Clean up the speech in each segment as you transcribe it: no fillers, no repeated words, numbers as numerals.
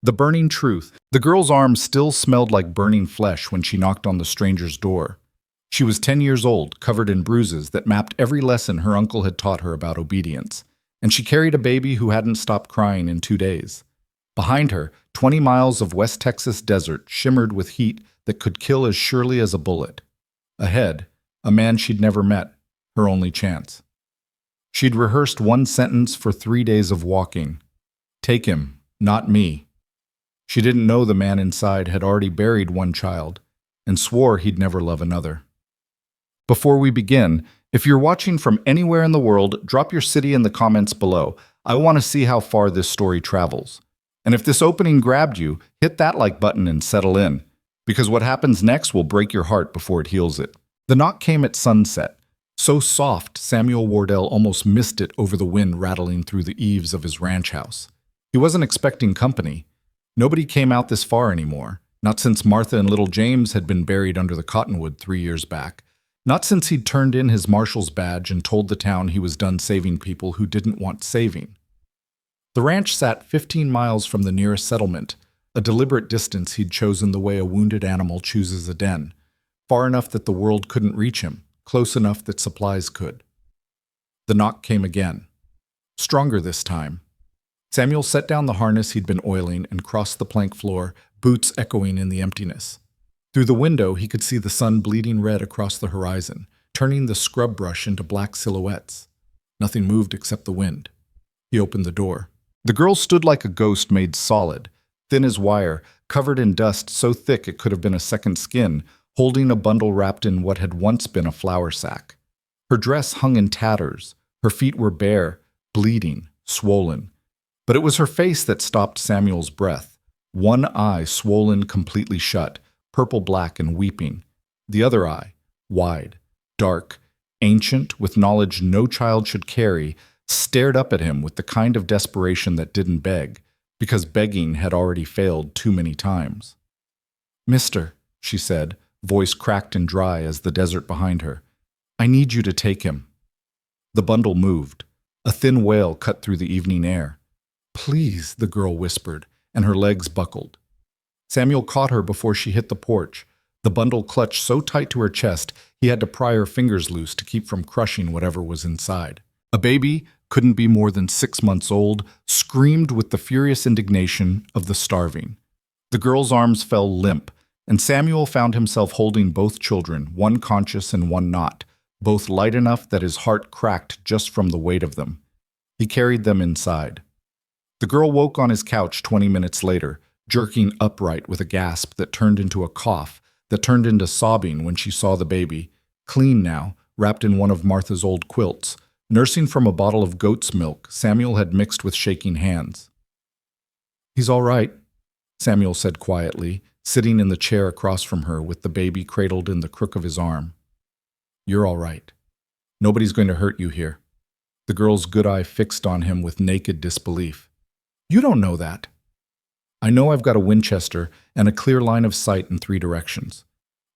The burning truth. The girl's arm still smelled like burning flesh when she knocked on the stranger's door. She was 10 years old, covered in bruises that mapped every lesson her uncle had taught her about obedience, and she carried a baby who hadn't stopped crying in 2 days. Behind her, 20 miles of West Texas desert shimmered with heat that could kill as surely as a bullet. Ahead, a man she'd never met, her only chance. She'd rehearsed one sentence for 3 days of walking. Take him, not me. She didn't know the man inside had already buried one child and swore he'd never love another. Before we begin, if you're watching from anywhere in the world, drop your city in the comments below. I want to see how far this story travels. And if this opening grabbed you, hit that like button and settle in, because what happens next will break your heart before it heals it. The knock came at sunset, so soft Samuel Wardell almost missed it over the wind rattling through the eaves of his ranch house. He wasn't expecting company. Nobody came out this far anymore, not since Martha and little James had been buried under the cottonwood 3 years back, not since he'd turned in his marshal's badge and told the town he was done saving people who didn't want saving. The ranch sat 15 miles from the nearest settlement, a deliberate distance he'd chosen the way a wounded animal chooses a den, far enough that the world couldn't reach him, close enough that supplies could. The knock came again, stronger this time. Samuel set down the harness he'd been oiling and crossed the plank floor, boots echoing in the emptiness. Through the window, he could see the sun bleeding red across the horizon, turning the scrub brush into black silhouettes. Nothing moved except the wind. He opened the door. The girl stood like a ghost made solid, thin as wire, covered in dust so thick it could have been a second skin, holding a bundle wrapped in what had once been a flour sack. Her dress hung in tatters. Her feet were bare, bleeding, swollen. But it was her face that stopped Samuel's breath. One eye swollen completely shut, purple-black and weeping. The other eye, wide, dark, ancient, with knowledge no child should carry, stared up at him with the kind of desperation that didn't beg, because begging had already failed too many times. "Mister," she said, voice cracked and dry as the desert behind her, "I need you to take him." The bundle moved. A thin wail cut through the evening air. "Please," the girl whispered, and her legs buckled. Samuel caught her before she hit the porch. The bundle clutched so tight to her chest, he had to pry her fingers loose to keep from crushing whatever was inside. A baby, couldn't be more than 6 months old, screamed with the furious indignation of the starving. The girl's arms fell limp, and Samuel found himself holding both children, one conscious and one not, both light enough that his heart cracked just from the weight of them. He carried them inside. The girl woke on his couch 20 minutes later, jerking upright with a gasp that turned into a cough, that turned into sobbing when she saw the baby, clean now, wrapped in one of Martha's old quilts, nursing from a bottle of goat's milk Samuel had mixed with shaking hands. "He's all right," Samuel said quietly, sitting in the chair across from her with the baby cradled in the crook of his arm. "You're all right. Nobody's going to hurt you here." The girl's good eye fixed on him with naked disbelief. "You don't know that." "I know I've got a Winchester and a clear line of sight in 3 directions.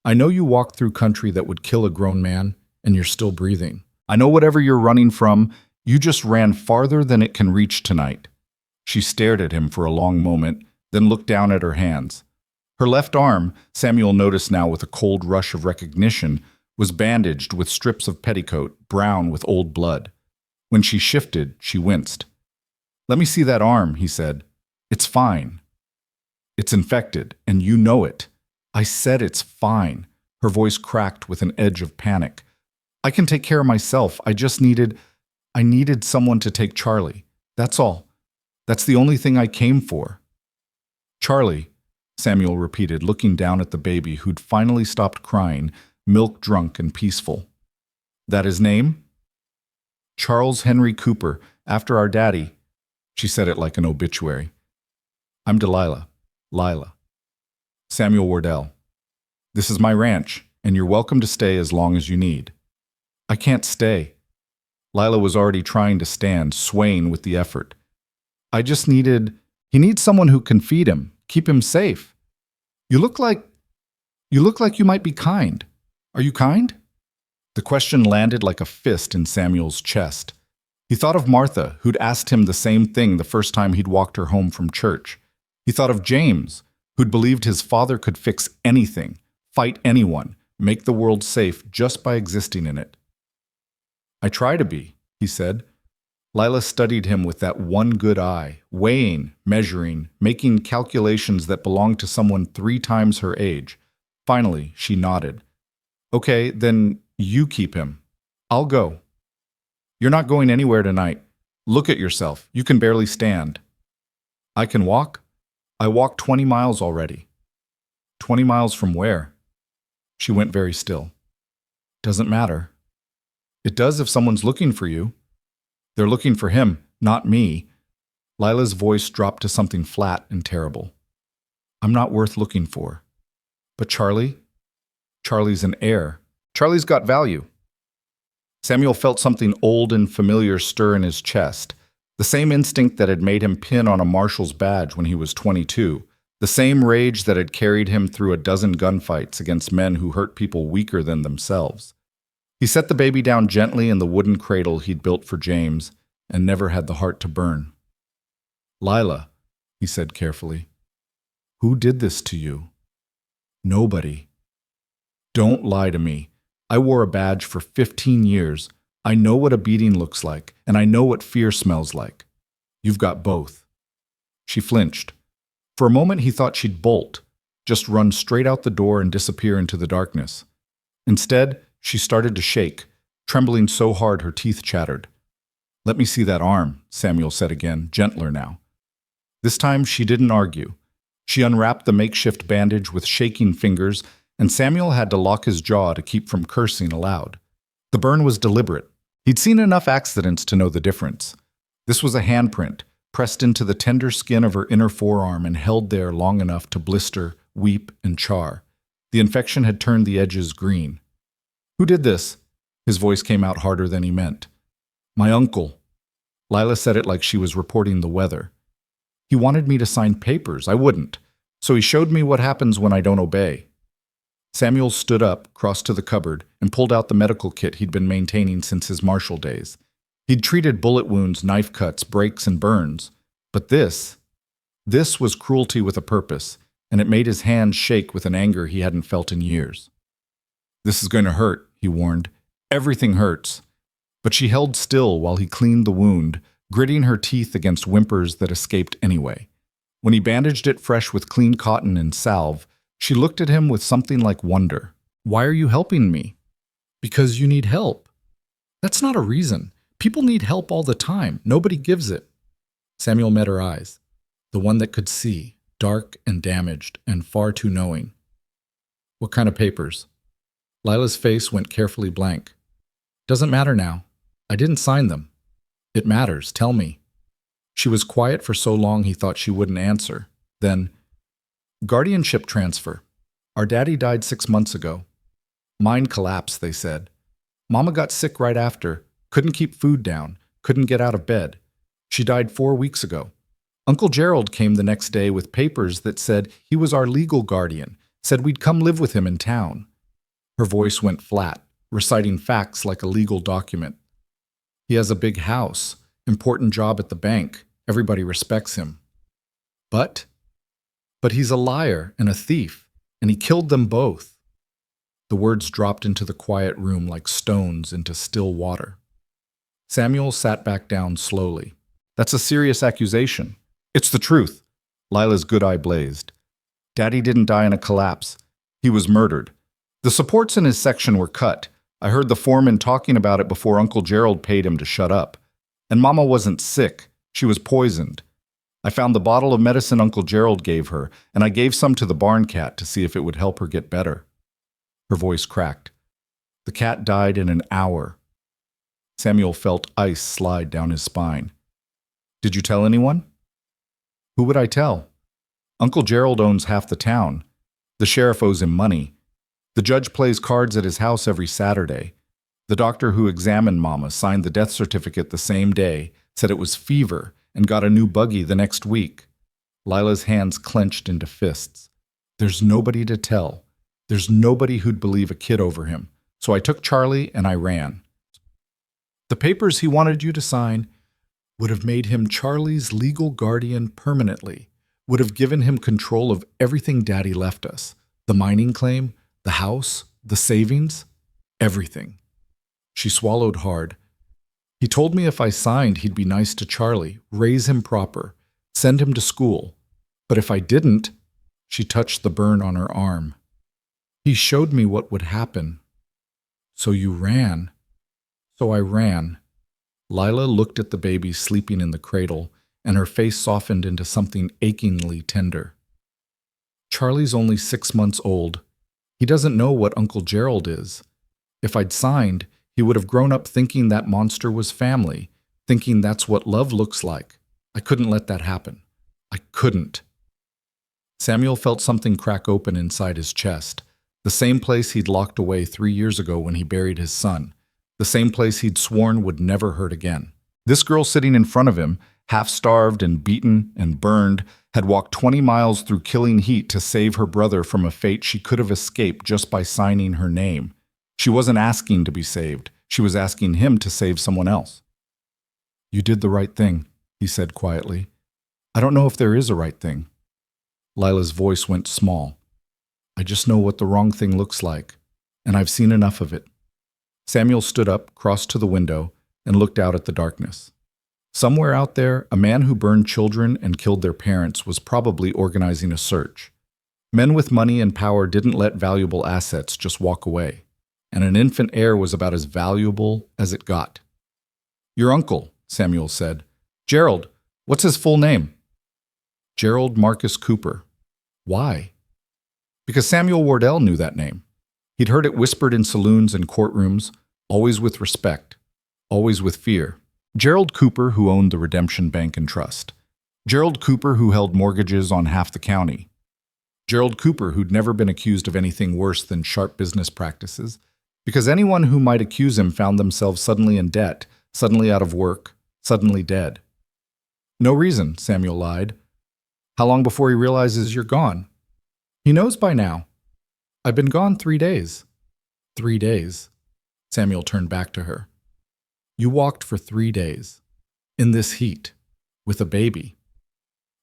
I know you walked through country that would kill a grown man, and you're still breathing. I know whatever you're running from, you just ran farther than it can reach tonight." She stared at him for a long moment, then looked down at her hands. Her left arm, Samuel noticed now with a cold rush of recognition, was bandaged with strips of petticoat, brown with old blood. When she shifted, she winced. "Let me see that arm," he said. "It's fine." "It's infected, and you know it." "I said it's fine." Her voice cracked with an edge of panic. "I can take care of myself. I needed someone to take Charlie. That's all. That's the only thing I came for." "Charlie," Samuel repeated, looking down at the baby who'd finally stopped crying, milk-drunk and peaceful. "That his name?" "Charles Henry Cooper, after our daddy." She said it like an obituary. "I'm Delilah. Lila. Samuel Wardell. This is my ranch, and you're welcome to stay as long as you need." "I can't stay." Lila was already trying to stand, swaying with the effort. He needs someone who can feed him, keep him safe. You look like you might be kind. Are you kind?" The question landed like a fist in Samuel's chest. He thought of Martha, who'd asked him the same thing the first time he'd walked her home from church. He thought of James, who'd believed his father could fix anything, fight anyone, make the world safe just by existing in it. "I try to be," he said. Lila studied him with that one good eye, weighing, measuring, making calculations that belonged to someone 3 times her age. Finally, she nodded. "Okay, then you keep him. I'll go." "You're not going anywhere tonight. Look at yourself. You can barely stand." "I can walk? I walked 20 miles already." "20 miles from where?" She went very still. "Doesn't matter." "It does if someone's looking for you." "They're looking for him, not me." Lila's voice dropped to something flat and terrible. "I'm not worth looking for." "But Charlie? Charlie's an heir. Charlie's got value." Samuel felt something old and familiar stir in his chest, the same instinct that had made him pin on a marshal's badge when he was 22, the same rage that had carried him through a dozen gunfights against men who hurt people weaker than themselves. He set the baby down gently in the wooden cradle he'd built for James and never had the heart to burn. "Lila," he said carefully, "who did this to you?" "Nobody." "Don't lie to me. I wore a badge for 15 years. I know what a beating looks like, and I know what fear smells like. You've got both." She flinched. For a moment he thought she'd bolt, just run straight out the door and disappear into the darkness. Instead, she started to shake, trembling so hard her teeth chattered. "Let me see that arm," Samuel said again, gentler now. This time she didn't argue. She unwrapped the makeshift bandage with shaking fingers, and Samuel had to lock his jaw to keep from cursing aloud. The burn was deliberate. He'd seen enough accidents to know the difference. This was a handprint, pressed into the tender skin of her inner forearm and held there long enough to blister, weep, and char. The infection had turned the edges green. "Who did this?" His voice came out harder than he meant. "My uncle." Lila said it like she was reporting the weather. "He wanted me to sign papers. I wouldn't. So he showed me what happens when I don't obey." Samuel stood up, crossed to the cupboard, and pulled out the medical kit he'd been maintaining since his marshal days. He'd treated bullet wounds, knife cuts, breaks, and burns. But this was cruelty with a purpose, and it made his hands shake with an anger he hadn't felt in years. "This is going to hurt," he warned. "Everything hurts." But she held still while he cleaned the wound, gritting her teeth against whimpers that escaped anyway. When he bandaged it fresh with clean cotton and salve, she looked at him with something like wonder. "Why are you helping me?" "Because you need help." "That's not a reason. People need help all the time. Nobody gives it." Samuel met her eyes, the one that could see, dark and damaged and far too knowing. "What kind of papers?" Lila's face went carefully blank. "Doesn't matter now. I didn't sign them." "It matters. Tell me." She was quiet for so long he thought she wouldn't answer. Then, "Guardianship transfer. Our daddy died 6 months ago. Mine collapsed," they said. "Mama got sick right after, couldn't keep food down, couldn't get out of bed. She died 4 weeks ago. Uncle Gerald came the next day with papers that said he was our legal guardian, said we'd come live with him in town." Her voice went flat, reciting facts like a legal document. "He has a big house, important job at the bank, everybody respects him. But he's a liar and a thief, and he killed them both." The words dropped into the quiet room like stones into still water. Samuel sat back down slowly. "That's a serious accusation." "It's the truth." Lila's good eye blazed. "Daddy didn't die in a collapse. He was murdered. The supports in his section were cut. I heard the foreman talking about it before Uncle Gerald paid him to shut up. And Mama wasn't sick. She was poisoned. I found the bottle of medicine Uncle Gerald gave her, and I gave some to the barn cat to see if it would help her get better." Her voice cracked. "The cat died in an hour." Samuel felt ice slide down his spine. "Did you tell anyone?" "Who would I tell? Uncle Gerald owns half the town. The sheriff owes him money. The judge plays cards at his house every Saturday. The doctor who examined Mama signed the death certificate the same day, said it was fever, and got a new buggy the next week." Lila's hands clenched into fists. "There's nobody to tell. There's nobody who'd believe a kid over him. So I took Charlie and I ran. The papers he wanted you to sign would have made him Charlie's legal guardian permanently, would have given him control of everything Daddy left us. The mining claim, the house, the savings, everything. She swallowed hard. He told me if I signed, he'd be nice to Charlie, raise him proper, send him to school. But if I didn't, she touched the burn on her arm. He showed me what would happen. So you ran. So I ran. Lila looked at the baby sleeping in the cradle, and her face softened into something achingly tender. Charlie's only 6 months old. He doesn't know what Uncle Gerald is. If I'd signed, he would have grown up thinking that monster was family, thinking that's what love looks like. I couldn't let that happen. I couldn't. Samuel felt something crack open inside his chest, the same place he'd locked away 3 years ago when he buried his son, the same place he'd sworn would never hurt again. This girl sitting in front of him, half-starved and beaten and burned, had walked 20 miles through killing heat to save her brother from a fate she could have escaped just by signing her name. She wasn't asking to be saved. She was asking him to save someone else. "You did the right thing," he said quietly. "I don't know if there is a right thing." Lila's voice went small. "I just know what the wrong thing looks like, and I've seen enough of it." Samuel stood up, crossed to the window, and looked out at the darkness. Somewhere out there, a man who burned children and killed their parents was probably organizing a search. Men with money and power didn't let valuable assets just walk away, and an infant heir was about as valuable as it got. "Your uncle," Samuel said. "Gerald, what's his full name?" "Gerald Marcus Cooper." "Why?" Because Samuel Wardell knew that name. He'd heard it whispered in saloons and courtrooms, always with respect, always with fear. Gerald Cooper, who owned the Redemption Bank and Trust. Gerald Cooper, who held mortgages on half the county. Gerald Cooper, who'd never been accused of anything worse than sharp business practices, because anyone who might accuse him found themselves suddenly in debt, suddenly out of work, suddenly dead. "No reason," Samuel lied. "How long before he realizes you're gone?" "He knows by now." "I've been gone 3 days." 3 days. Samuel turned back to her. "You walked for 3 days. In this heat. With a baby."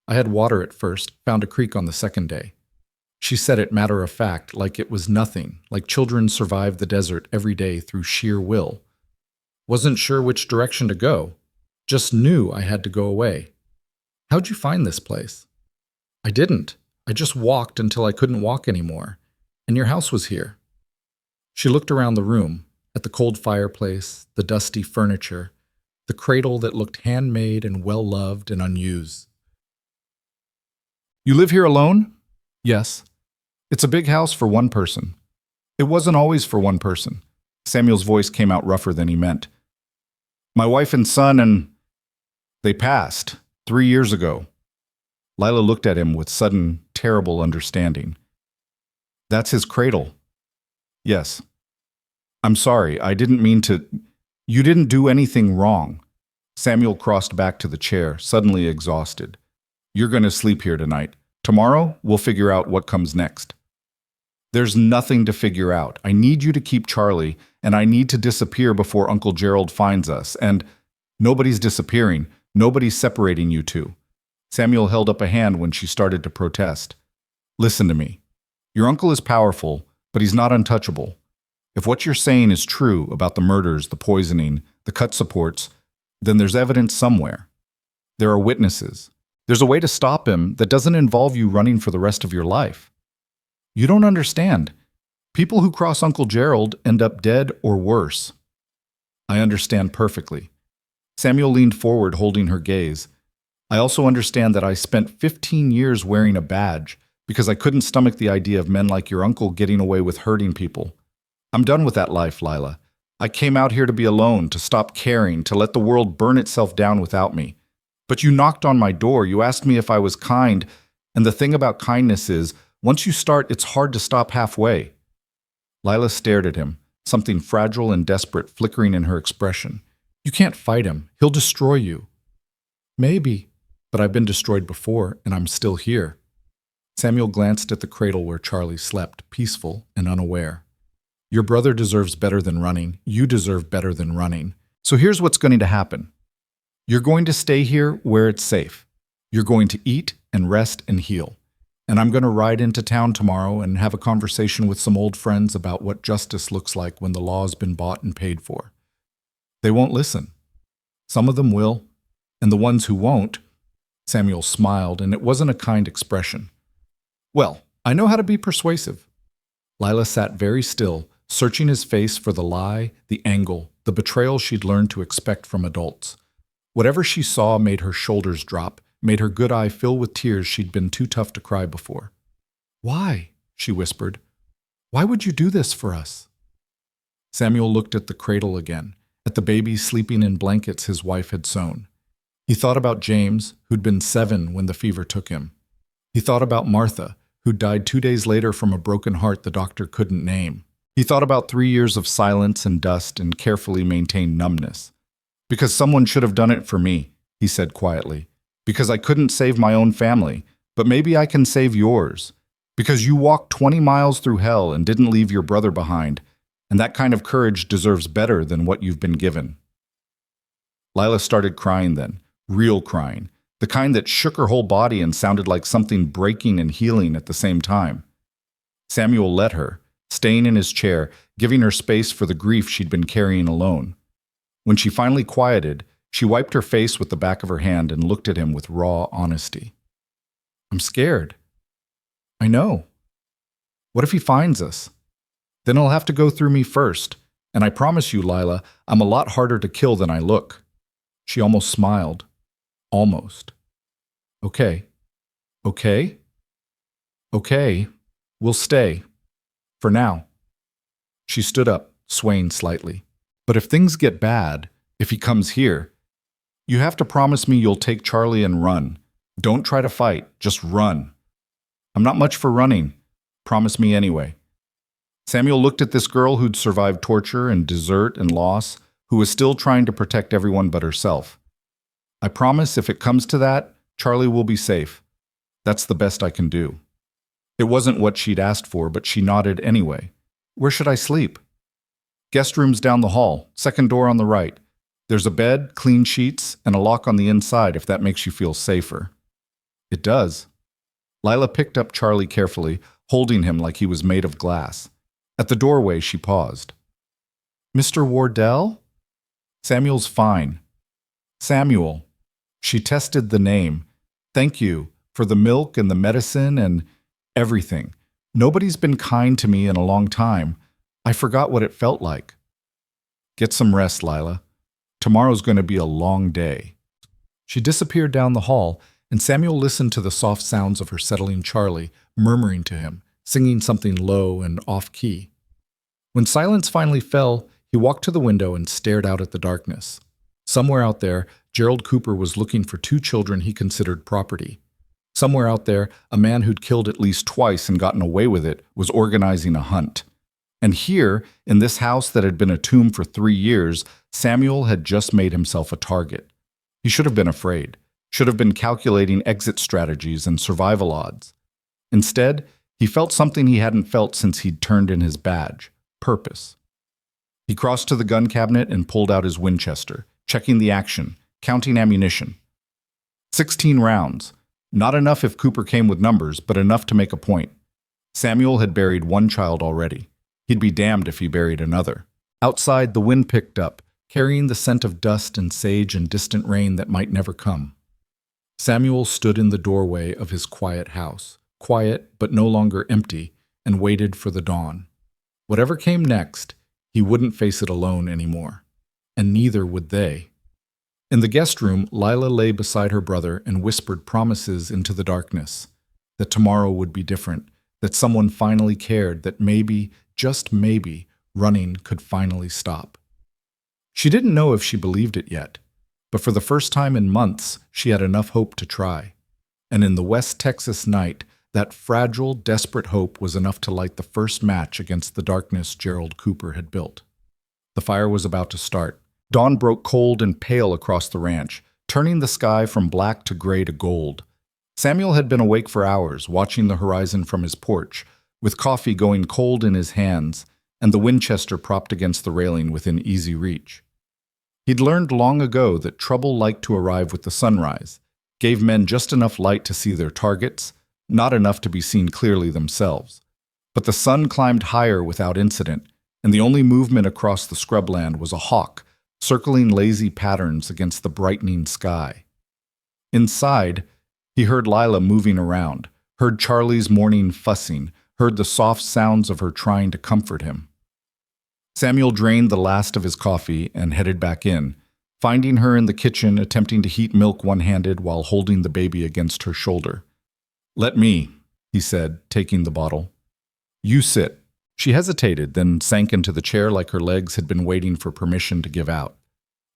"I had water at first, found a creek on the second day." She said it matter of fact, like it was nothing, like children survive the desert every day through sheer will. "Wasn't sure which direction to go. Just knew I had to go away." "How'd you find this place?" "I didn't. I just walked until I couldn't walk anymore. And your house was here." She looked around the room, at the cold fireplace, the dusty furniture, the cradle that looked handmade and well-loved and unused. "You live here alone?" "Yes." "It's a big house for one person." "It wasn't always for one person." Samuel's voice came out rougher than he meant. "My wife and son and they passed 3 years ago." Lila looked at him with sudden, terrible understanding. "That's his cradle." "Yes." "I'm sorry, I didn't mean to—" "You didn't do anything wrong." Samuel crossed back to the chair, suddenly exhausted. "You're going to sleep here tonight. Tomorrow, we'll figure out what comes next." "There's nothing to figure out. I need you to keep Charlie, and I need to disappear before Uncle Gerald finds us, and nobody's disappearing. Nobody's separating you two." Samuel held up a hand when she started to protest. "Listen to me. Your uncle is powerful, but he's not untouchable. If what you're saying is true about the murders, the poisoning, the cut supports, then there's evidence somewhere. There are witnesses. There's a way to stop him that doesn't involve you running for the rest of your life. You don't understand. People who cross Uncle Gerald end up dead or worse." "I understand perfectly." Samuel leaned forward, holding her gaze. "I also understand that I spent 15 years wearing a badge because I couldn't stomach the idea of men like your uncle getting away with hurting people. I'm done with that life, Lila. I came out here to be alone, to stop caring, to let the world burn itself down without me. But you knocked on my door, you asked me if I was kind, and the thing about kindness is, once you start, it's hard to stop halfway." Lila stared at him, something fragile and desperate flickering in her expression. "You can't fight him. He'll destroy you." "Maybe, but I've been destroyed before, and I'm still here." Samuel glanced at the cradle where Charlie slept, peaceful and unaware. "Your brother deserves better than running. You deserve better than running. So here's what's going to happen. You're going to stay here where it's safe. You're going to eat and rest and heal. And I'm going to ride into town tomorrow and have a conversation with some old friends about what justice looks like when the law's been bought and paid for. They won't listen. Some of them will, and the ones who won't—" Samuel smiled, and it wasn't a kind expression. "Well, I know how to be persuasive." Lila sat very still, searching his face for the lie, the angle, the betrayal she'd learned to expect from adults. Whatever she saw made her shoulders drop, made her good eye fill with tears she'd been too tough to cry before. "Why?" she whispered. "Why would you do this for us?" Samuel looked at the cradle again, at the baby sleeping in blankets his wife had sewn. He thought about James, who'd been 7 when the fever took him. He thought about Martha, who died 2 days later from a broken heart the doctor couldn't name. He thought about 3 years of silence and dust and carefully maintained numbness. "Because someone should have done it for me," he said quietly. "Because I couldn't save my own family, but maybe I can save yours. Because you walked 20 miles through hell and didn't leave your brother behind, and that kind of courage deserves better than what you've been given." Lila started crying then, real crying, the kind that shook her whole body and sounded like something breaking and healing at the same time. Samuel let her, staying in his chair, giving her space for the grief she'd been carrying alone. When she finally quieted, she wiped her face with the back of her hand and looked at him with raw honesty. "I'm scared." "I know. What if he finds us? Then he'll have to go through me first, and I promise you, Lila, I'm a lot harder to kill than I look." She almost smiled. Almost. "Okay. Okay? Okay. We'll stay. For now." She stood up, swaying slightly. "But if things get bad, if he comes here, you have to promise me you'll take Charlie and run. Don't try to fight, just run." "I'm not much for running. Promise me anyway." Samuel looked at this girl who'd survived torture and desert and loss, who was still trying to protect everyone but herself. "I promise if it comes to that, Charlie will be safe. That's the best I can do." It wasn't what she'd asked for, but she nodded anyway. "Where should I sleep?" "Guest room's down the hall, second door on the right. There's a bed, clean sheets, and a lock on the inside if that makes you feel safer." "It does." Lila picked up Charlie carefully, holding him like he was made of glass. At the doorway, she paused. "Mr. Wardell?" "Samuel's fine." "Samuel." She tested the name. "Thank you for the milk and the medicine and everything. Nobody's been kind to me in a long time. I forgot what it felt like." "Get some rest, Lila. Tomorrow's going to be a long day." She disappeared down the hall, and Samuel listened to the soft sounds of her settling Charlie, murmuring to him, singing something low and off-key. When silence finally fell, he walked to the window and stared out at the darkness. Somewhere out there, Gerald Cooper was looking for 2 children he considered property. Somewhere out there, a man who'd killed at least twice and gotten away with it was organizing a hunt. And here, in this house that had been a tomb for 3 years, Samuel had just made himself a target. He should have been afraid, should have been calculating exit strategies and survival odds. Instead, he felt something he hadn't felt since he'd turned in his badge: purpose. He crossed to the gun cabinet and pulled out his Winchester, checking the action, counting ammunition. 16 rounds. Not enough if Cooper came with numbers, but enough to make a point. Samuel had buried 1 child already. He'd be damned if he buried another. Outside, the wind picked up, carrying the scent of dust and sage and distant rain that might never come. Samuel stood in the doorway of his quiet house, quiet but no longer empty, and waited for the dawn. Whatever came next, he wouldn't face it alone anymore. And neither would they. In the guest room, Lila lay beside her brother and whispered promises into the darkness. That tomorrow would be different, that someone finally cared, that maybe, just maybe, running could finally stop. She didn't know if she believed it yet, but for the first time in months, she had enough hope to try. And in the West Texas night, that fragile, desperate hope was enough to light the first match against the darkness Gerald Cooper had built. The fire was about to start. Dawn broke cold and pale across the ranch, turning the sky from black to gray to gold. Samuel had been awake for hours, watching the horizon from his porch, with coffee going cold in his hands and the Winchester propped against the railing within easy reach. He'd learned long ago that trouble liked to arrive with the sunrise, gave men just enough light to see their targets, not enough to be seen clearly themselves. But the sun climbed higher without incident, and the only movement across the scrubland was a hawk, circling lazy patterns against the brightening sky. Inside, he heard Lila moving around, heard Charlie's morning fussing, heard the soft sounds of her trying to comfort him. Samuel drained the last of his coffee and headed back in, finding her in the kitchen attempting to heat milk one-handed while holding the baby against her shoulder. "Let me," he said, taking the bottle. "You sit." She hesitated, then sank into the chair like her legs had been waiting for permission to give out.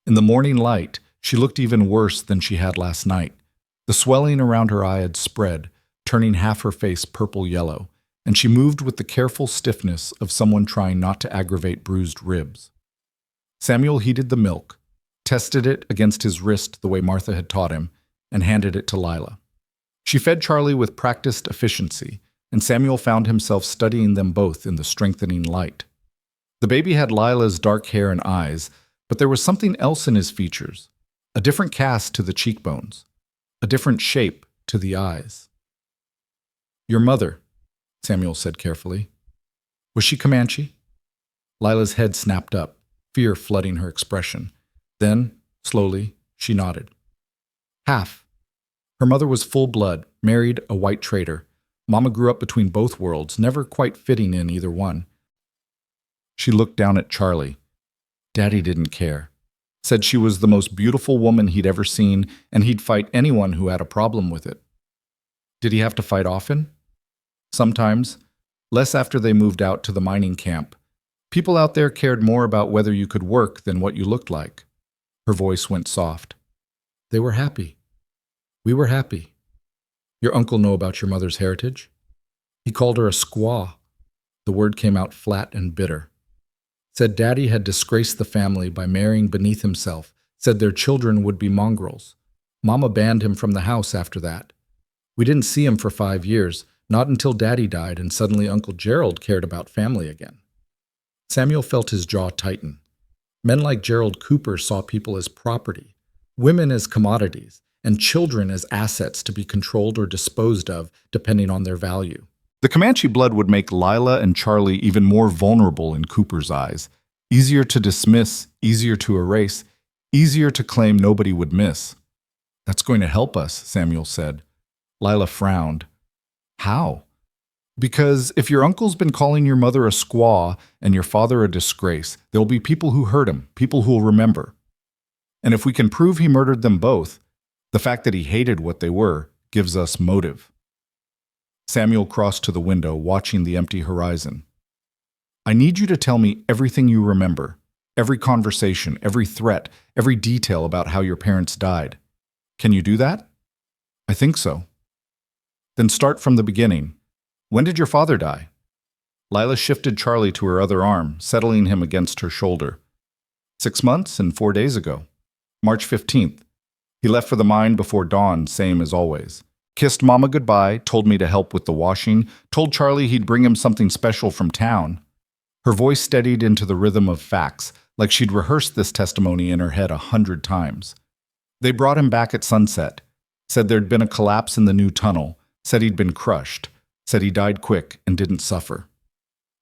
In the morning light, she looked even worse than she had last night. The swelling around her eye had spread, turning half her face purple-yellow, and she moved with the careful stiffness of someone trying not to aggravate bruised ribs. Samuel heated the milk, tested it against his wrist the way Martha had taught him, and handed it to Lila. She fed Charlie with practiced efficiency, and Samuel found himself studying them both in the strengthening light. The baby had Lila's dark hair and eyes, but there was something else in his features, a different cast to the cheekbones, a different shape to the eyes. "Your mother," Samuel said carefully. "Was she Comanche?" Lila's head snapped up, fear flooding her expression. Then, slowly, she nodded. "Half. Her mother was full-blood, married a white trader. Mama grew up between both worlds, never quite fitting in either one." She looked down at Charlie. Daddy didn't care. Said she was the most beautiful woman he'd ever seen, and he'd fight anyone who had a problem with it. Did he have to fight often? Sometimes, less after they moved out to the mining camp. People out there cared more about whether you could work than what you looked like. Her voice went soft. They were happy. We were happy. Your uncle know about your mother's heritage? He called her a squaw. The word came out flat and bitter. Said Daddy had disgraced the family by marrying beneath himself, said their children would be mongrels. Mama banned him from the house after that. We didn't see him for 5 years, not until Daddy died and suddenly Uncle Gerald cared about family again. Samuel felt his jaw tighten. Men like Gerald Cooper saw people as property, women as commodities, and children as assets to be controlled or disposed of depending on their value. The Comanche blood would make Lila and Charlie even more vulnerable in Cooper's eyes. Easier to dismiss, easier to erase, easier to claim nobody would miss. That's going to help us, Samuel said. Lila frowned. How? Because if your uncle's been calling your mother a squaw and your father a disgrace, there'll be people who hurt him, people who'll remember. And if we can prove he murdered them both, the fact that he hated what they were gives us motive. Samuel crossed to the window, watching the empty horizon. I need you to tell me everything you remember, every conversation, every threat, every detail about how your parents died. Can you do that? I think so. Then start from the beginning. When did your father die? Lila shifted Charlie to her other arm, settling him against her shoulder. 6 months and 4 days ago. March 15th. He left for the mine before dawn, same as always. Kissed Mama goodbye, told me to help with the washing, told Charlie he'd bring him something special from town. Her voice steadied into the rhythm of facts, like she'd rehearsed this testimony in her head 100 times. They brought him back at sunset, said there'd been a collapse in the new tunnel, said he'd been crushed, said he died quick and didn't suffer.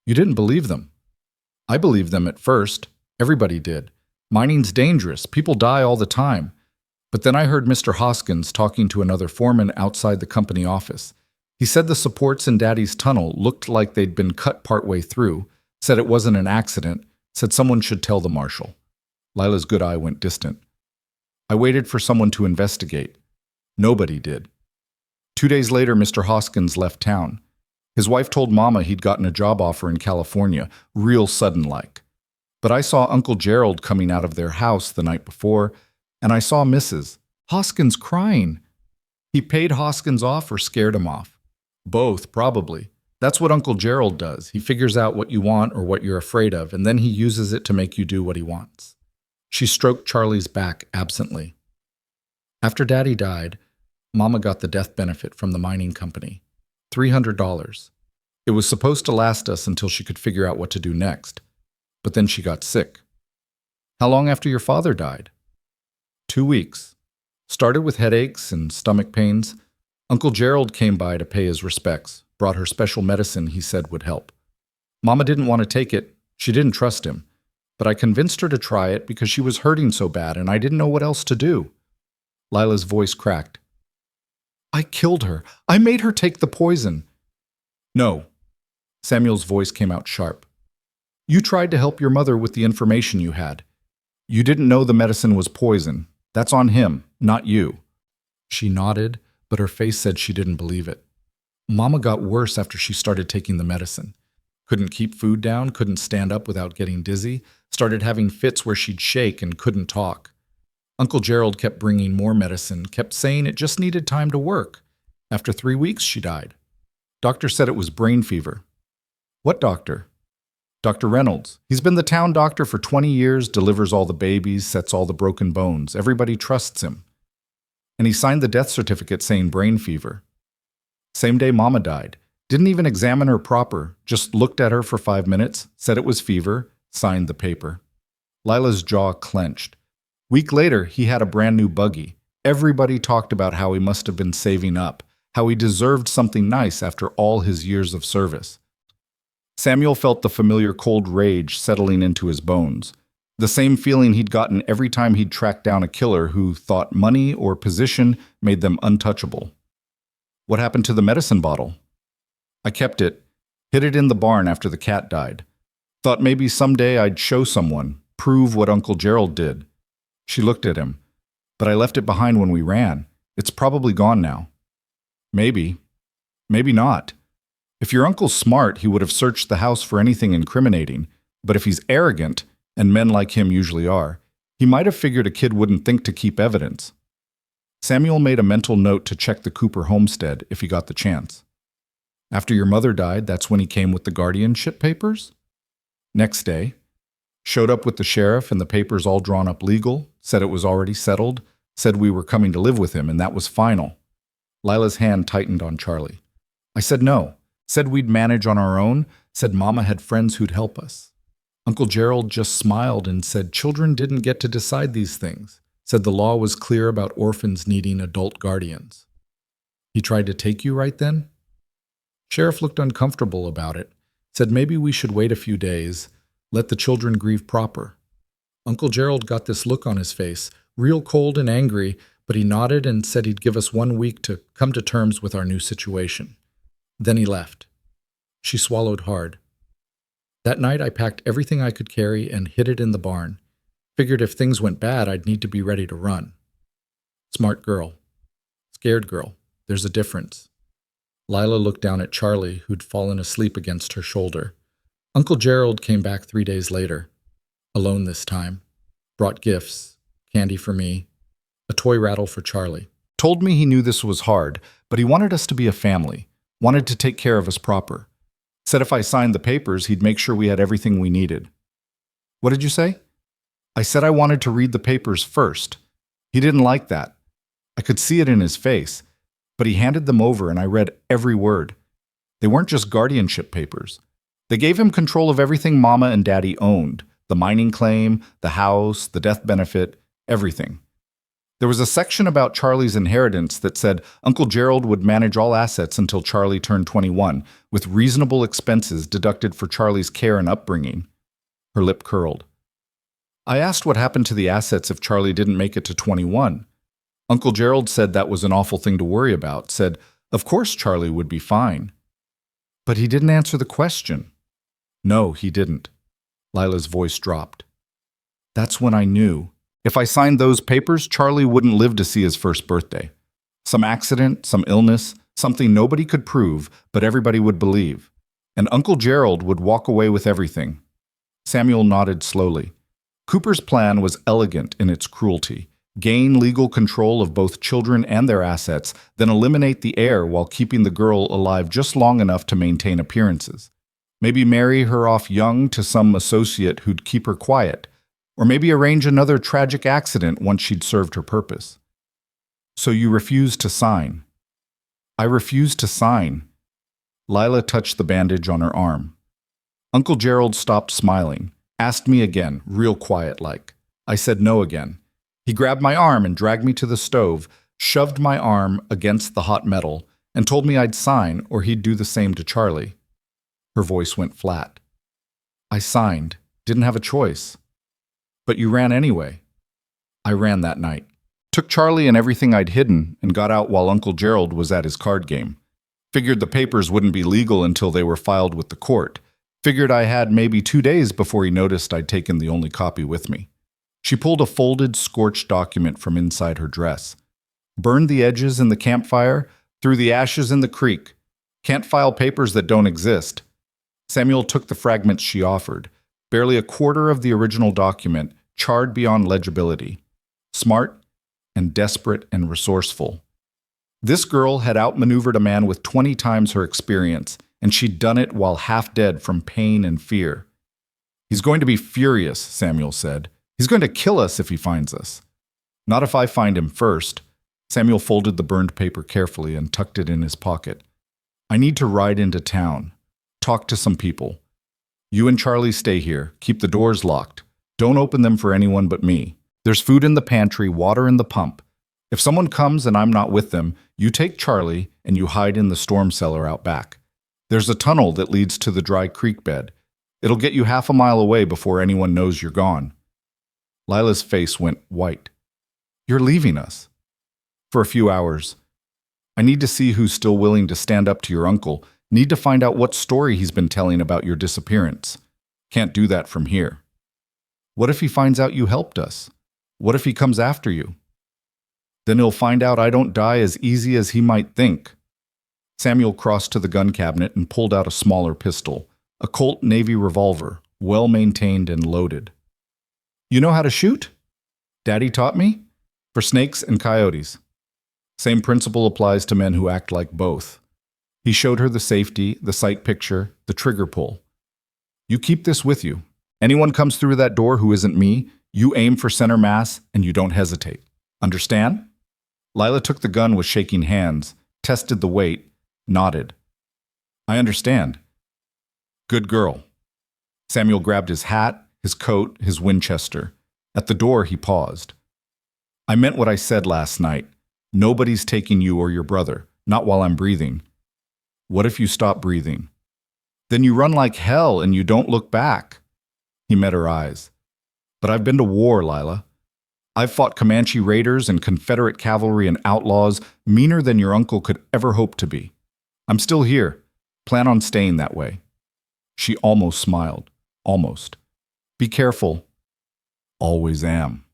You didn't believe them. I believed them at first. Everybody did. Mining's dangerous. People die all the time. But then I heard Mr. Hoskins talking to another foreman outside the company office. He said the supports in Daddy's tunnel looked like they'd been cut partway through, said it wasn't an accident, said someone should tell the marshal. Lila's good eye went distant. I waited for someone to investigate. Nobody did. 2 days later, Mr. Hoskins left town. His wife told Mama he'd gotten a job offer in California, real sudden-like. But I saw Uncle Gerald coming out of their house the night before, and I saw Mrs. Hoskins crying. He paid Hoskins off or scared him off? Both, probably. That's what Uncle Gerald does. He figures out what you want or what you're afraid of, and then he uses it to make you do what he wants. She stroked Charlie's back absently. After Daddy died, Mama got the death benefit from the mining company. $300. It was supposed to last us until she could figure out what to do next. But then she got sick. How long after your father died? 2 weeks. Started with headaches and stomach pains. Uncle Gerald came by to pay his respects, brought her special medicine he said would help. Mama didn't want to take it. She didn't trust him. But I convinced her to try it because she was hurting so bad and I didn't know what else to do. Lila's voice cracked. I killed her. I made her take the poison. No. Samuel's voice came out sharp. You tried to help your mother with the information you had. You didn't know the medicine was poison. That's on him, not you. She nodded, but her face said she didn't believe it. Mama got worse after she started taking the medicine. Couldn't keep food down, couldn't stand up without getting dizzy, started having fits where she'd shake and couldn't talk. Uncle Gerald kept bringing more medicine, kept saying it just needed time to work. After 3 weeks, she died. Doctor said it was brain fever. What doctor? Dr. Reynolds. He's been the town doctor for 20 years, delivers all the babies, sets all the broken bones. Everybody trusts him. And he signed the death certificate saying brain fever. Same day Mama died. Didn't even examine her proper, just looked at her for 5 minutes, said it was fever, signed the paper. Lila's jaw clenched. Week later, he had a brand new buggy. Everybody talked about how he must have been saving up, how he deserved something nice after all his years of service. Samuel felt the familiar cold rage settling into his bones, the same feeling he'd gotten every time he'd tracked down a killer who thought money or position made them untouchable. What happened to the medicine bottle? I kept it, hid it in the barn after the cat died. Thought maybe someday I'd show someone, prove what Uncle Gerald did. She looked at him. But I left it behind when we ran. It's probably gone now. Maybe. Maybe not. If your uncle's smart, he would have searched the house for anything incriminating. But if he's arrogant, and men like him usually are, he might have figured a kid wouldn't think to keep evidence. Samuel made a mental note to check the Cooper homestead if he got the chance. After your mother died, that's when he came with the guardianship papers? Next day. Showed up with the sheriff and the papers all drawn up legal, said it was already settled, said we were coming to live with him and that was final. Lila's hand tightened on Charlie. I said no, said we'd manage on our own, said Mama had friends who'd help us. Uncle Gerald just smiled and said children didn't get to decide these things, said the law was clear about orphans needing adult guardians. He tried to take you right then? Sheriff looked uncomfortable about it, said maybe we should wait a few days, let the children grieve proper. Uncle Gerald got this look on his face, real cold and angry, but he nodded and said he'd give us 1 week to come to terms with our new situation. Then he left. She swallowed hard. That night I packed everything I could carry and hid it in the barn. Figured if things went bad, I'd need to be ready to run. Smart girl. Scared girl. There's a difference. Lila looked down at Charlie, who'd fallen asleep against her shoulder. Uncle Gerald came back 3 days later, alone this time, brought gifts, candy for me, a toy rattle for Charlie. Told me he knew this was hard, but he wanted us to be a family, wanted to take care of us proper. Said if I signed the papers, he'd make sure we had everything we needed. What did you say? I said I wanted to read the papers first. He didn't like that. I could see it in his face, but he handed them over and I read every word. They weren't just guardianship papers. They gave him control of everything Mama and Daddy owned, the mining claim, the house, the death benefit, everything. There was a section about Charlie's inheritance that said Uncle Gerald would manage all assets until Charlie turned 21, with reasonable expenses deducted for Charlie's care and upbringing. Her lip curled. I asked what happened to the assets if Charlie didn't make it to 21. Uncle Gerald said that was an awful thing to worry about, said, of course Charlie would be fine. But he didn't answer the question. No, he didn't. Lila's voice dropped. That's when I knew. If I signed those papers, Charlie wouldn't live to see his first birthday. Some accident, some illness, something nobody could prove, but everybody would believe. And Uncle Gerald would walk away with everything. Samuel nodded slowly. Cooper's plan was elegant in its cruelty. Gain legal control of both children and their assets, then eliminate the heir while keeping the girl alive just long enough to maintain appearances. Maybe marry her off young to some associate who'd keep her quiet. Or maybe arrange another tragic accident once she'd served her purpose. So you refused to sign. I refused to sign. Lila touched the bandage on her arm. Uncle Gerald stopped smiling, asked me again, real quiet-like. I said no again. He grabbed my arm and dragged me to the stove, shoved my arm against the hot metal, and told me I'd sign or he'd do the same to Charlie. Her voice went flat. I signed. Didn't have a choice. But you ran anyway. I ran that night. Took Charlie and everything I'd hidden and got out while Uncle Gerald was at his card game. Figured the papers wouldn't be legal until they were filed with the court. Figured I had maybe 2 days before he noticed I'd taken the only copy with me. She pulled a folded, scorched document from inside her dress. Burned the edges in the campfire, threw the ashes in the creek. Can't file papers that don't exist. Samuel took the fragments she offered, barely a quarter of the original document, charred beyond legibility. Smart and desperate and resourceful. This girl had outmaneuvered a man with 20 times her experience, and she'd done it while half dead from pain and fear. He's going to be furious, Samuel said. He's going to kill us if he finds us. Not if I find him first. Samuel folded the burned paper carefully and tucked it in his pocket. I need to ride into town. Talk to some people. You and Charlie stay here. Keep the doors locked. Don't open them for anyone but me. There's food in the pantry, water in the pump. If someone comes and I'm not with them, you take Charlie and you hide in the storm cellar out back. There's a tunnel that leads to the dry creek bed. It'll get you half a mile away before anyone knows you're gone. Lila's face went white. You're leaving us. For a few hours. I need to see who's still willing to stand up to your uncle. Need to find out what story he's been telling about your disappearance. Can't do that from here. What if he finds out you helped us? What if he comes after you? Then he'll find out I don't die as easy as he might think. Samuel crossed to the gun cabinet and pulled out a smaller pistol, a Colt Navy revolver, well-maintained and loaded. You know how to shoot? Daddy taught me? For snakes and coyotes. Same principle applies to men who act like both. He showed her the safety, the sight picture, the trigger pull. You keep this with you. Anyone comes through that door who isn't me, you aim for center mass and you don't hesitate. Understand? Lila took the gun with shaking hands, tested the weight, nodded. I understand. Good girl. Samuel grabbed his hat, his coat, his Winchester. At the door, he paused. I meant what I said last night. Nobody's taking you or your brother, not while I'm breathing. What if you stop breathing? Then you run like hell and you don't look back. He met her eyes. But I've been to war, Lila. I've fought Comanche raiders and Confederate cavalry and outlaws meaner than your uncle could ever hope to be. I'm still here. Plan on staying that way. She almost smiled. Almost. Be careful. Always am.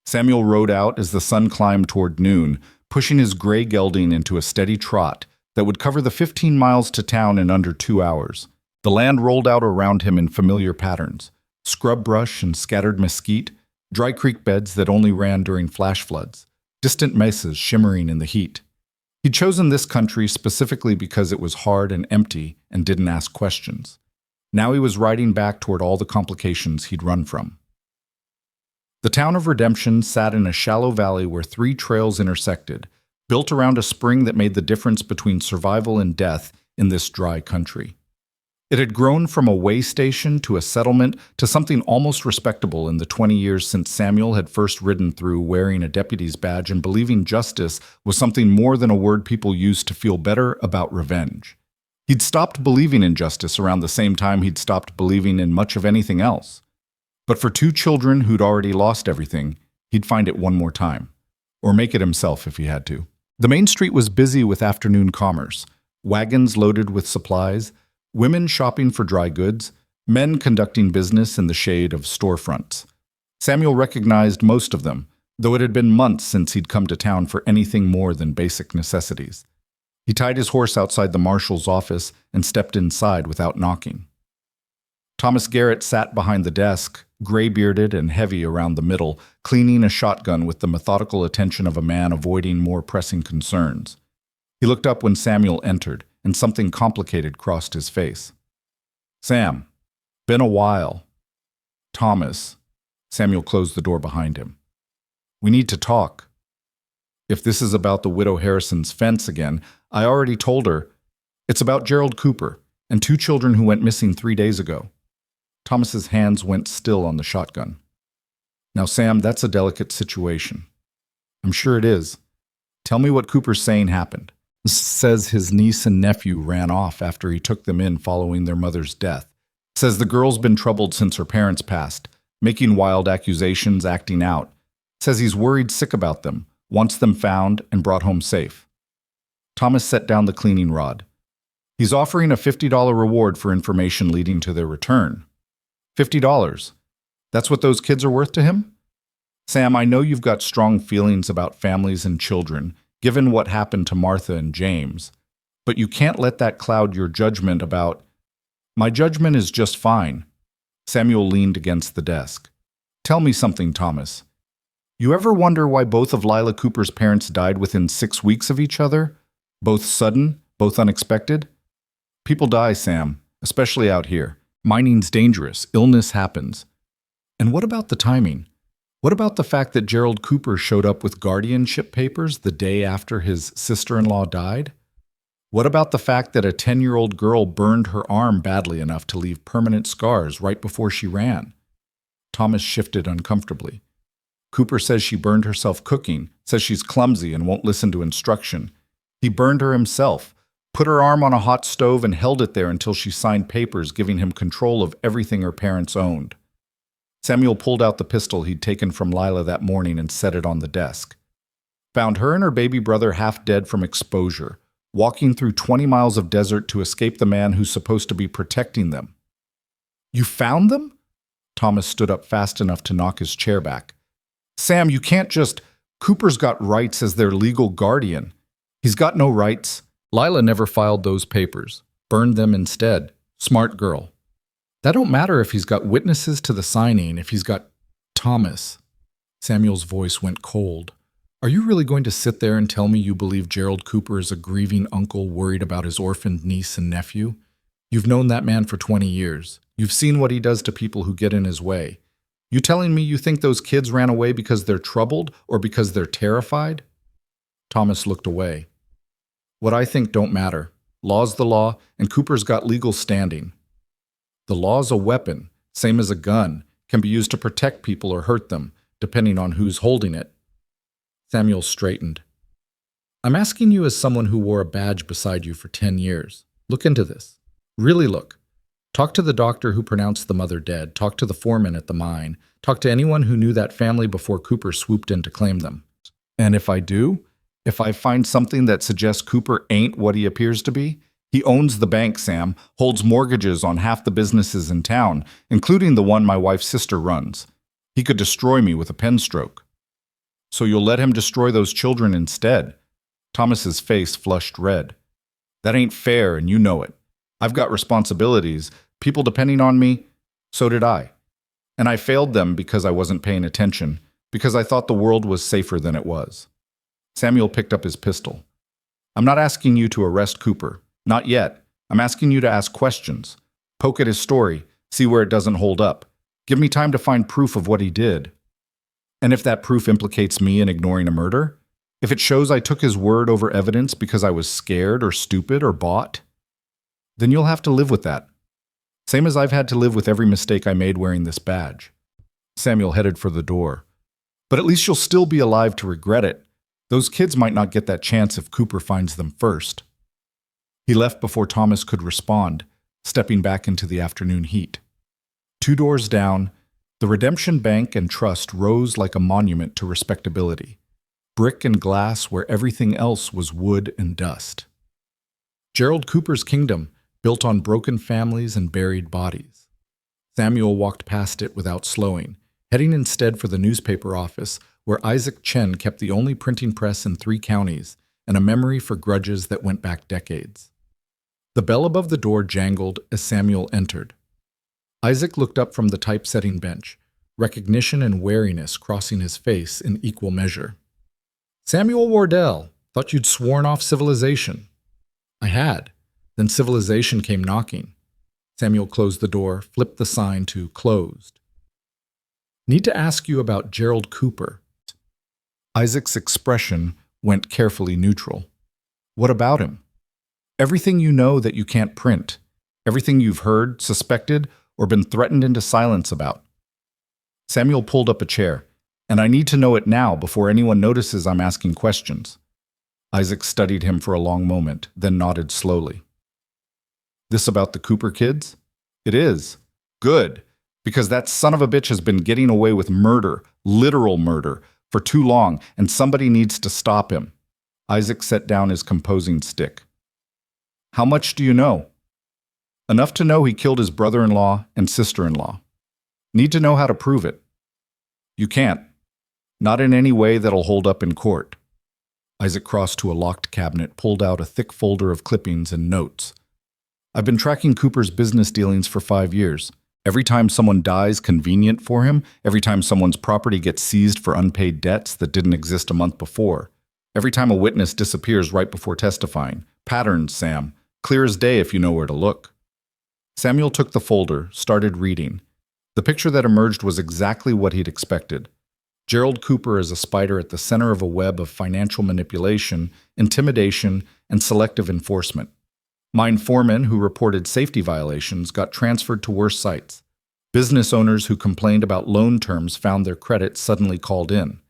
Samuel rode out as the sun climbed toward noon, pushing his gray gelding into a steady trot that would cover the 15 miles to town in under 2 hours. The land rolled out around him in familiar patterns. Scrub brush and scattered mesquite, dry creek beds that only ran during flash floods, distant mesas shimmering in the heat. He'd chosen this country specifically because it was hard and empty and didn't ask questions. Now he was riding back toward all the complications he'd run from. The town of Redemption sat in a shallow valley where 3 trails intersected, built around a spring that made the difference between survival and death in this dry country. It had grown from a way station to a settlement to something almost respectable in the 20 years since Samuel had first ridden through wearing a deputy's badge and believing justice was something more than a word people used to feel better about revenge. He'd stopped believing in justice around the same time he'd stopped believing in much of anything else. But for 2 children who'd already lost everything, he'd find it one more time. Or make it himself if he had to. The main street was busy with afternoon commerce. Wagons loaded with supplies, women shopping for dry goods, men conducting business in the shade of storefronts. Samuel recognized most of them, though it had been months since he'd come to town for anything more than basic necessities. He tied his horse outside the marshal's office and stepped inside without knocking. Thomas Garrett sat behind the desk, gray-bearded and heavy around the middle, cleaning a shotgun with the methodical attention of a man avoiding more pressing concerns. He looked up when Samuel entered, and something complicated crossed his face. Sam, been a while. Thomas. Samuel closed the door behind him. We need to talk. If this is about the widow Harrison's fence again, I already told her. It's about Gerald Cooper and 2 children who went missing 3 days ago. Thomas's hands went still on the shotgun. Now, Sam, that's a delicate situation. I'm sure it is. Tell me what Cooper's saying happened. Says his niece and nephew ran off after he took them in following their mother's death. Says the girl's been troubled since her parents passed, making wild accusations, acting out. Says he's worried sick about them, wants them found and brought home safe. Thomas set down the cleaning rod. He's offering a $50 reward for information leading to their return. $50. That's what those kids are worth to him? Sam, I know you've got strong feelings about families and children, given what happened to Martha and James, but you can't let that cloud your judgment about... My judgment is just fine. Samuel leaned against the desk. Tell me something, Thomas. You ever wonder why both of Lila Cooper's parents died within 6 weeks of each other? Both sudden, both unexpected? People die, Sam, especially out here. Mining's dangerous. Illness happens. And what about the timing? What about the fact that Gerald Cooper showed up with guardianship papers the day after his sister-in-law died? What about the fact that a 10-year-old girl burned her arm badly enough to leave permanent scars right before she ran? Thomas shifted uncomfortably. Cooper says she burned herself cooking, says she's clumsy and won't listen to instruction. He burned her himself, put her arm on a hot stove and held it there until she signed papers giving him control of everything her parents owned. Samuel pulled out the pistol he'd taken from Lila that morning and set it on the desk. Found her and her baby brother half dead from exposure, walking through 20 miles of desert to escape the man who's supposed to be protecting them. You found them? Thomas stood up fast enough to knock his chair back. Sam, you can't just... Cooper's got rights as their legal guardian. He's got no rights. Lila never filed those papers. Burned them instead. Smart girl. That don't matter if he's got witnesses to the signing, if he's got... Thomas. Samuel's voice went cold. Are you really going to sit there and tell me you believe Gerald Cooper is a grieving uncle worried about his orphaned niece and nephew? You've known that man for 20 years. You've seen what he does to people who get in his way. You telling me you think those kids ran away because they're troubled or because they're terrified? Thomas looked away. What I think don't matter. Law's the law, and Cooper's got legal standing. The law's a weapon, same as a gun, can be used to protect people or hurt them, depending on who's holding it. Samuel straightened. I'm asking you as someone who wore a badge beside you for 10 years. Look into this. Really look. Talk to the doctor who pronounced the mother dead. Talk to the foreman at the mine. Talk to anyone who knew that family before Cooper swooped in to claim them. And if I do, if I find something that suggests Cooper ain't what he appears to be, he owns the bank, Sam, holds mortgages on half the businesses in town, including the one my wife's sister runs. He could destroy me with a pen stroke. So you'll let him destroy those children instead? Thomas's face flushed red. That ain't fair, and you know it. I've got responsibilities, people depending on me. So did I. And I failed them because I wasn't paying attention, because I thought the world was safer than it was. Samuel picked up his pistol. I'm not asking you to arrest Cooper. Not yet. I'm asking you to ask questions. Poke at his story, see where it doesn't hold up. Give me time to find proof of what he did. And if that proof implicates me in ignoring a murder? If it shows I took his word over evidence because I was scared or stupid or bought? Then you'll have to live with that. Same as I've had to live with every mistake I made wearing this badge. Samuel headed for the door. But at least you'll still be alive to regret it. Those kids might not get that chance if Cooper finds them first. He left before Thomas could respond, stepping back into the afternoon heat. 2 doors down, the Redemption Bank and Trust rose like a monument to respectability. Brick and glass where everything else was wood and dust. Gerald Cooper's kingdom, built on broken families and buried bodies. Samuel walked past it without slowing, heading instead for the newspaper office where Isaac Chen kept the only printing press in 3 counties and a memory for grudges that went back decades. The bell above the door jangled as Samuel entered. Isaac looked up from the typesetting bench, recognition and wariness crossing his face in equal measure. Samuel Wardell, thought you'd sworn off civilization. I had. Then civilization came knocking. Samuel closed the door, flipped the sign to closed. Need to ask you about Gerald Cooper. Isaac's expression went carefully neutral. What about him? Everything you know that you can't print. Everything you've heard, suspected, or been threatened into silence about. Samuel pulled up a chair. And I need to know it now before anyone notices I'm asking questions. Isaac studied him for a long moment, then nodded slowly. This about the Cooper kids? It is. Good. Because that son of a bitch has been getting away with murder, literal murder, for too long, and somebody needs to stop him. Isaac set down his composing stick. How much do you know? Enough to know he killed his brother-in-law and sister-in-law. Need to know how to prove it. You can't. Not in any way that'll hold up in court. Isaac crossed to a locked cabinet, pulled out a thick folder of clippings and notes. I've been tracking Cooper's business dealings for 5 years. Every time someone dies convenient for him, every time someone's property gets seized for unpaid debts that didn't exist a month before, every time a witness disappears right before testifying. Patterns, Sam. Clear as day if you know where to look. Samuel took the folder, started reading. The picture that emerged was exactly what he'd expected. Gerald Cooper is a spider at the center of a web of financial manipulation, intimidation, and selective enforcement. Mine foremen who reported safety violations got transferred to worse sites. Business owners who complained about loan terms found their credit suddenly called in.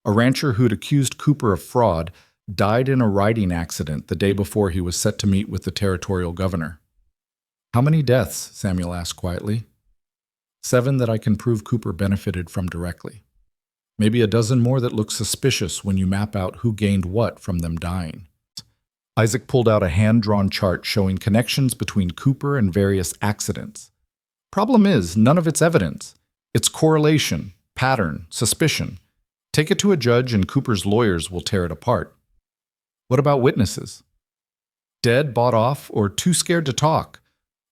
A rancher who'd accused Cooper of fraud died in a riding accident the day before he was set to meet with the territorial governor. How many deaths? Samuel asked quietly. 7 that I can prove Cooper benefited from directly. Maybe a dozen more that look suspicious when you map out who gained what from them dying. Isaac pulled out a hand-drawn chart showing connections between Cooper and various accidents. Problem is, none of it's evidence. It's correlation, pattern, suspicion. Take it to a judge and Cooper's lawyers will tear it apart. What about witnesses? Dead, bought off, or too scared to talk?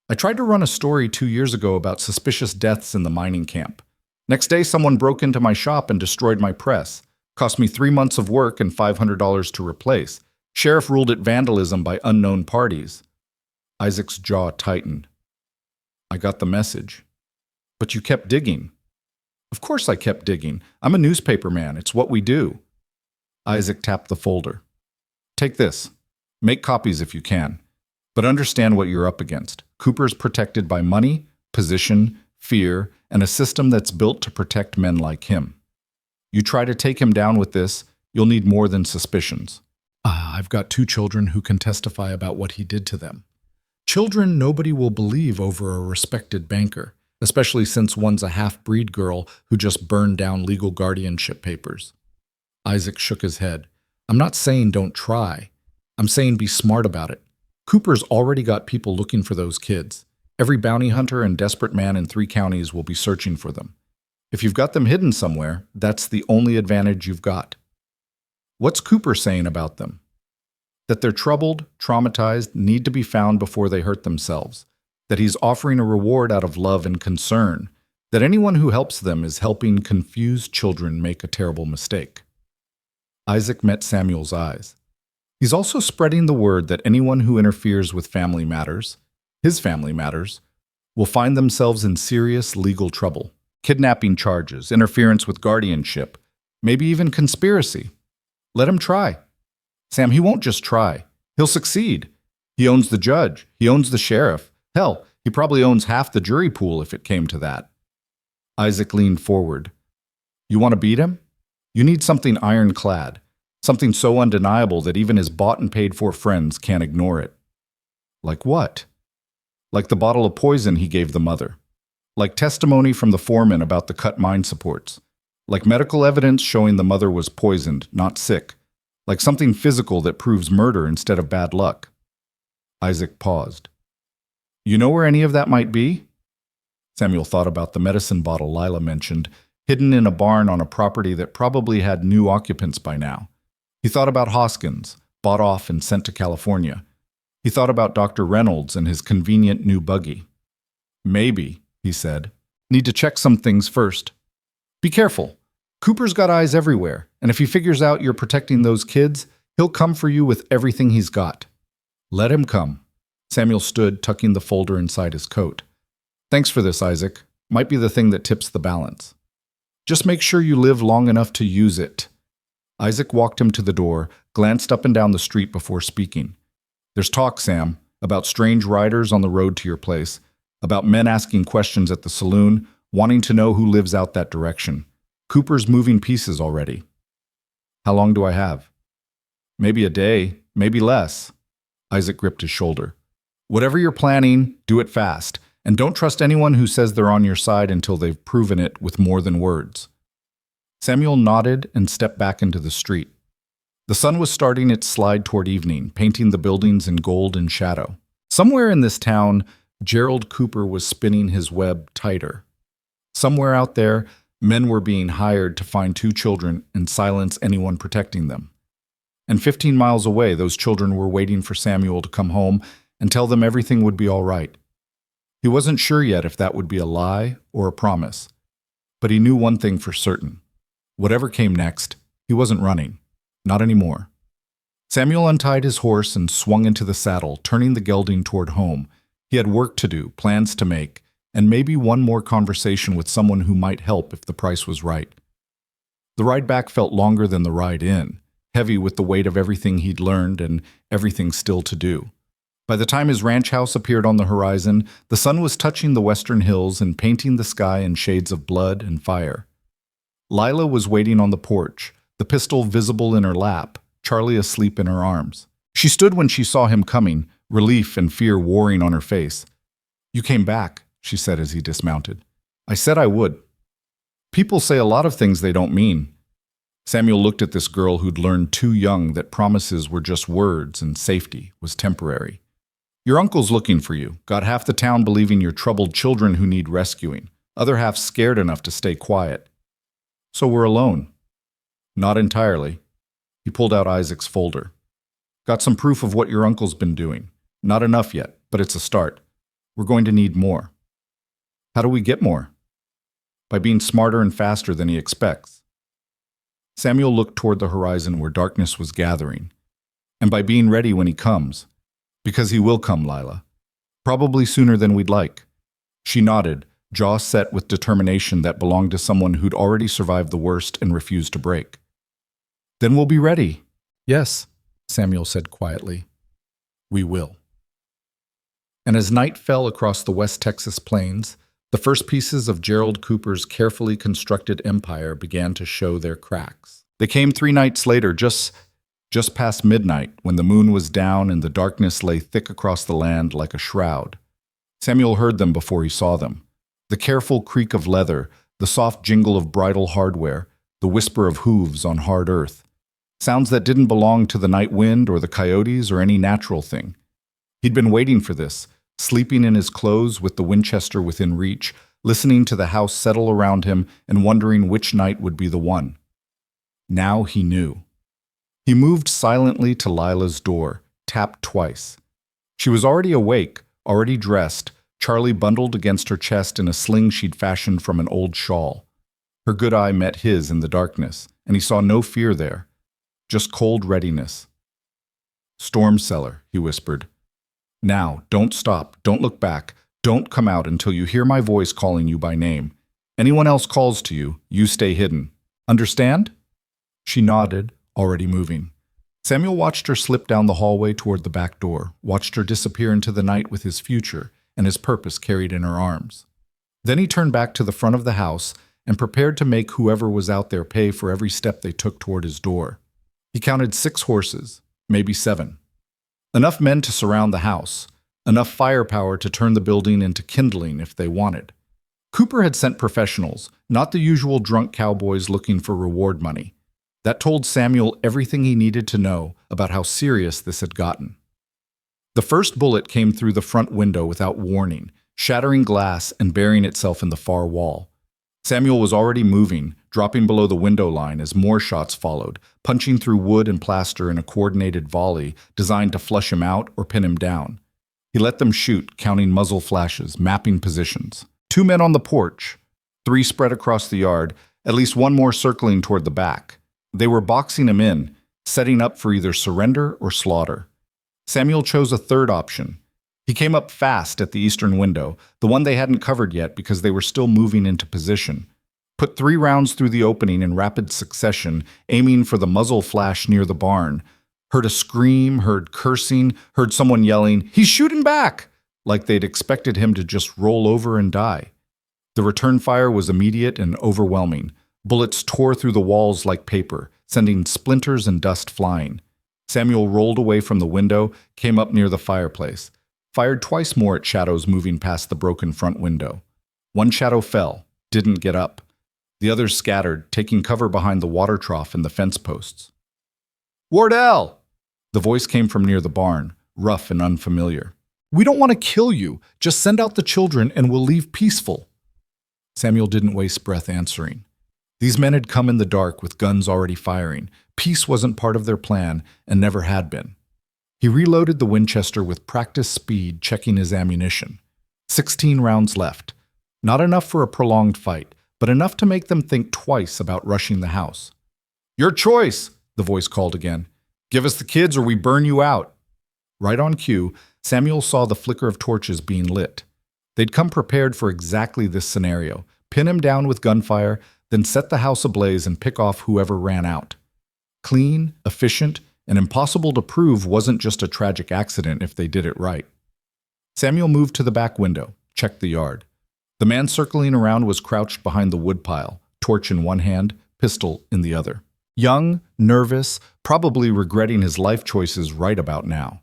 I tried to run a story 2 years ago about suspicious deaths in the mining camp. Next day, someone broke into my shop and destroyed my press. Cost me 3 months of work and $500 to replace. Sheriff ruled it vandalism by unknown parties. Isaac's jaw tightened. I got the message. But you kept digging. Of course I kept digging. I'm a newspaper man. It's what we do. Isaac tapped the folder. Take this. Make copies if you can. But understand what you're up against. Cooper's protected by money, position, fear, and a system that's built to protect men like him. You try to take him down with this, you'll need more than suspicions. I've got 2 children who can testify about what he did to them. Children nobody will believe over a respected banker, especially since one's a half-breed girl who just burned down legal guardianship papers. Isaac shook his head. I'm not saying don't try. I'm saying be smart about it. Cooper's already got people looking for those kids. Every bounty hunter and desperate man in 3 counties will be searching for them. If you've got them hidden somewhere, that's the only advantage you've got. What's Cooper saying about them? That they're troubled, traumatized, need to be found before they hurt themselves. That he's offering a reward out of love and concern. That anyone who helps them is helping confused children make a terrible mistake. Isaac met Samuel's eyes. He's also spreading the word that anyone who interferes with family matters, his family matters, will find themselves in serious legal trouble. Kidnapping charges, interference with guardianship, maybe even conspiracy. Let him try. Sam, he won't just try. He'll succeed. He owns the judge. He owns the sheriff. Hell, he probably owns half the jury pool if it came to that. Isaac leaned forward. You want to beat him? You need something ironclad. Something so undeniable that even his bought and paid for friends can't ignore it. Like what? Like the bottle of poison he gave the mother. Like testimony from the foreman about the cut mine supports. Like medical evidence showing the mother was poisoned, not sick. Like something physical that proves murder instead of bad luck. Isaac paused. You know where any of that might be? Samuel thought about the medicine bottle Lila mentioned, hidden in a barn on a property that probably had new occupants by now. He thought about Hoskins, bought off and sent to California. He thought about Dr. Reynolds and his convenient new buggy. Maybe, he said. Need to check some things first. Be careful. Cooper's got eyes everywhere, and if he figures out you're protecting those kids, he'll come for you with everything he's got. Let him come. Samuel stood, tucking the folder inside his coat. Thanks for this, Isaac. Might be the thing that tips the balance. Just make sure you live long enough to use it. Isaac walked him to the door, glanced up and down the street before speaking. There's talk, Sam, about strange riders on the road to your place, about men asking questions at the saloon, wanting to know who lives out that direction. Cooper's moving pieces already. How long do I have? Maybe a day, maybe less. Isaac gripped his shoulder. Whatever you're planning, do it fast. And don't trust anyone who says they're on your side until they've proven it with more than words. Samuel nodded and stepped back into the street. The sun was starting its slide toward evening, painting the buildings in gold and shadow. Somewhere in this town, Gerald Cooper was spinning his web tighter. Somewhere out there, men were being hired to find two children and silence anyone protecting them. And 15 miles away, those children were waiting for Samuel to come home and tell them everything would be all right. He wasn't sure yet if that would be a lie or a promise, but he knew one thing for certain. Whatever came next, he wasn't running. Not anymore. Samuel untied his horse and swung into the saddle, turning the gelding toward home. He had work to do, plans to make, and maybe one more conversation with someone who might help if the price was right. The ride back felt longer than the ride in, heavy with the weight of everything he'd learned and everything still to do. By the time his ranch house appeared on the horizon, the sun was touching the western hills and painting the sky in shades of blood and fire. Lila was waiting on the porch, the pistol visible in her lap, Charlie asleep in her arms. She stood when she saw him coming, relief and fear warring on her face. "You came back," she said as he dismounted. "I said I would." People say a lot of things they don't mean. Samuel looked at this girl who'd learned too young that promises were just words and safety was temporary. "Your uncle's looking for you. Got half the town believing you're troubled children who need rescuing. Other half scared enough to stay quiet. So we're alone." "Not entirely." He pulled out Isaac's folder. "Got some proof of what your uncle's been doing. Not enough yet, but it's a start. We're going to need more." "How do we get more?" "By being smarter and faster than he expects." Samuel looked toward the horizon where darkness was gathering. "And by being ready when he comes. Because he will come, Lila. Probably sooner than we'd like." She nodded, jaw set with determination that belonged to someone who'd already survived the worst and refused to break. "Then we'll be ready." "Yes," Samuel said quietly. "We will." And as night fell across the West Texas plains, the first pieces of Gerald Cooper's carefully constructed empire began to show their cracks. They came 3 nights later, just past midnight, when the moon was down and the darkness lay thick across the land like a shroud. Samuel heard them before he saw them. The careful creak of leather, the soft jingle of bridle hardware, the whisper of hooves on hard earth. Sounds that didn't belong to the night wind or the coyotes or any natural thing. He'd been waiting for this, sleeping in his clothes with the Winchester within reach, listening to the house settle around him and wondering which night would be the one. Now he knew. He moved silently to Lila's door, tapped twice. She was already awake, already dressed, Charlie bundled against her chest in a sling she'd fashioned from an old shawl. Her good eye met his in the darkness, and he saw no fear there, just cold readiness. "Storm cellar," he whispered. "Now, don't stop, don't look back, don't come out until you hear my voice calling you by name. Anyone else calls to you, you stay hidden. Understand?" She nodded, already moving. Samuel watched her slip down the hallway toward the back door, watched her disappear into the night with his future and his purpose carried in her arms. Then he turned back to the front of the house and prepared to make whoever was out there pay for every step they took toward his door. He counted 6 horses, maybe 7. Enough men to surround the house, enough firepower to turn the building into kindling if they wanted. Cooper had sent professionals, not the usual drunk cowboys looking for reward money. That told Samuel everything he needed to know about how serious this had gotten. The first bullet came through the front window without warning, shattering glass and burying itself in the far wall. Samuel was already moving, dropping below the window line as more shots followed, punching through wood and plaster in a coordinated volley designed to flush him out or pin him down. He let them shoot, counting muzzle flashes, mapping positions. 2 men on the porch, 3 spread across the yard, at least one more circling toward the back. They were boxing him in, setting up for either surrender or slaughter. Samuel chose a third option. He came up fast at the eastern window, the one they hadn't covered yet because they were still moving into position. Put 3 rounds through the opening in rapid succession, aiming for the muzzle flash near the barn. Heard a scream, heard cursing, heard someone yelling, "He's shooting back!" like they'd expected him to just roll over and die. The return fire was immediate and overwhelming. Bullets tore through the walls like paper, sending splinters and dust flying. Samuel rolled away from the window, came up near the fireplace, fired twice more at shadows moving past the broken front window. One shadow fell, didn't get up. The others scattered, taking cover behind the water trough and the fence posts. "Wardell!" The voice came from near the barn, rough and unfamiliar. "We don't want to kill you. Just send out the children and we'll leave peaceful." Samuel didn't waste breath answering. These men had come in the dark with guns already firing. Peace wasn't part of their plan and never had been. He reloaded the Winchester with practiced speed, checking his ammunition. 16 rounds left. Not enough for a prolonged fight, but enough to make them think twice about rushing the house. "Your choice," the voice called again. "Give us the kids or we burn you out." Right on cue, Samuel saw the flicker of torches being lit. They'd come prepared for exactly this scenario. Pin him down with gunfire, then set the house ablaze and pick off whoever ran out. Clean, efficient, and impossible to prove wasn't just a tragic accident if they did it right. Samuel moved to the back window, checked the yard. The man circling around was crouched behind the woodpile, torch in one hand, pistol in the other. Young, nervous, probably regretting his life choices right about now.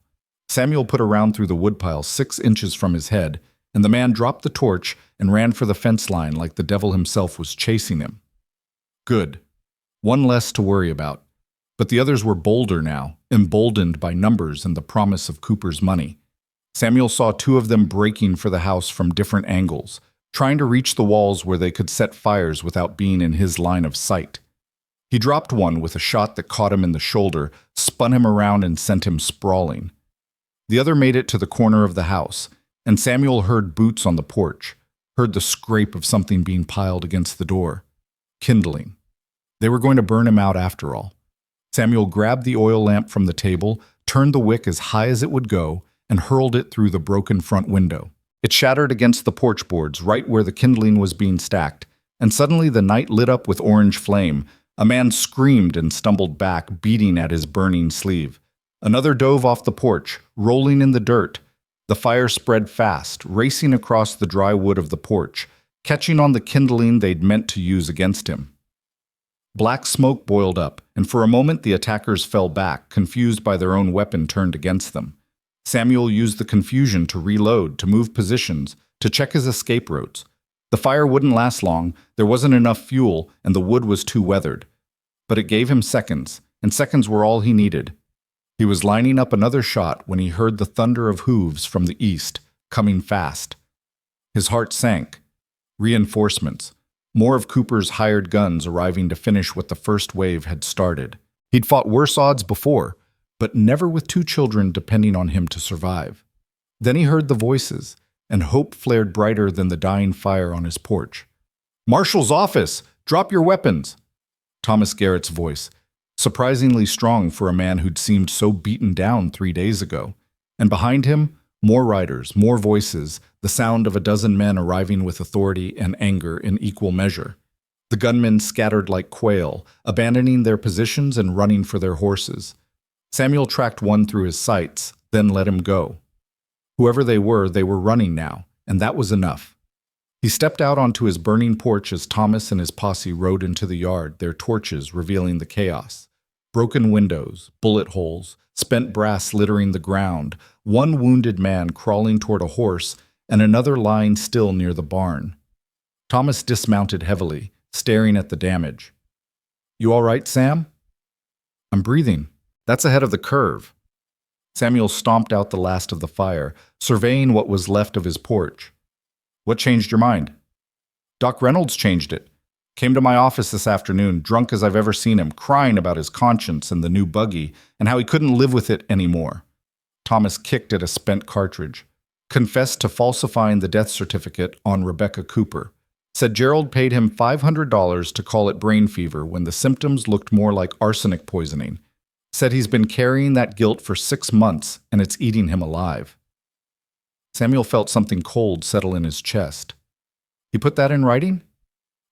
Samuel put a round through the woodpile 6 inches from his head, and the man dropped the torch and ran for the fence line like the devil himself was chasing him. Good. One less to worry about. But the others were bolder now, emboldened by numbers and the promise of Cooper's money. Samuel saw 2 of them breaking for the house from different angles, trying to reach the walls where they could set fires without being in his line of sight. He dropped one with a shot that caught him in the shoulder, spun him around and sent him sprawling. The other made it to the corner of the house, and Samuel heard boots on the porch, heard the scrape of something being piled against the door. Kindling. They were going to burn him out after all. Samuel grabbed the oil lamp from the table, turned the wick as high as it would go, and hurled it through the broken front window. It shattered against the porch boards right where the kindling was being stacked, and suddenly the night lit up with orange flame. A man screamed and stumbled back, beating at his burning sleeve. Another dove off the porch, rolling in the dirt. The fire spread fast, racing across the dry wood of the porch, catching on the kindling they'd meant to use against him. Black smoke boiled up, and for a moment the attackers fell back, confused by their own weapon turned against them. Samuel used the confusion to reload, to move positions, to check his escape routes. The fire wouldn't last long, there wasn't enough fuel, and the wood was too weathered. But it gave him seconds, and seconds were all he needed. He was lining up another shot when he heard the thunder of hooves from the east, coming fast. His heart sank. Reinforcements. More of Cooper's hired guns arriving to finish what the first wave had started. He'd fought worse odds before, but never with 2 children depending on him to survive. Then he heard the voices, and hope flared brighter than the dying fire on his porch. "Marshal's office! Drop your weapons!" Thomas Garrett's voice, surprisingly strong for a man who'd seemed so beaten down 3 days ago. And behind him, more riders, more voices, the sound of a dozen men arriving with authority and anger in equal measure. The gunmen scattered like quail, abandoning their positions and running for their horses. Samuel tracked one through his sights, then let him go. Whoever they were running now, and that was enough. He stepped out onto his burning porch as Thomas and his posse rode into the yard, their torches revealing the chaos. Broken windows, bullet holes, spent brass littering the ground, one wounded man crawling toward a horse, and another lying still near the barn. Thomas dismounted heavily, staring at the damage. "You all right, Sam?" "I'm breathing. That's ahead of the curve." Samuel stomped out the last of the fire, surveying what was left of his porch. "What changed your mind?" "Doc Reynolds changed it. Came to my office this afternoon, drunk as I've ever seen him, crying about his conscience and the new buggy, and how he couldn't live with it anymore." Thomas kicked at a spent cartridge. "Confessed to falsifying the death certificate on Rebecca Cooper. Said Gerald paid him $500 to call it brain fever when the symptoms looked more like arsenic poisoning. Said he's been carrying that guilt for 6 months, and it's eating him alive." Samuel felt something cold settle in his chest. "He put that in writing?"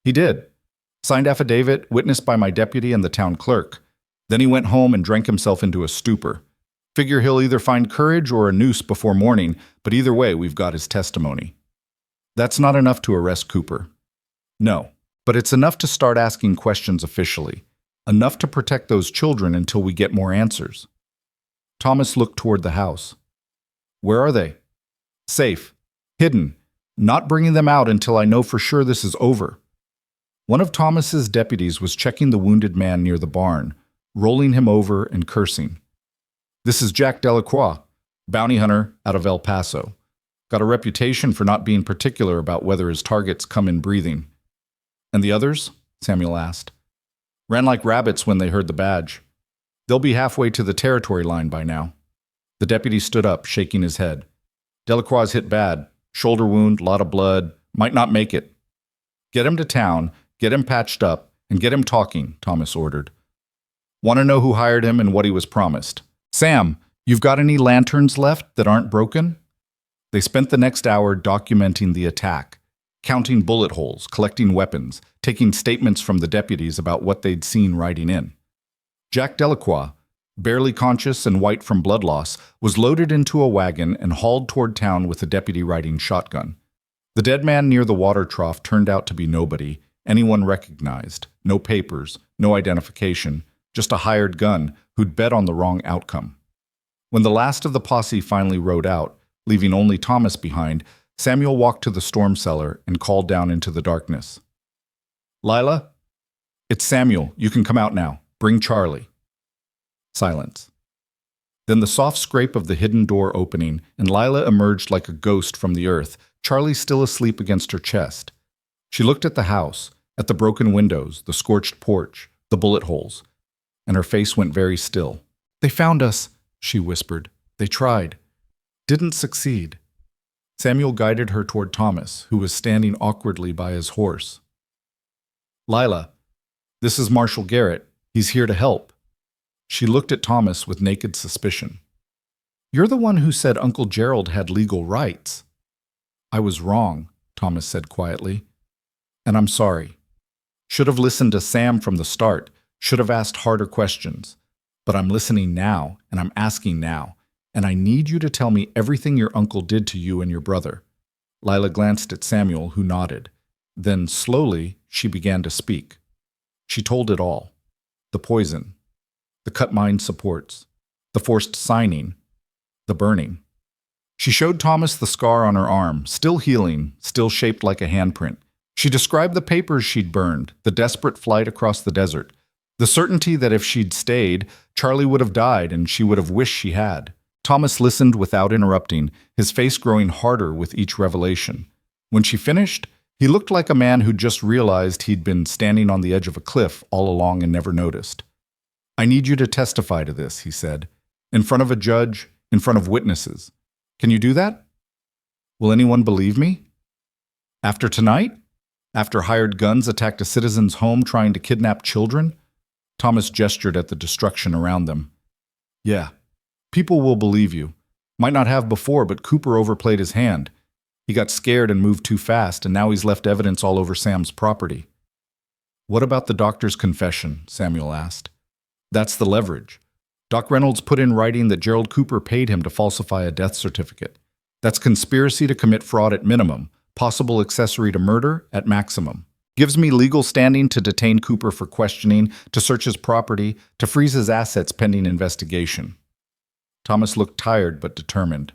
"He did. Signed affidavit, witnessed by my deputy and the town clerk. Then he went home and drank himself into a stupor. Figure he'll either find courage or a noose before morning, but either way, we've got his testimony." That's not enough to arrest Cooper. No, but it's enough to start asking questions officially. Enough to protect those children until we get more answers. Thomas looked toward the house. Where are they? Safe. Hidden. Not bringing them out until I know for sure this is over. One of Thomas's deputies was checking the wounded man near the barn, rolling him over and cursing. This is Jack Delacroix, bounty hunter out of El Paso. Got a reputation for not being particular about whether his targets come in breathing. And the others? Samuel asked. Ran like rabbits when they heard the badge. They'll be halfway to the territory line by now. The deputy stood up, shaking his head. Delacroix's hit bad. Shoulder wound, lot of blood. Might not make it. Get him to town, get him patched up, and get him talking, Thomas ordered. Want to know who hired him and what he was promised. Sam, you've got any lanterns left that aren't broken? They spent the next hour documenting the attack, counting bullet holes, collecting weapons, taking statements from the deputies about what they'd seen riding in. Jack Delacroix, barely conscious and white from blood loss, was loaded into a wagon and hauled toward town with a deputy riding shotgun. The dead man near the water trough turned out to be nobody anyone recognized. No papers, no identification, just a hired gun who'd bet on the wrong outcome. When the last of the posse finally rode out, leaving only Thomas behind, Samuel walked to the storm cellar and called down into the darkness. Lila? It's Samuel. You can come out now. Bring Charlie. Silence. Then the soft scrape of the hidden door opening, and Lila emerged like a ghost from the earth, Charlie still asleep against her chest. She looked at the house, at the broken windows, the scorched porch, the bullet holes, and her face went very still. They found us, she whispered. They tried. Didn't succeed. Samuel guided her toward Thomas, who was standing awkwardly by his horse. Lila, this is Marshal Garrett. He's here to help. She looked at Thomas with naked suspicion. You're the one who said Uncle Gerald had legal rights. I was wrong, Thomas said quietly. And I'm sorry. Should have listened to Sam from the start, should have asked harder questions. But I'm listening now, and I'm asking now, and I need you to tell me everything your uncle did to you and your brother. Lila glanced at Samuel, who nodded. Then, slowly, she began to speak. She told it all. The poison, the cut mine supports, the forced signing, the burning. She showed Thomas the scar on her arm, still healing, still shaped like a handprint. She described the papers she'd burned, the desperate flight across the desert, the certainty that if she'd stayed, Charlie would have died and she would have wished she had. Thomas listened without interrupting, his face growing harder with each revelation. When she finished, he looked like a man who'd just realized he'd been standing on the edge of a cliff all along and never noticed. I need you to testify to this, he said, in front of a judge, in front of witnesses. Can you do that? Will anyone believe me? After tonight? After hired guns attacked a citizen's home trying to kidnap children? Thomas gestured at the destruction around them. Yeah, people will believe you. Might not have before, but Cooper overplayed his hand. He got scared and moved too fast, and now he's left evidence all over Sam's property. What about the doctor's confession? Samuel asked. That's the leverage. Doc Reynolds put in writing that Gerald Cooper paid him to falsify a death certificate. That's conspiracy to commit fraud at minimum, possible accessory to murder at maximum. Gives me legal standing to detain Cooper for questioning, to search his property, to freeze his assets pending investigation. Thomas looked tired but determined.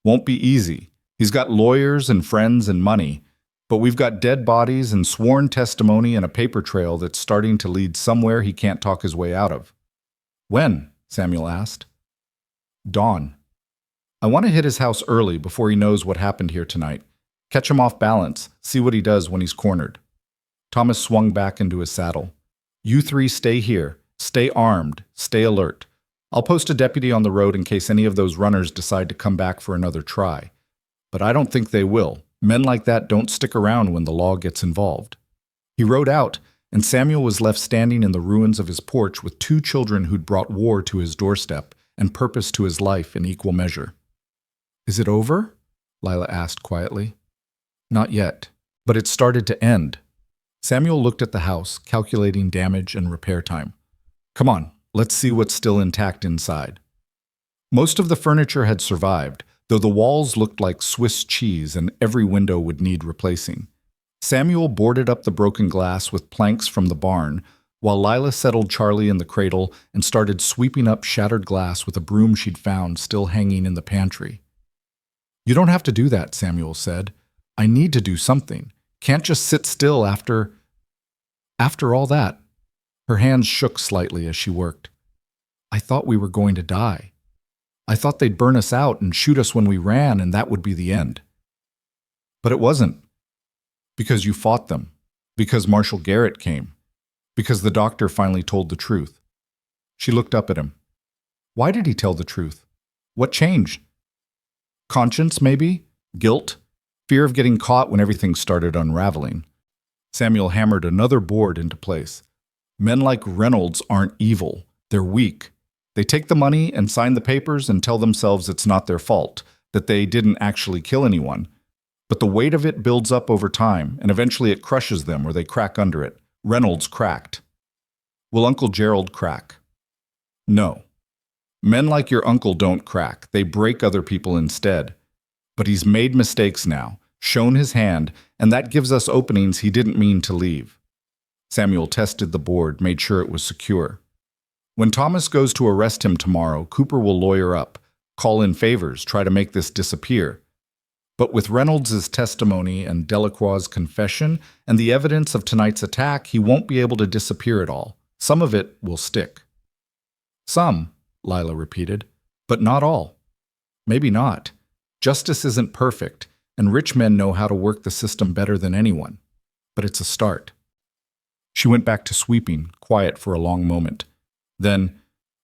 Won't be easy. He's got lawyers and friends and money, but we've got dead bodies and sworn testimony and a paper trail that's starting to lead somewhere he can't talk his way out of. When? Samuel asked. Dawn. I want to hit his house early before he knows what happened here tonight. Catch him off balance, see what he does when he's cornered. Thomas swung back into his saddle. You three stay here. Stay armed. Stay alert. I'll post a deputy on the road in case any of those runners decide to come back for another try. But I don't think they will. Men like that don't stick around when the law gets involved. He rode out, and Samuel was left standing in the ruins of his porch with two children who'd brought war to his doorstep and purpose to his life in equal measure. Is it over? Lila asked quietly. Not yet, but it started to end. Samuel looked at the house, calculating damage and repair time. Come on, let's see what's still intact inside. Most of the furniture had survived, though the walls looked like Swiss cheese and every window would need replacing. Samuel boarded up the broken glass with planks from the barn, while Lila settled Charlie in the cradle and started sweeping up shattered glass with a broom she'd found still hanging in the pantry. "You don't have to do that," Samuel said. "I need to do something. Can't just sit still after all that." Her hands shook slightly as she worked. "I thought we were going to die. I thought they'd burn us out and shoot us when we ran, and that would be the end. But it wasn't. Because you fought them. Because Marshal Garrett came. Because the doctor finally told the truth." She looked up at him. "Why did he tell the truth? What changed? Conscience, maybe? Guilt? Fear of getting caught when everything started unraveling?" Samuel hammered another board into place. "Men like Reynolds aren't evil. They're weak. They take the money and sign the papers and tell themselves it's not their fault, that they didn't actually kill anyone. But the weight of it builds up over time, and eventually it crushes them or they crack under it. Reynolds cracked. Will Uncle Gerald crack? No. Men like your uncle don't crack. They break other people instead. But he's made mistakes now, shown his hand, and that gives us openings he didn't mean to leave." Samuel tested the board, made sure it was secure. "When Thomas goes to arrest him tomorrow, Cooper will lawyer up, call in favors, try to make this disappear. But with Reynolds' testimony and Delacroix's confession and the evidence of tonight's attack, he won't be able to disappear at all. Some of it will stick." "Some," Lila repeated, "but not all. Maybe not. Justice isn't perfect, and rich men know how to work the system better than anyone. But it's a start." She went back to sweeping, quiet for a long moment. Then,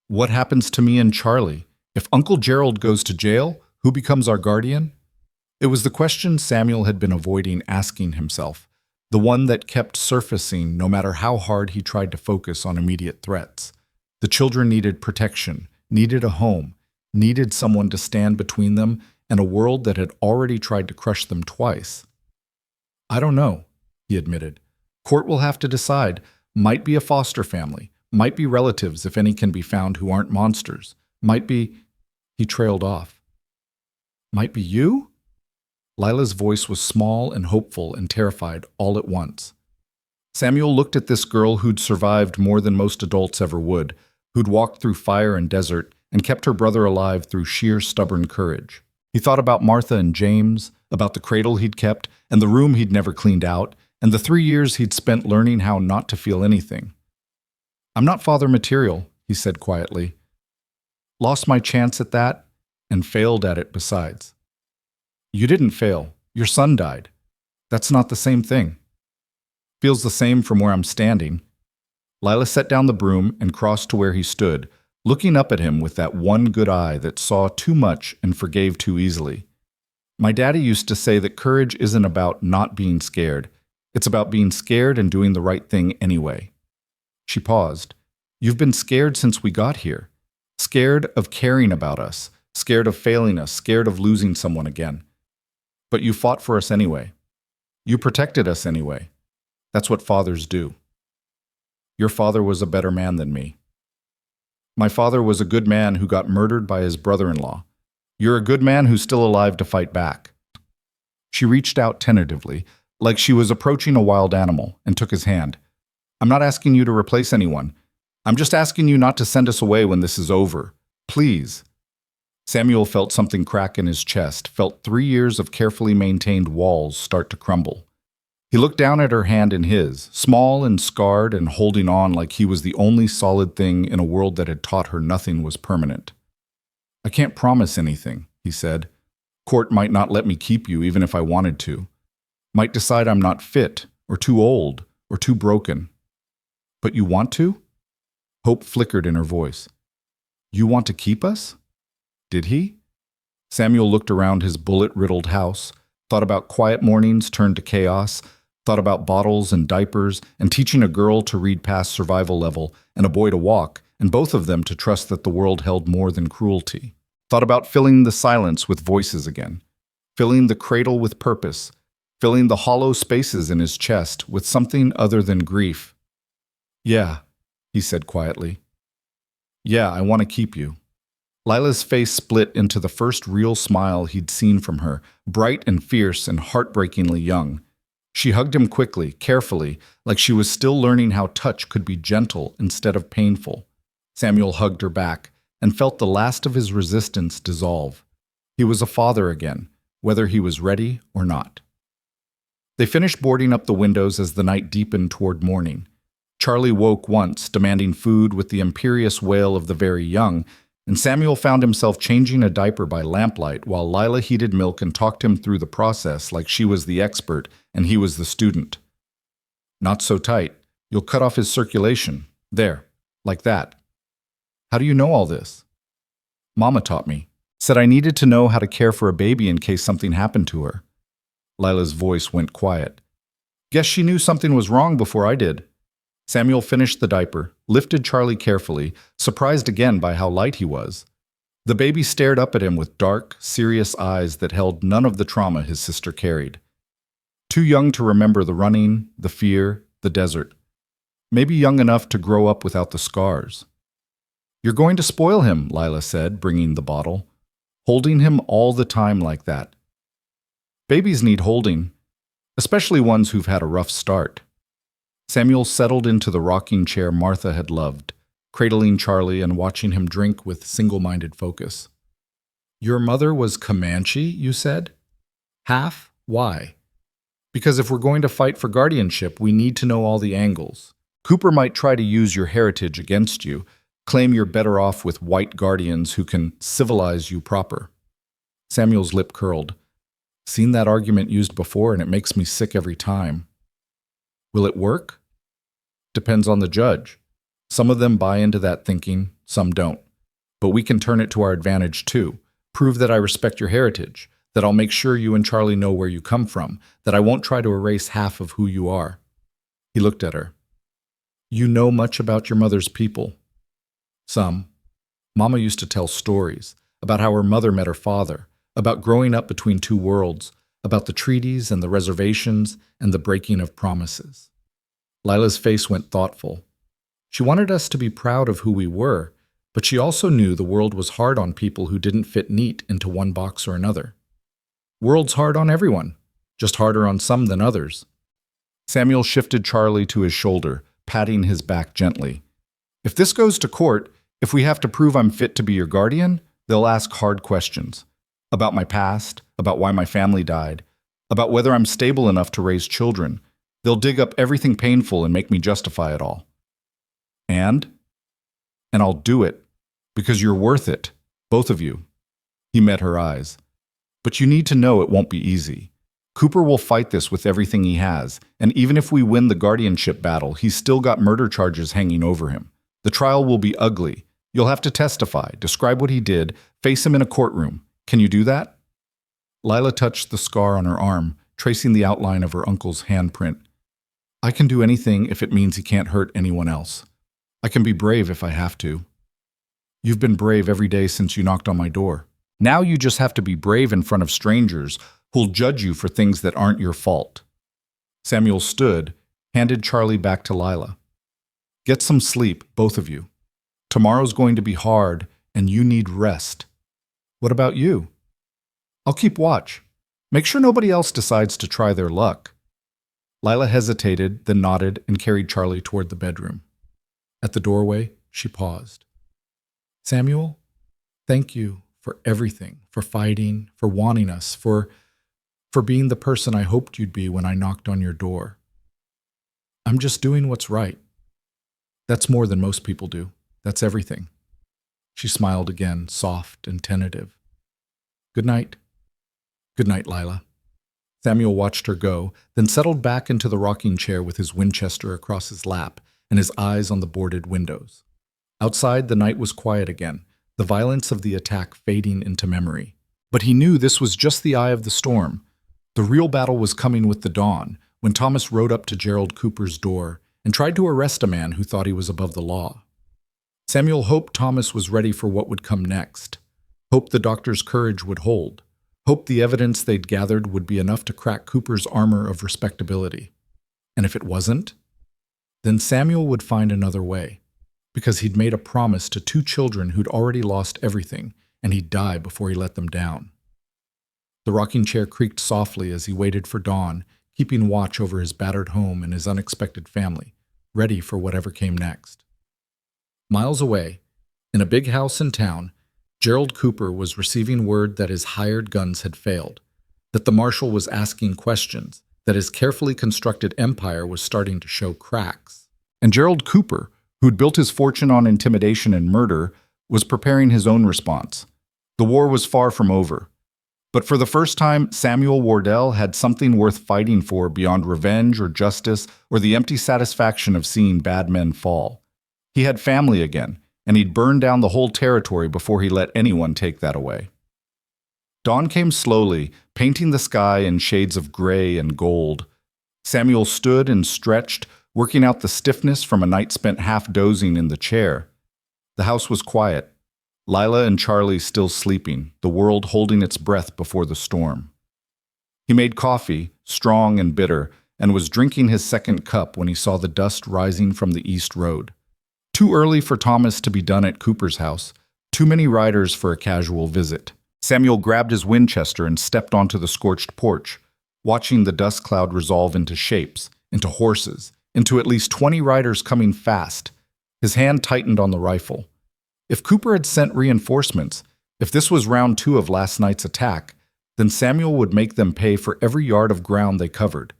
"What happens to me and Charlie? If Uncle Gerald goes to jail, who becomes our guardian?" It was the question Samuel had been avoiding asking himself, the one that kept surfacing no matter how hard he tried to focus on immediate threats. The children needed protection, needed a home, needed someone to stand between them and a world that had already tried to crush them twice. "I don't know," he admitted. "Court will have to decide. Might be a foster family. Might be relatives, if any can be found who aren't monsters. Might be—" He trailed off. "Might be you?" Lila's voice was small and hopeful and terrified all at once. Samuel looked at this girl who'd survived more than most adults ever would, who'd walked through fire and desert and kept her brother alive through sheer stubborn courage. He thought about Martha and James, about the cradle he'd kept, and the room he'd never cleaned out, and the 3 years he'd spent learning how not to feel anything. "I'm not father material," he said quietly. "Lost my chance at that, and failed at it besides." "You didn't fail. Your son died. That's not the same thing." "Feels the same from where I'm standing." Lila set down the broom and crossed to where he stood, looking up at him with that one good eye that saw too much and forgave too easily. "My daddy used to say that courage isn't about not being scared. It's about being scared and doing the right thing anyway." She paused. "You've been scared since we got here. Scared of caring about us. Scared of failing us. Scared of losing someone again. But you fought for us anyway. You protected us anyway. That's what fathers do. Your father was a better man than me. My father was a good man who got murdered by his brother-in-law. You're a good man who's still alive to fight back." She reached out tentatively, like she was approaching a wild animal, and took his hand. "I'm not asking you to replace anyone. I'm just asking you not to send us away when this is over. Please." Samuel felt something crack in his chest, felt 3 years of carefully maintained walls start to crumble. He looked down at her hand in his, small and scarred and holding on like he was the only solid thing in a world that had taught her nothing was permanent. "I can't promise anything," he said. "Court might not let me keep you even if I wanted to. Might decide I'm not fit, or too old, or too broken. But you want to?" Hope flickered in her voice. "You want to keep us?" Did he? Samuel looked around his bullet-riddled house, thought about quiet mornings turned to chaos, thought about bottles and diapers, and teaching a girl to read past survival level and a boy to walk, and both of them to trust that the world held more than cruelty. Thought about filling the silence with voices again, filling the cradle with purpose, filling the hollow spaces in his chest with something other than grief. "Yeah," he said quietly. "Yeah, I want to keep you. Lila's face split into the first real smile he'd seen from her, bright and fierce and heartbreakingly young. She hugged him quickly, carefully, like she was still learning how touch could be gentle instead of painful. Samuel hugged her back and felt the last of his resistance dissolve. He was a father again, whether he was ready or not. They finished boarding up the windows as the night deepened toward morning. Charlie woke once, demanding food with the imperious wail of the very young, and Samuel found himself changing a diaper by lamplight while Lila heated milk and talked him through the process like she was the expert and he was the student. Not so tight. You'll cut off his circulation. There, like that. How do you know all this? Mama taught me. Said I needed to know how to care for a baby in case something happened to her. Lila's voice went quiet. Guess she knew something was wrong before I did. Samuel finished the diaper, lifted Charlie carefully, surprised again by how light he was. The baby stared up at him with dark, serious eyes that held none of the trauma his sister carried. Too young to remember the running, the fear, the desert. Maybe young enough to grow up without the scars. You're going to spoil him, Lila said, bringing the bottle. Holding him all the time like that. Babies need holding, especially ones who've had a rough start. Samuel settled into the rocking chair Martha had loved, cradling Charlie and watching him drink with single-minded focus. Your mother was Comanche, you said? Half? Why? Because if we're going to fight for guardianship, we need to know all the angles. Cooper might try to use your heritage against you, claim you're better off with white guardians who can civilize you proper. Samuel's lip curled. Seen that argument used before and it makes me sick every time. Will it work? Depends on the judge. Some of them buy into that thinking, some don't. But we can turn it to our advantage too. Prove that I respect your heritage, that I'll make sure you and Charlie know where you come from, that I won't try to erase half of who you are. He looked at her. You know much about your mother's people? Some. Mama used to tell stories about how her mother met her father, about growing up between two worlds, about the treaties and the reservations and the breaking of promises. Lila's face went thoughtful. She wanted us to be proud of who we were, but she also knew the world was hard on people who didn't fit neat into one box or another. World's hard on everyone, just harder on some than others. Samuel shifted Charlie to his shoulder, patting his back gently. If this goes to court, if we have to prove I'm fit to be your guardian, they'll ask hard questions. About my past, about why my family died, about whether I'm stable enough to raise children. They'll dig up everything painful and make me justify it all. And I'll do it, because you're worth it, both of you. He met her eyes. But you need to know it won't be easy. Cooper will fight this with everything he has, and even if we win the guardianship battle, he's still got murder charges hanging over him. The trial will be ugly. You'll have to testify, describe what he did, face him in a courtroom. Can you do that? Lila touched the scar on her arm, tracing the outline of her uncle's handprint. I can do anything if it means he can't hurt anyone else. I can be brave if I have to. You've been brave every day since you knocked on my door. Now you just have to be brave in front of strangers who'll judge you for things that aren't your fault. Samuel stood, handed Charlie back to Lila. Get some sleep, both of you. Tomorrow's going to be hard, and you need rest. What about you? I'll keep watch. Make sure nobody else decides to try their luck. Lila hesitated, then nodded and carried Charlie toward the bedroom. At the doorway, she paused. Samuel, thank you for everything, for fighting, for wanting us, for being the person I hoped you'd be when I knocked on your door. I'm just doing what's right. That's more than most people do. That's everything. She smiled again, soft and tentative. Good night. Good night, Lila. Samuel watched her go, then settled back into the rocking chair with his Winchester across his lap and his eyes on the boarded windows. Outside, the night was quiet again, the violence of the attack fading into memory. But he knew this was just the eye of the storm. The real battle was coming with the dawn, when Thomas rode up to Gerald Cooper's door and tried to arrest a man who thought he was above the law. Samuel hoped Thomas was ready for what would come next, hoped the doctor's courage would hold, hoped the evidence they'd gathered would be enough to crack Cooper's armor of respectability. And if it wasn't, then Samuel would find another way. because he'd made a promise to two children who'd already lost everything, and he'd die before he let them down. The rocking chair creaked softly as he waited for dawn, keeping watch over his battered home and his unexpected family, ready for whatever came next. Miles away, in a big house in town, Gerald Cooper was receiving word that his hired guns had failed, that the marshal was asking questions, that his carefully constructed empire was starting to show cracks. And Gerald Cooper, who'd built his fortune on intimidation and murder, was preparing his own response. The war was far from over. But for the first time, Samuel Wardell had something worth fighting for beyond revenge or justice or the empty satisfaction of seeing bad men fall. He had family again, and he'd burn down the whole territory before he let anyone take that away. Dawn came slowly, painting the sky in shades of gray and gold. Samuel stood and stretched, working out the stiffness from a night spent half dozing in the chair. The house was quiet. Lila and Charlie still sleeping, the world holding its breath before the storm. He made coffee, strong and bitter, and was drinking his second cup when he saw the dust rising from the east road. Too early for Thomas to be done at Cooper's house, too many riders for a casual visit. Samuel grabbed his Winchester and stepped onto the scorched porch, watching the dust cloud resolve into shapes, into horses, into at least 20 riders coming fast. His hand tightened on the rifle. If Cooper had sent reinforcements, if this was round 2 of last night's attack, then Samuel would make them pay for every yard of ground they covered.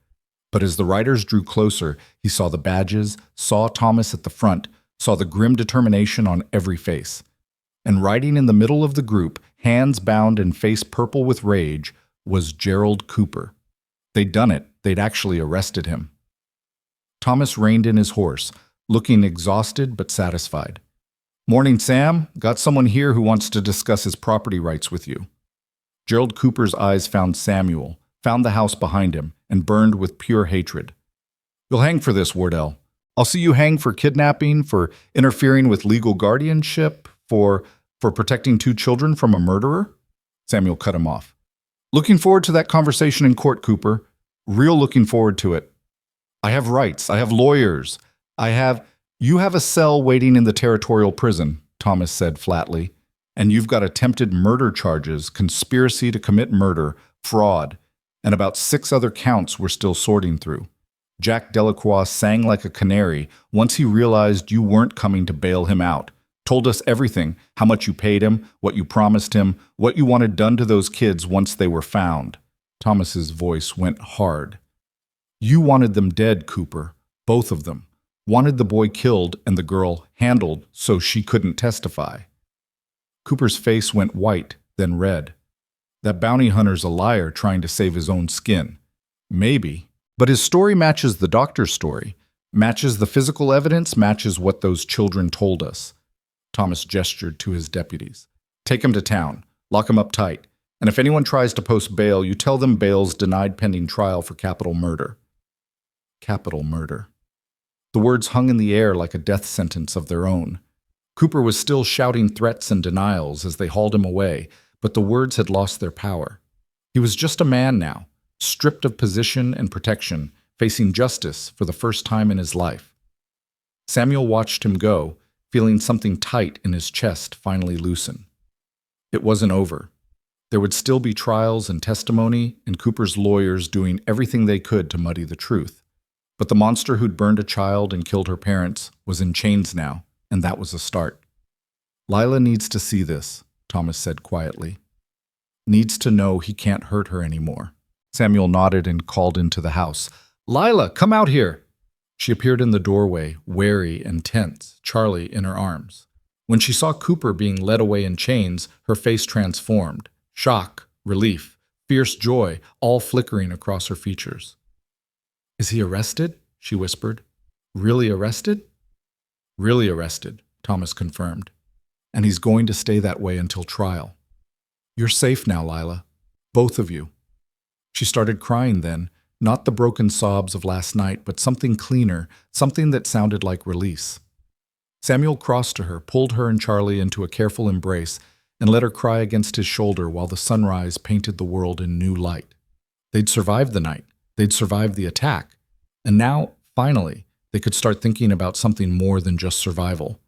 But as the riders drew closer, he saw the badges, saw Thomas at the front, saw the grim determination on every face. And riding in the middle of the group, hands bound and face purple with rage, was Gerald Cooper. They'd done it. They'd actually arrested him. Thomas reined in his horse, looking exhausted but satisfied. "Morning, Sam. Got someone here who wants to discuss his property rights with you." Gerald Cooper's eyes found Samuel, found the house behind him, and burned with pure hatred. "You'll hang for this, Wardell. I'll see you hang for kidnapping, for interfering with legal guardianship, for protecting 2 children from a murderer." Samuel cut him off. "Looking forward to that conversation in court, Cooper. Real looking forward to it. I have rights. I have lawyers. You have a cell waiting in the territorial prison," Thomas said flatly. "And you've got attempted murder charges, conspiracy to commit murder, fraud, and about 6 other counts we're still sorting through." Jack Delacroix sang like a canary once he realized you weren't coming to bail him out. Told us everything, how much you paid him, what you promised him, what you wanted done to those kids once they were found. Thomas's voice went hard. "You wanted them dead, Cooper. Both of them. Wanted the boy killed and the girl handled so she couldn't testify." Cooper's face went white, then red. That bounty hunter's a liar trying to save his own skin. Maybe. But his story matches the doctor's story, matches the physical evidence, matches what those children told us. Thomas gestured to his deputies. "Take him to town. Lock him up tight. And if anyone tries to post bail, you tell them bail's denied pending trial for capital murder." Capital murder. The words hung in the air like a death sentence of their own. Cooper was still shouting threats and denials as they hauled him away, but the words had lost their power. He was just a man now, stripped of position and protection, facing justice for the first time in his life. Samuel watched him go, feeling something tight in his chest finally loosen. It wasn't over. There would still be trials and testimony, and Cooper's lawyers doing everything they could to muddy the truth. But the monster who'd burned a child and killed her parents was in chains now, and that was a start. "Lila needs to see this," Thomas said quietly. "Needs to know he can't hurt her anymore." Samuel nodded and called into the house. "Lila, come out here!" She appeared in the doorway, wary and tense, Charlie in her arms. When she saw Cooper being led away in chains, her face transformed. Shock, relief, fierce joy, all flickering across her features. "Is he arrested?" she whispered. "Really arrested?" "Really arrested," Thomas confirmed. "And he's going to stay that way until trial. You're safe now, Lila. Both of you." She started crying then, not the broken sobs of last night, but something cleaner, something that sounded like release. Samuel crossed to her, pulled her and Charlie into a careful embrace, and let her cry against his shoulder while the sunrise painted the world in new light. They'd survived the night. They'd survived the attack. And now, finally, they could start thinking about something more than just survival.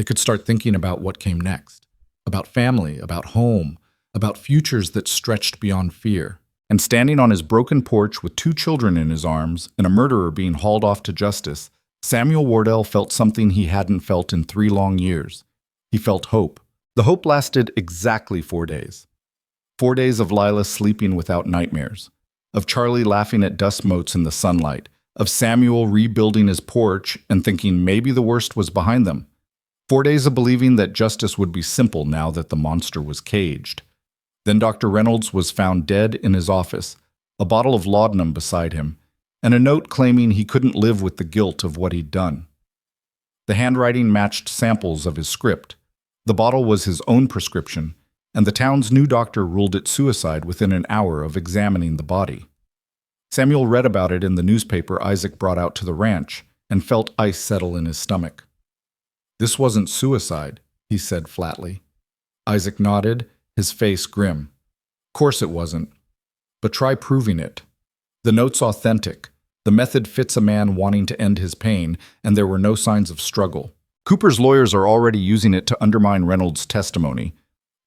They could start thinking about what came next, about family, about home, about futures that stretched beyond fear. And standing on his broken porch with 2 children in his arms and a murderer being hauled off to justice, Samuel Wardell felt something he hadn't felt in 3 long years. He felt hope. The hope lasted exactly 4 days. 4 days of Lila sleeping without nightmares, of Charlie laughing at dust motes in the sunlight, of Samuel rebuilding his porch and thinking maybe the worst was behind them. 4 days of believing that justice would be simple now that the monster was caged. Then Dr. Reynolds was found dead in his office, a bottle of laudanum beside him, and a note claiming he couldn't live with the guilt of what he'd done. The handwriting matched samples of his script. The bottle was his own prescription, and the town's new doctor ruled it suicide within an hour of examining the body. Samuel read about it in the newspaper Isaac brought out to the ranch and felt ice settle in his stomach. "This wasn't suicide," he said flatly. Isaac nodded, his face grim. "Course it wasn't. But try proving it. The note's authentic. The method fits a man wanting to end his pain, and there were no signs of struggle. Cooper's lawyers are already using it to undermine Reynolds' testimony,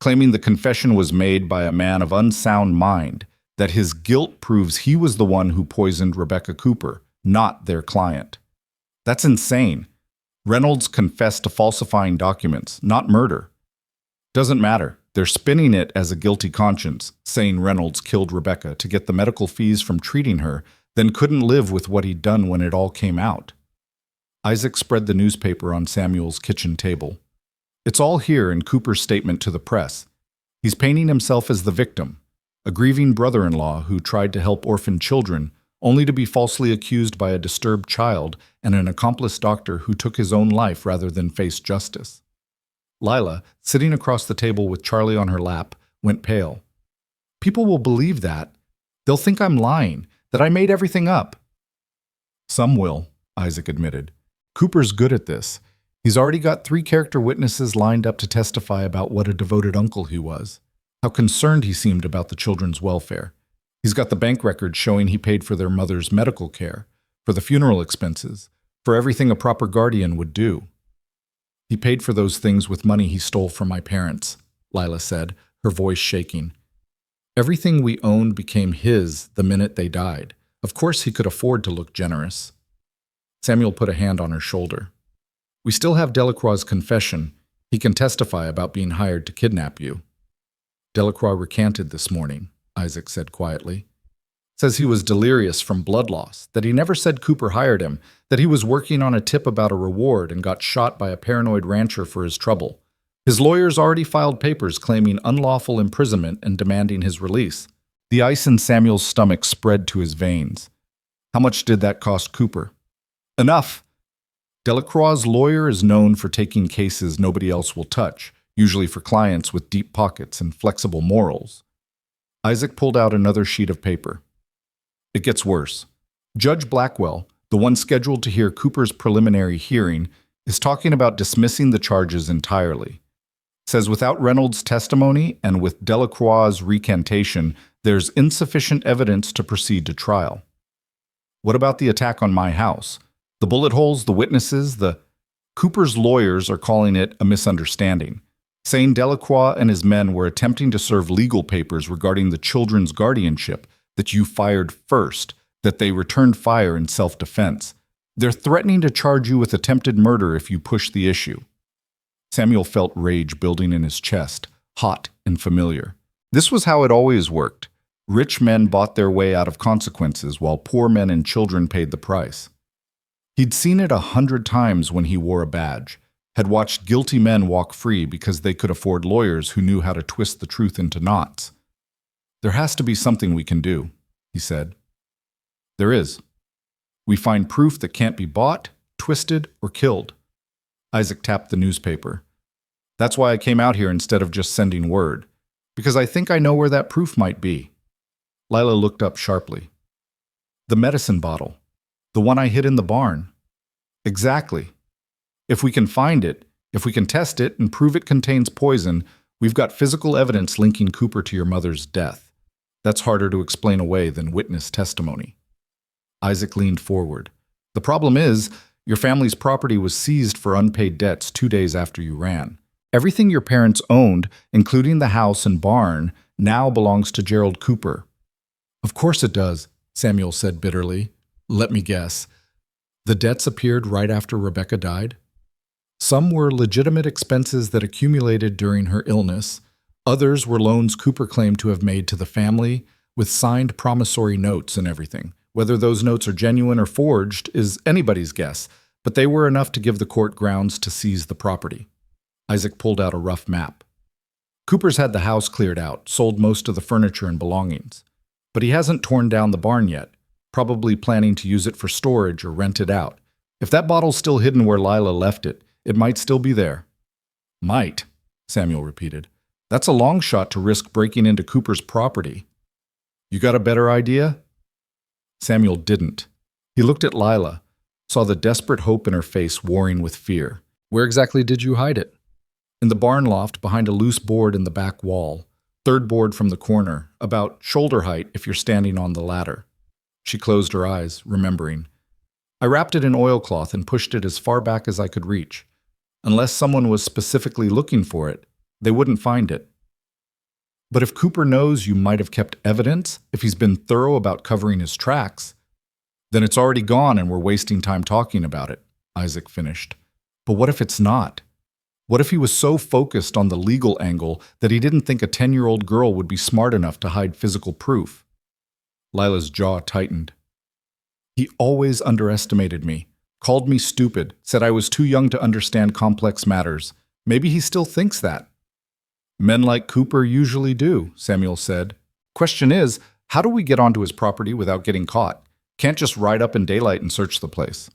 claiming the confession was made by a man of unsound mind, that his guilt proves he was the one who poisoned Rebecca Cooper, not their client. That's insane. Reynolds confessed to falsifying documents, not murder. Doesn't matter. They're spinning it as a guilty conscience, saying Reynolds killed Rebecca to get the medical fees from treating her, then couldn't live with what he'd done when it all came out." Isaac spread the newspaper on Samuel's kitchen table. "It's all here in Cooper's statement to the press. He's painting himself as the victim, a grieving brother-in-law who tried to help orphan children, only to be falsely accused by a disturbed child and an accomplice doctor who took his own life rather than face justice." Lila, sitting across the table with Charlie on her lap, went pale. "People will believe that. They'll think I'm lying, that I made everything up." "Some will," Isaac admitted. "Cooper's good at this. He's already got 3 character witnesses lined up to testify about what a devoted uncle he was, how concerned he seemed about the children's welfare. He's got the bank records showing he paid for their mother's medical care, for the funeral expenses, for everything a proper guardian would do. He paid for those things with money he stole from my parents," Lila said, her voice shaking. "Everything we owned became his the minute they died. Of course he could afford to look generous." Samuel put a hand on her shoulder. "We still have Delacroix's confession. He can testify about being hired to kidnap you." "Delacroix recanted this morning," Isaac said quietly. "Says he was delirious from blood loss, that he never said Cooper hired him, that he was working on a tip about a reward and got shot by a paranoid rancher for his trouble. His lawyers already filed papers claiming unlawful imprisonment and demanding his release." The ice in Samuel's stomach spread to his veins. "How much did that cost Cooper?" "Enough. Delacroix's lawyer is known for taking cases nobody else will touch, usually for clients with deep pockets and flexible morals." Isaac pulled out another sheet of paper. "It gets worse. Judge Blackwell, the one scheduled to hear Cooper's preliminary hearing, is talking about dismissing the charges entirely. Says without Reynolds' testimony and with Delacroix's recantation, there's insufficient evidence to proceed to trial." "What about the attack on my house? The bullet holes, the witnesses, the—" "Cooper's lawyers are calling it a misunderstanding, saying Delacroix and his men were attempting to serve legal papers regarding the children's guardianship, that you fired first, that they returned fire in self-defense. They're threatening to charge you with attempted murder if you push the issue." Samuel felt rage building in his chest, hot and familiar. This was how it always worked. Rich men bought their way out of consequences while poor men and children paid the price. He'd seen it 100 times when he wore a badge, had watched guilty men walk free because they could afford lawyers who knew how to twist the truth into knots. "There has to be something we can do," he said. "There is. We find proof that can't be bought, twisted, or killed." Isaac tapped the newspaper. "That's why I came out here instead of just sending word, because I think I know where that proof might be." Lila looked up sharply. "The medicine bottle. The one I hid in the barn." "Exactly. If we can find it, if we can test it and prove it contains poison, we've got physical evidence linking Cooper to your mother's death. That's harder to explain away than witness testimony." Isaac leaned forward. "The problem is, Your family's property was seized for unpaid debts 2 days after you ran. Everything your parents owned, including the house and barn, now belongs to Gerald Cooper." "Of course it does," Samuel said bitterly. "Let me guess. The debts appeared right after Rebecca died?" "Some were legitimate expenses that accumulated during her illness. Others were loans Cooper claimed to have made to the family, with signed promissory notes and everything. Whether those notes are genuine or forged is anybody's guess, but they were enough to give the court grounds to seize the property." Isaac pulled out a rough map. "Cooper's had the house cleared out, sold most of the furniture and belongings. But he hasn't torn down the barn yet, probably planning to use it for storage or rent it out. If that bottle's still hidden where Lila left it, it might still be there." "Might," Samuel repeated. "That's a long shot to risk breaking into Cooper's property. You got a better idea?" Samuel didn't. He looked at Lila, saw the desperate hope in her face warring with fear. "Where exactly did you hide it?" "In the barn loft behind a loose board in the back wall. Third board from the corner, about shoulder height if you're standing on the ladder." She closed her eyes, remembering. "I wrapped it in oilcloth and pushed it as far back as I could reach. Unless someone was specifically looking for it, they wouldn't find it." "But if Cooper knows you might have kept evidence, if he's been thorough about covering his tracks, then it's already gone and we're wasting time talking about it," Isaac finished. "But what if it's not? What if he was so focused on the legal angle that he didn't think a 10-year-old girl would be smart enough to hide physical proof?" Lila's jaw tightened. "He always underestimated me, called me stupid, said I was too young to understand complex matters. Maybe he still thinks that." "Men like Cooper usually do," Samuel said. "Question is, how do we get onto his property without getting caught? Can't just ride up in daylight and search the place."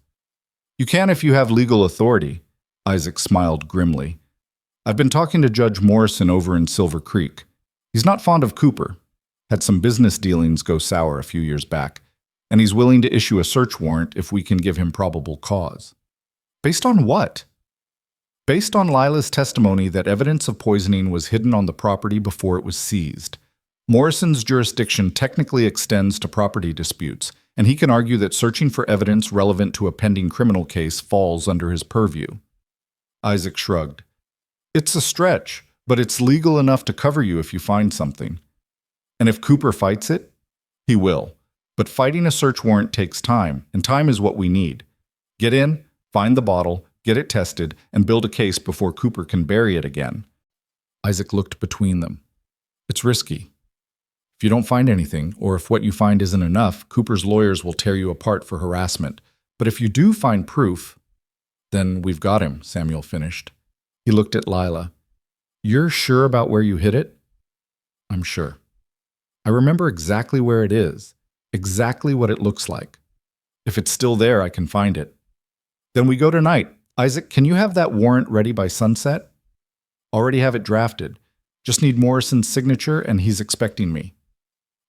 "You can if you have legal authority," Isaac smiled grimly. "I've been talking to Judge Morrison over in Silver Creek. He's not fond of Cooper. Had some business dealings go sour a few years back, and he's willing to issue a search warrant if we can give him probable cause." "Based on what?" "Based on Lila's testimony that evidence of poisoning was hidden on the property before it was seized. Morrison's jurisdiction technically extends to property disputes, and he can argue that searching for evidence relevant to a pending criminal case falls under his purview." Isaac shrugged. "It's a stretch, but it's legal enough to cover you if you find something. And if Cooper fights it, he will. But fighting a search warrant takes time, and time is what we need. Get in, find the bottle, get it tested, and build a case before Cooper can bury it again." Isaac looked between them. "It's risky. If you don't find anything, or if what you find isn't enough, Cooper's lawyers will tear you apart for harassment. But if you do find proof, then we've got him," Samuel finished. He looked at Lila. "You're sure about where you hid it?" "I'm sure. I remember exactly where it is, exactly what it looks like. If it's still there, I can find it." "Then we go tonight. Isaac, can you have that warrant ready by sunset?" "Already have it drafted. Just need Morrison's signature, and he's expecting me."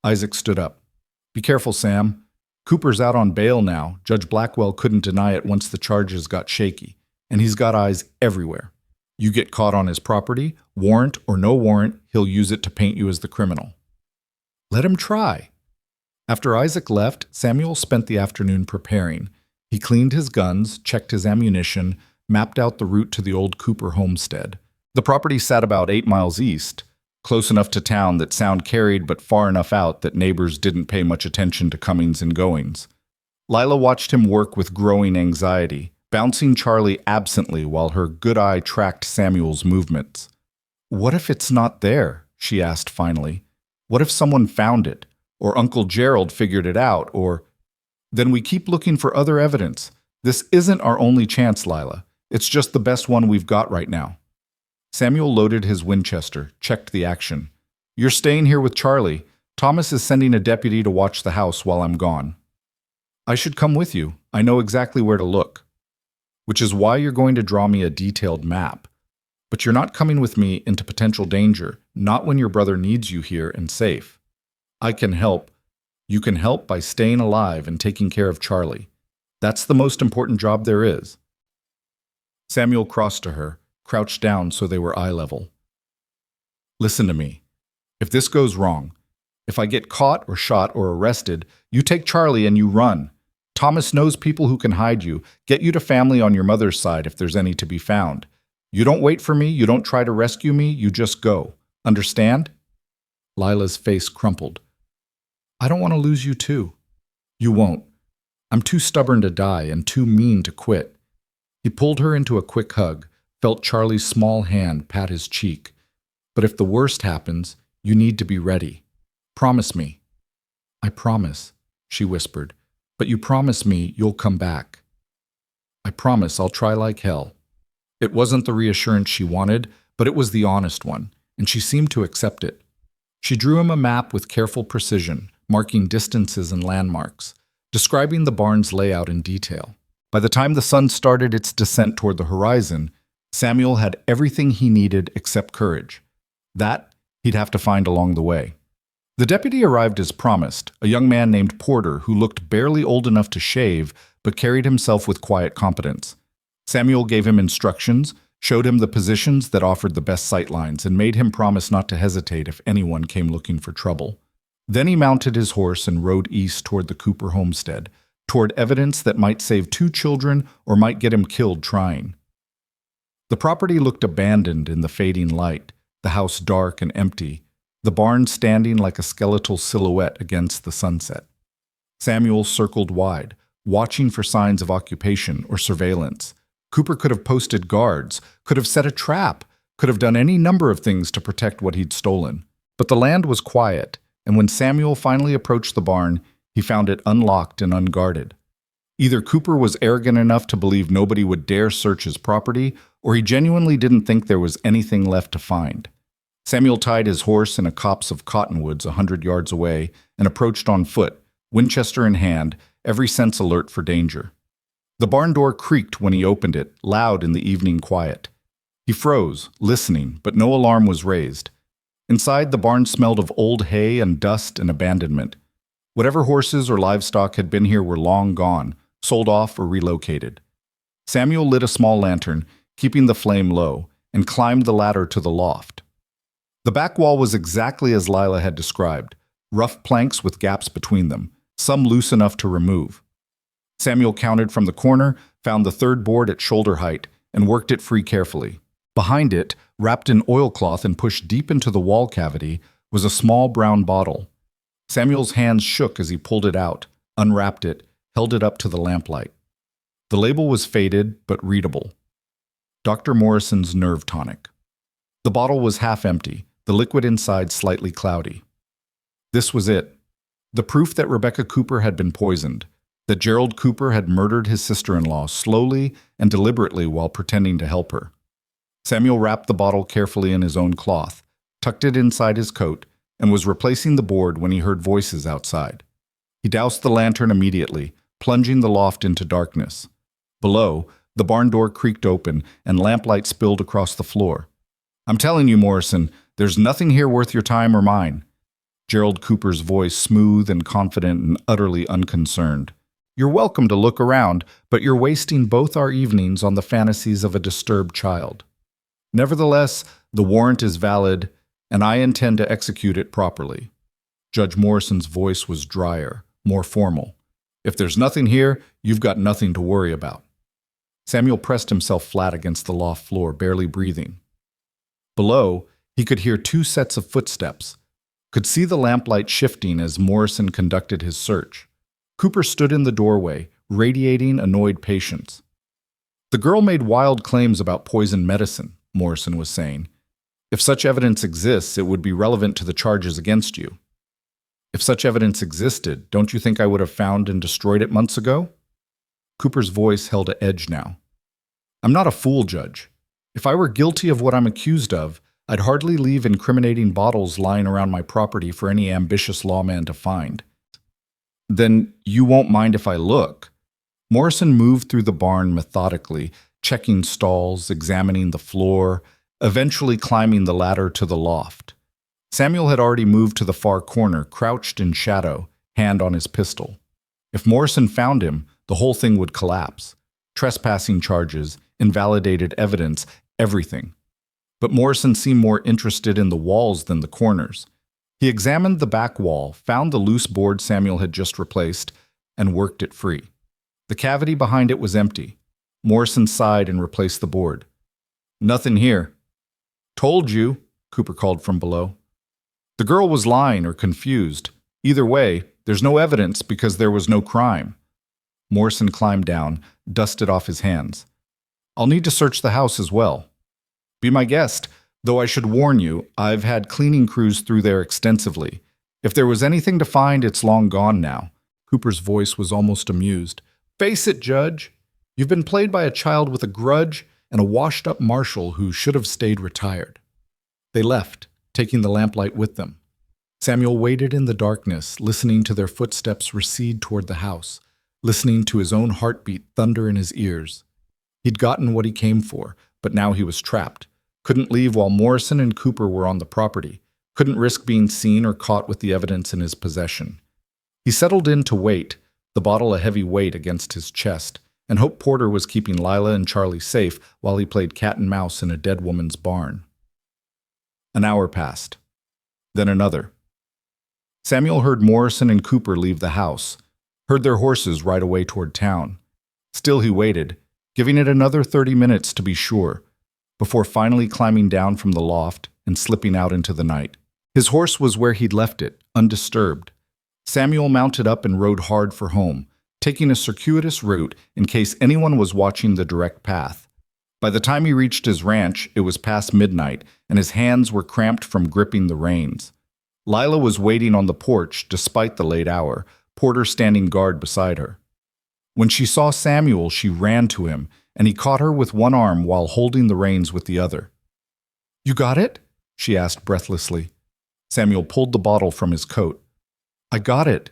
Isaac stood up. "Be careful, Sam. Cooper's out on bail now. Judge Blackwell couldn't deny it once the charges got shaky, and he's got eyes everywhere. You get caught on his property, warrant or no warrant, he'll use it to paint you as the criminal." "Let him try." After Isaac left, Samuel spent the afternoon preparing. He cleaned his guns, checked his ammunition, mapped out the route to the old Cooper homestead. The property sat about 8 miles east, close enough to town that sound carried but far enough out that neighbors didn't pay much attention to comings and goings. Lila watched him work with growing anxiety, bouncing Charlie absently while her good eye tracked Samuel's movements. "What if it's not there?" she asked finally. "What if someone found it? Or Uncle Gerald figured it out? Or—" "Then we keep looking for other evidence. This isn't our only chance, Lila. It's just the best one we've got right now." Samuel loaded his Winchester, checked the action. "You're staying here with Charlie. Thomas is sending a deputy to watch the house while I'm gone." "I should come with you. I know exactly where to look." "Which is why you're going to draw me a detailed map. But you're not coming with me into potential danger, not when your brother needs you here and safe. I can help. You can help by staying alive and taking care of Charlie. That's the most important job there is." Samuel crossed to her, crouched down so they were eye level. "Listen to me. If this goes wrong, if I get caught or shot or arrested, you take Charlie and you run. Thomas knows people who can hide you, get you to family on your mother's side if there's any to be found. You don't wait for me, you don't try to rescue me, you just go. Understand?" Lila's face crumpled. "I don't want to lose you too." "You won't. I'm too stubborn to die and too mean to quit." He pulled her into a quick hug, felt Charlie's small hand pat his cheek. "But if the worst happens, you need to be ready. Promise me." "I promise," she whispered. "But you promise me you'll come back." "I promise I'll try like hell." It wasn't the reassurance she wanted, but it was the honest one, and she seemed to accept it. She drew him a map with careful precision, marking distances and landmarks, describing the barn's layout in detail. By the time the sun started its descent toward the horizon, Samuel had everything he needed except courage. That he'd have to find along the way. The deputy arrived as promised, a young man named Porter who looked barely old enough to shave but carried himself with quiet competence. Samuel gave him instructions, showed him the positions that offered the best sightlines, and made him promise not to hesitate if anyone came looking for trouble. Then he mounted his horse and rode east toward the Cooper homestead, toward evidence that might save 2 children or might get him killed trying. The property looked abandoned in the fading light, the house dark and empty, the barn standing like a skeletal silhouette against the sunset. Samuel circled wide, watching for signs of occupation or surveillance. Cooper could have posted guards, could have set a trap, could have done any number of things to protect what he'd stolen. But the land was quiet, and when Samuel finally approached the barn, he found it unlocked and unguarded. Either Cooper was arrogant enough to believe nobody would dare search his property, or he genuinely didn't think there was anything left to find. Samuel tied his horse in a copse of cottonwoods 100 yards away and approached on foot, Winchester in hand, every sense alert for danger. The barn door creaked when he opened it, loud in the evening quiet. He froze, listening, but no alarm was raised. Inside, the barn smelled of old hay and dust and abandonment. Whatever horses or livestock had been here were long gone, sold off or relocated. Samuel lit a small lantern, keeping the flame low, and climbed the ladder to the loft. The back wall was exactly as Lila had described, rough planks with gaps between them, some loose enough to remove. Samuel counted from the corner, found the third board at shoulder height, and worked it free carefully. Behind it, wrapped in oilcloth and pushed deep into the wall cavity, was a small brown bottle. Samuel's hands shook as he pulled it out, unwrapped it, held it up to the lamplight. The label was faded but readable. Dr. Morrison's Nerve Tonic. The bottle was half empty, the liquid inside slightly cloudy. This was it. The proof that Rebecca Cooper had been poisoned, that Gerald Cooper had murdered his sister-in-law slowly and deliberately while pretending to help her. Samuel wrapped the bottle carefully in his own cloth, tucked it inside his coat, and was replacing the board when he heard voices outside. He doused the lantern immediately, plunging the loft into darkness. Below, the barn door creaked open and lamplight spilled across the floor. "I'm telling you, Morrison, there's nothing here worth your time or mine." Gerald Cooper's voice smooth and confident and utterly unconcerned. "You're welcome to look around, but you're wasting both our evenings on the fantasies of a disturbed child. Nevertheless, the warrant is valid, and I intend to execute it properly." Judge Morrison's voice was drier, more formal. "If there's nothing here, you've got nothing to worry about." Samuel pressed himself flat against the loft floor, barely breathing. Below, he could hear 2 sets of footsteps, could see the lamplight shifting as Morrison conducted his search. Cooper stood in the doorway, radiating annoyed patience. "The girl made wild claims about poison medicine," Morrison was saying. "If such evidence exists, it would be relevant to the charges against you." "If such evidence existed, don't you think I would have found and destroyed it months ago?" Cooper's voice held an edge now. "I'm not a fool, Judge. If I were guilty of what I'm accused of, I'd hardly leave incriminating bottles lying around my property for any ambitious lawman to find." "Then you won't mind if I look?" Morrison moved through the barn methodically, checking stalls, examining the floor, eventually climbing the ladder to the loft. Samuel had already moved to the far corner, crouched in shadow, hand on his pistol. If Morrison found him, the whole thing would collapse. Trespassing charges, invalidated evidence, everything. But Morrison seemed more interested in the walls than the corners. He examined the back wall, found the loose board Samuel had just replaced, and worked it free. The cavity behind it was empty. Morrison sighed and replaced the board. Nothing here. Told you, Cooper called from below. The girl was lying or confused. Either way, there's no evidence because there was no crime. Morrison climbed down, dusted off his hands. I'll need to search the house as well. Be my guest, though I should warn you, I've had cleaning crews through there extensively. If there was anything to find, it's long gone now. Cooper's voice was almost amused. Face it, Judge. You've been played by a child with a grudge and a washed-up marshal who should have stayed retired. They left, taking the lamplight with them. Samuel waited in the darkness, listening to their footsteps recede toward the house, listening to his own heartbeat thunder in his ears. He'd gotten what he came for, but now he was trapped. Couldn't leave while Morrison and Cooper were on the property. Couldn't risk being seen or caught with the evidence in his possession. He settled in to wait, the bottle a heavy weight against his chest, and hoped Porter was keeping Lila and Charlie safe while he played cat and mouse in a dead woman's barn. An hour passed. Then another. Samuel heard Morrison and Cooper leave the house, heard their horses ride away toward town. Still he waited, giving it another 30 minutes to be sure, before finally climbing down from the loft and slipping out into the night. His horse was where he'd left it, undisturbed. Samuel mounted up and rode hard for home, taking a circuitous route in case anyone was watching the direct path. By the time he reached his ranch, it was past midnight, and his hands were cramped from gripping the reins. Lila was waiting on the porch despite the late hour, Porter standing guard beside her. When she saw Samuel, she ran to him, and he caught her with one arm while holding the reins with the other. You got it? She asked breathlessly. Samuel pulled the bottle from his coat. I got it.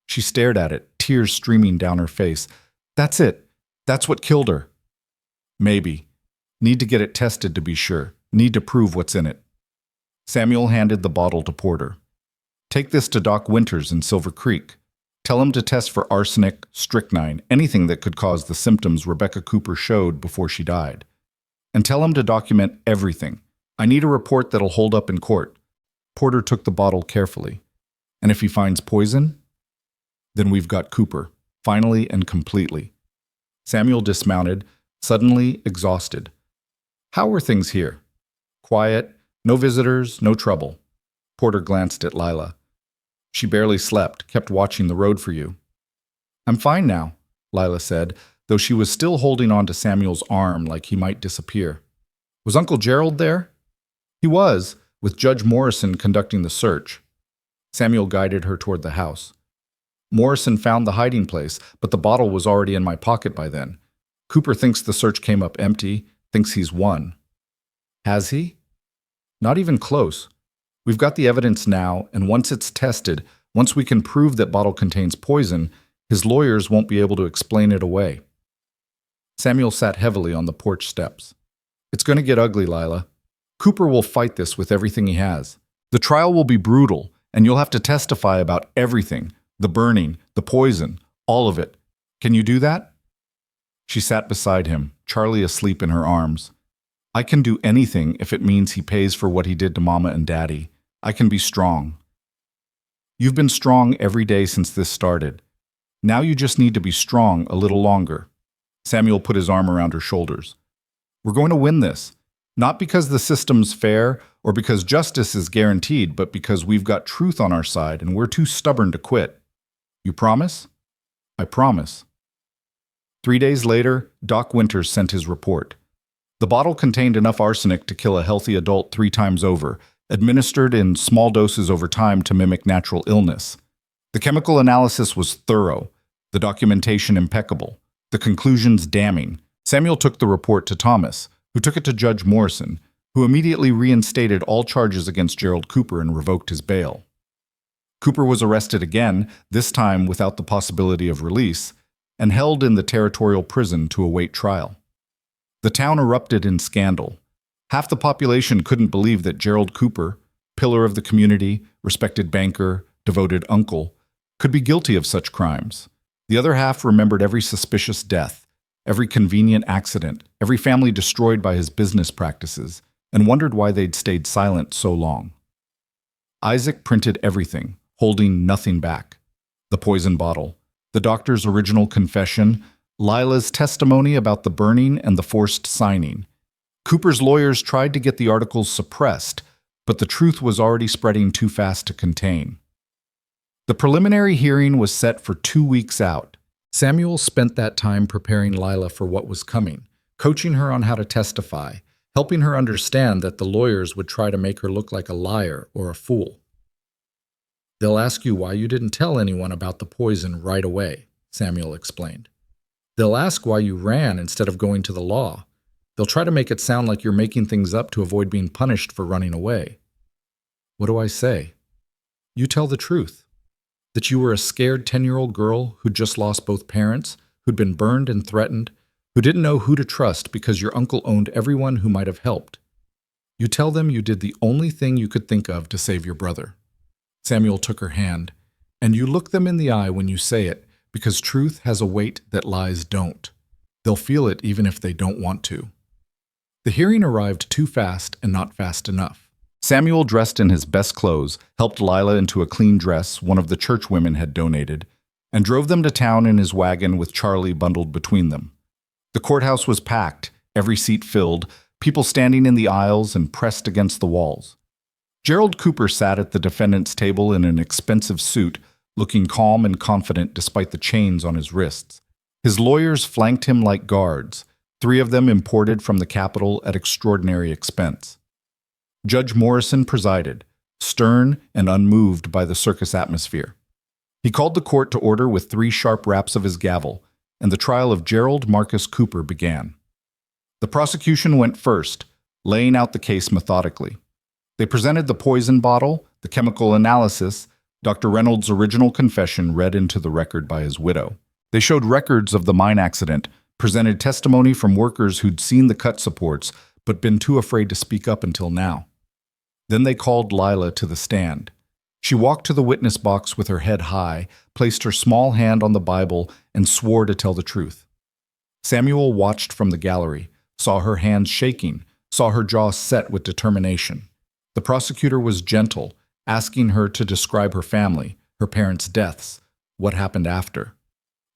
She stared at it, tears streaming down her face. That's it. That's what killed her. Maybe. Need to get it tested to be sure. Need to prove what's in it. Samuel handed the bottle to Porter. Take this to Doc Winters in Silver Creek. Tell him to test for arsenic, strychnine, anything that could cause the symptoms Rebecca Cooper showed before she died. And tell him to document everything. I need a report that'll hold up in court. Porter took the bottle carefully. And if he finds poison, then we've got Cooper, finally and completely. Samuel dismounted, suddenly exhausted. How were things here? Quiet, no visitors, no trouble. Porter glanced at Lila. She barely slept, kept watching the road for you. I'm fine now, Lila said, though she was still holding on to Samuel's arm like he might disappear. Was Uncle Gerald there? He was, with Judge Morrison conducting the search. Samuel guided her toward the house. Morrison found the hiding place, but the bottle was already in my pocket by then. Cooper thinks the search came up empty, thinks he's won. Has he? Not even close. We've got the evidence now, and once it's tested, once we can prove that bottle contains poison, his lawyers won't be able to explain it away. Samuel sat heavily on the porch steps. It's going to get ugly, Lila. Cooper will fight this with everything he has. The trial will be brutal, and you'll have to testify about everything, the burning, the poison, all of it. Can you do that? She sat beside him, Charlie asleep in her arms. I can do anything if it means he pays for what he did to Mama and Daddy. I can be strong. You've been strong every day since this started. Now you just need to be strong a little longer. Samuel put his arm around her shoulders. We're going to win this. Not because the system's fair or because justice is guaranteed, but because we've got truth on our side and we're too stubborn to quit. You promise? I promise. 3 days later, Doc Winters sent his report. The bottle contained enough arsenic to kill a healthy adult 3 times over, administered in small doses over time to mimic natural illness. The chemical analysis was thorough, the documentation impeccable, the conclusions damning. Samuel took the report to Thomas, who took it to Judge Morrison, who immediately reinstated all charges against Gerald Cooper and revoked his bail. Cooper was arrested again, this time without the possibility of release, and held in the territorial prison to await trial. The town erupted in scandal. Half the population couldn't believe that Gerald Cooper, pillar of the community, respected banker, devoted uncle, could be guilty of such crimes. The other half remembered every suspicious death, every convenient accident, every family destroyed by his business practices, and wondered why they'd stayed silent so long. Isaac printed everything, holding nothing back. The poison bottle, the doctor's original confession, Lila's testimony about the burning and the forced signing. Cooper's lawyers tried to get the articles suppressed, but the truth was already spreading too fast to contain. The preliminary hearing was set for 2 weeks out. Samuel spent that time preparing Lila for what was coming, coaching her on how to testify, helping her understand that the lawyers would try to make her look like a liar or a fool. "They'll ask you why you didn't tell anyone about the poison right away," Samuel explained. "They'll ask why you ran instead of going to the law. They'll try to make it sound like you're making things up to avoid being punished for running away." What do I say? You tell the truth. That you were a scared 10-year-old girl who'd just lost both parents, who'd been burned and threatened, who didn't know who to trust because your uncle owned everyone who might have helped. You tell them you did the only thing you could think of to save your brother. Samuel took her hand, and you look them in the eye when you say it, because truth has a weight that lies don't. They'll feel it even if they don't want to. The hearing arrived too fast and not fast enough. Samuel, dressed in his best clothes, helped Lila into a clean dress one of the church women had donated, and drove them to town in his wagon with Charlie bundled between them. The courthouse was packed, every seat filled, people standing in the aisles and pressed against the walls. Gerald Cooper sat at the defendant's table in an expensive suit, looking calm and confident despite the chains on his wrists. His lawyers flanked him like guards, 3 of them imported from the capital at extraordinary expense. Judge Morrison presided, stern and unmoved by the circus atmosphere. He called the court to order with 3 sharp raps of his gavel, and the trial of Gerald Marcus Cooper began. The prosecution went first, laying out the case methodically. They presented the poison bottle, the chemical analysis, Dr. Reynolds' original confession read into the record by his widow. They showed records of the mine accident, presented testimony from workers who'd seen the cut supports but been too afraid to speak up until now. Then they called Lila to the stand. She walked to the witness box with her head high, placed her small hand on the Bible, and swore to tell the truth. Samuel watched from the gallery, saw her hands shaking, saw her jaw set with determination. The prosecutor was gentle, asking her to describe her family, her parents' deaths, what happened after.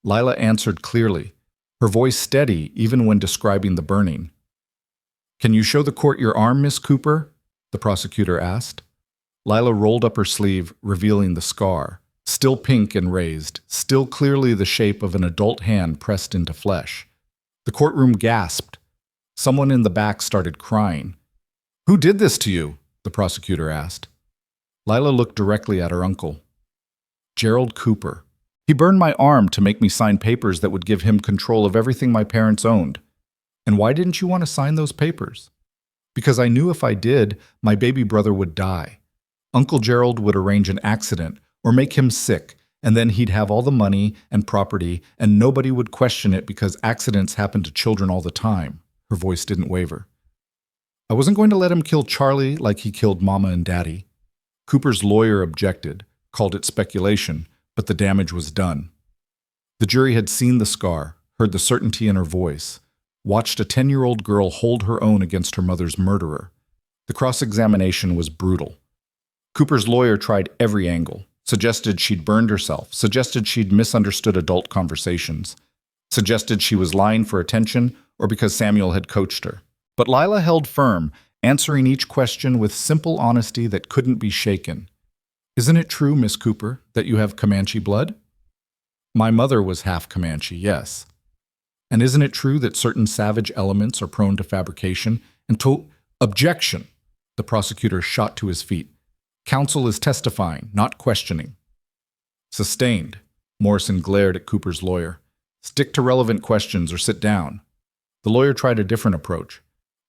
Lila answered clearly, her voice steady even when describing the burning. "Can you show the court your arm, Miss Cooper?" the prosecutor asked. Lila rolled up her sleeve, revealing the scar, still pink and raised, still clearly the shape of an adult hand pressed into flesh. The courtroom gasped. Someone in the back started crying. "Who did this to you?" the prosecutor asked. Lila looked directly at her uncle. "Gerald Cooper. He burned my arm to make me sign papers that would give him control of everything my parents owned. And why didn't you want to sign those papers?" "Because I knew if I did, my baby brother would die. Uncle Gerald would arrange an accident or make him sick, and then he'd have all the money and property, and nobody would question it because accidents happen to children all the time." Her voice didn't waver. "I wasn't going to let him kill Charlie like he killed Mama and Daddy." Cooper's lawyer objected, called it speculation, but the damage was done. The jury had seen the scar, heard the certainty in her voice, watched a 10-year-old girl hold her own against her mother's murderer. The cross-examination was brutal. Cooper's lawyer tried every angle, suggested she'd burned herself, suggested she'd misunderstood adult conversations, suggested she was lying for attention or because Samuel had coached her. But Lila held firm, answering each question with simple honesty that couldn't be shaken. "Isn't it true, Miss Cooper, that you have Comanche blood?" "My mother was half Comanche, yes." "And isn't it true that certain savage elements are prone to fabrication and to—" "Objection!" The prosecutor shot to his feet. "Counsel is testifying, not questioning." "Sustained." Morrison glared at Cooper's lawyer. "Stick to relevant questions or sit down." The lawyer tried a different approach.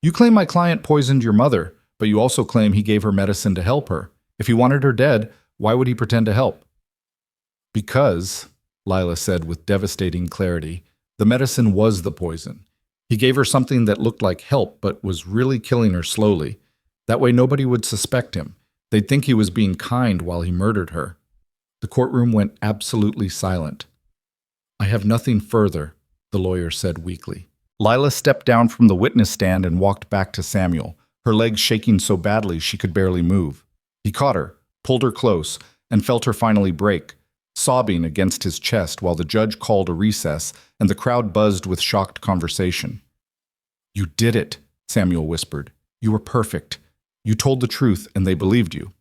"You claim my client poisoned your mother, but you also claim he gave her medicine to help her. If he wanted her dead, why would he pretend to help?" "Because," Lila said with devastating clarity, "the medicine was the poison. He gave her something that looked like help but was really killing her slowly. That way nobody would suspect him. They'd think he was being kind while he murdered her." The courtroom went absolutely silent. "I have nothing further," the lawyer said weakly. Lila stepped down from the witness stand and walked back to Samuel, her legs shaking so badly she could barely move. He caught her, pulled her close, and felt her finally break, sobbing against his chest while the judge called a recess and the crowd buzzed with shocked conversation. "You did it," Samuel whispered. "You were perfect. You told the truth and they believed you."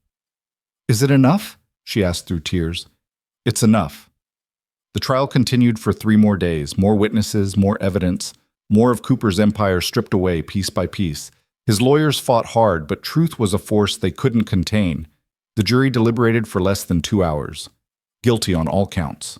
"Is it enough?" she asked through tears. "It's enough." The trial continued for 3 more days, more witnesses, more evidence, more of Cooper's empire stripped away piece by piece. His lawyers fought hard, but truth was a force they couldn't contain. The jury deliberated for less than 2 hours. Guilty on all counts.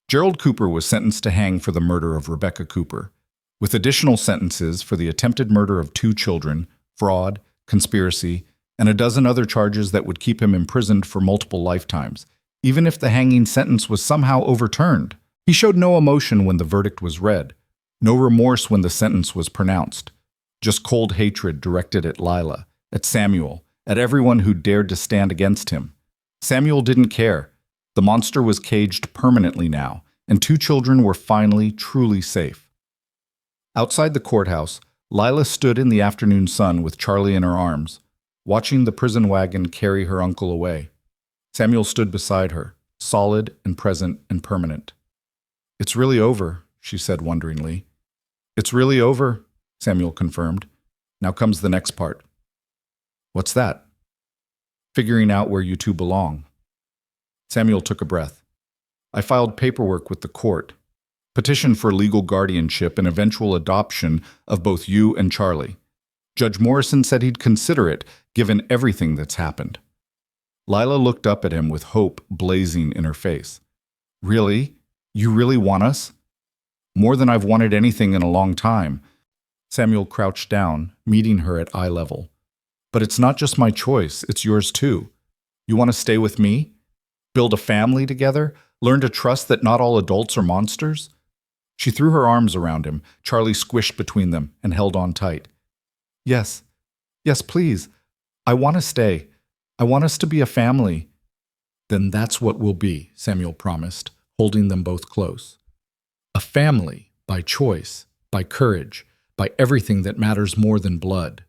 Gerald Cooper was sentenced to hang for the murder of Rebecca Cooper, with additional sentences for the attempted murder of 2 children, fraud, conspiracy, and a dozen other charges that would keep him imprisoned for multiple lifetimes, even if the hanging sentence was somehow overturned. He showed no emotion when the verdict was read, no remorse when the sentence was pronounced, just cold hatred directed at Lila, at Samuel, at everyone who dared to stand against him. Samuel didn't care. The monster was caged permanently now, and 2 children were finally truly safe. Outside the courthouse, Lila stood in the afternoon sun with Charlie in her arms, watching the prison wagon carry her uncle away. Samuel stood beside her, solid and present and permanent. "It's really over," she said wonderingly. "It's really over," Samuel confirmed. "Now comes the next part." "What's that?" "Figuring out where you 2 belong." Samuel took a breath. "I filed paperwork with the court. Petition for legal guardianship and eventual adoption of both you and Charlie. Judge Morrison said he'd consider it, given everything that's happened." Lila looked up at him with hope blazing in her face. "Really? You really want us?" "More than I've wanted anything in a long time." Samuel crouched down, meeting her at eye level. "But it's not just my choice, it's yours too. You want to stay with me? Build a family together? Learn to trust that not all adults are monsters?" She threw her arms around him, Charlie squished between them and held on tight. "Yes. Yes, please. I want to stay. I want us to be a family." "Then that's what we'll be," Samuel promised, holding them both close. "A family, by choice, by courage, by everything that matters more than blood."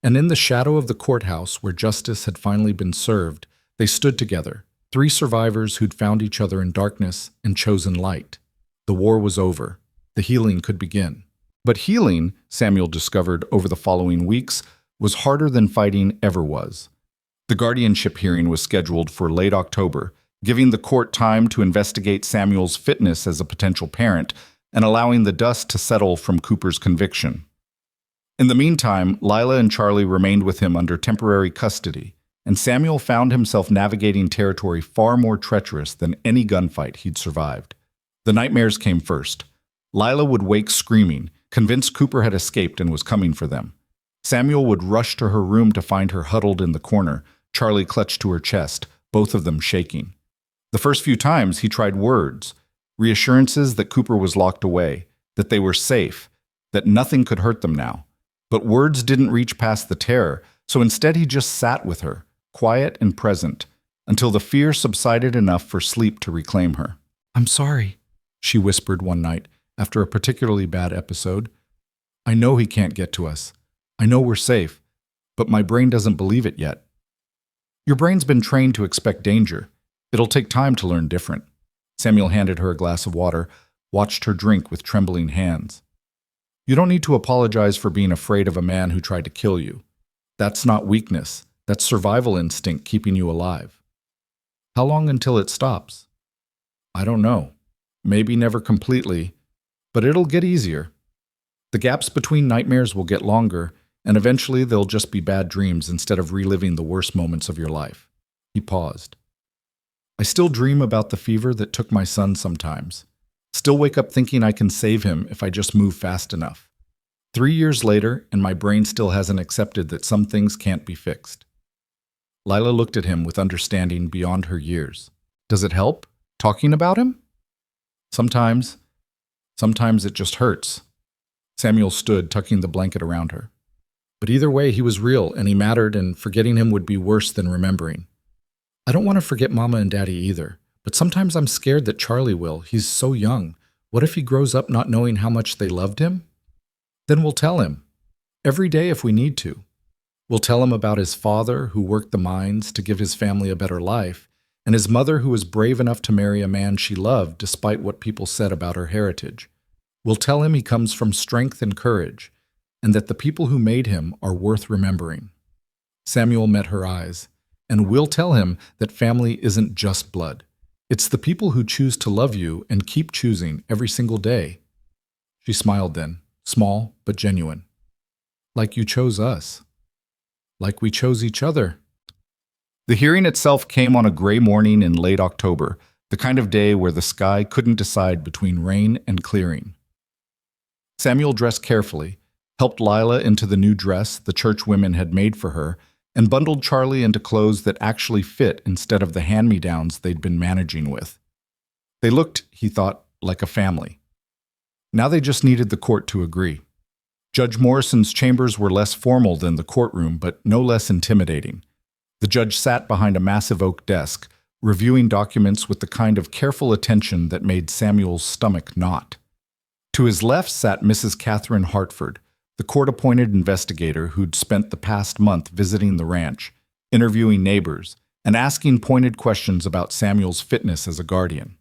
And in the shadow of the courthouse where justice had finally been served, they stood together, 3 survivors who'd found each other in darkness and chosen light. The war was over. The healing could begin. But healing, Samuel discovered over the following weeks, was harder than fighting ever was. The guardianship hearing was scheduled for late October, giving the court time to investigate Samuel's fitness as a potential parent and allowing the dust to settle from Cooper's conviction. In the meantime, Lila and Charlie remained with him under temporary custody, and Samuel found himself navigating territory far more treacherous than any gunfight he'd survived. The nightmares came first. Lila would wake screaming, convinced Cooper had escaped and was coming for them. Samuel would rush to her room to find her huddled in the corner, Charlie clutched to her chest, both of them shaking. The first few times he tried words, reassurances that Cooper was locked away, that they were safe, that nothing could hurt them now. But words didn't reach past the terror, so instead he just sat with her, quiet and present, until the fear subsided enough for sleep to reclaim her. "I'm sorry," she whispered one night after a particularly bad episode. "I know he can't get to us. I know we're safe, but my brain doesn't believe it yet." "Your brain's been trained to expect danger. It'll take time to learn different." Samuel handed her a glass of water, watched her drink with trembling hands. "You don't need to apologize for being afraid of a man who tried to kill you. That's not weakness. That's survival instinct keeping you alive." "How long until it stops?" "I don't know. Maybe never completely, but it'll get easier. The gaps between nightmares will get longer, and eventually they'll just be bad dreams instead of reliving the worst moments of your life." He paused. "I still dream about the fever that took my son sometimes. Still wake up thinking I can save him if I just move fast enough. 3 years later, and my brain still hasn't accepted that some things can't be fixed." Lila looked at him with understanding beyond her years. "Does it help, talking about him?" Sometimes it just hurts." Samuel stood, tucking the blanket around her. "But either way, he was real, and he mattered, and forgetting him would be worse than remembering. I don't want to forget Mama and Daddy either, but sometimes I'm scared that Charlie will. He's so young. What if he grows up not knowing how much they loved him? Then we'll tell him. Every day if we need to. We'll tell him about his father who worked the mines to give his family a better life, and his mother who was brave enough to marry a man she loved despite what people said about her heritage. We'll tell him he comes from strength and courage, and that the people who made him are worth remembering. Samuel met her eyes, and we'll tell him that family isn't just blood. It's the people who choose to love you and keep choosing every single day. She smiled then, small but genuine. Like you chose us. Like we chose each other. The hearing itself came on a gray morning in late October, the kind of day where the sky couldn't decide between rain and clearing. Samuel dressed carefully, helped Lila into the new dress the church women had made for her, and bundled Charlie into clothes that actually fit instead of the hand-me-downs they'd been managing with. They looked, he thought, like a family. Now they just needed the court to agree. Judge Morrison's chambers were less formal than the courtroom, but no less intimidating. The judge sat behind a massive oak desk, reviewing documents with the kind of careful attention that made Samuel's stomach knot. To his left sat Mrs. Catherine Hartford, the court-appointed investigator who'd spent the past month visiting the ranch, interviewing neighbors, and asking pointed questions about Samuel's fitness as a guardian.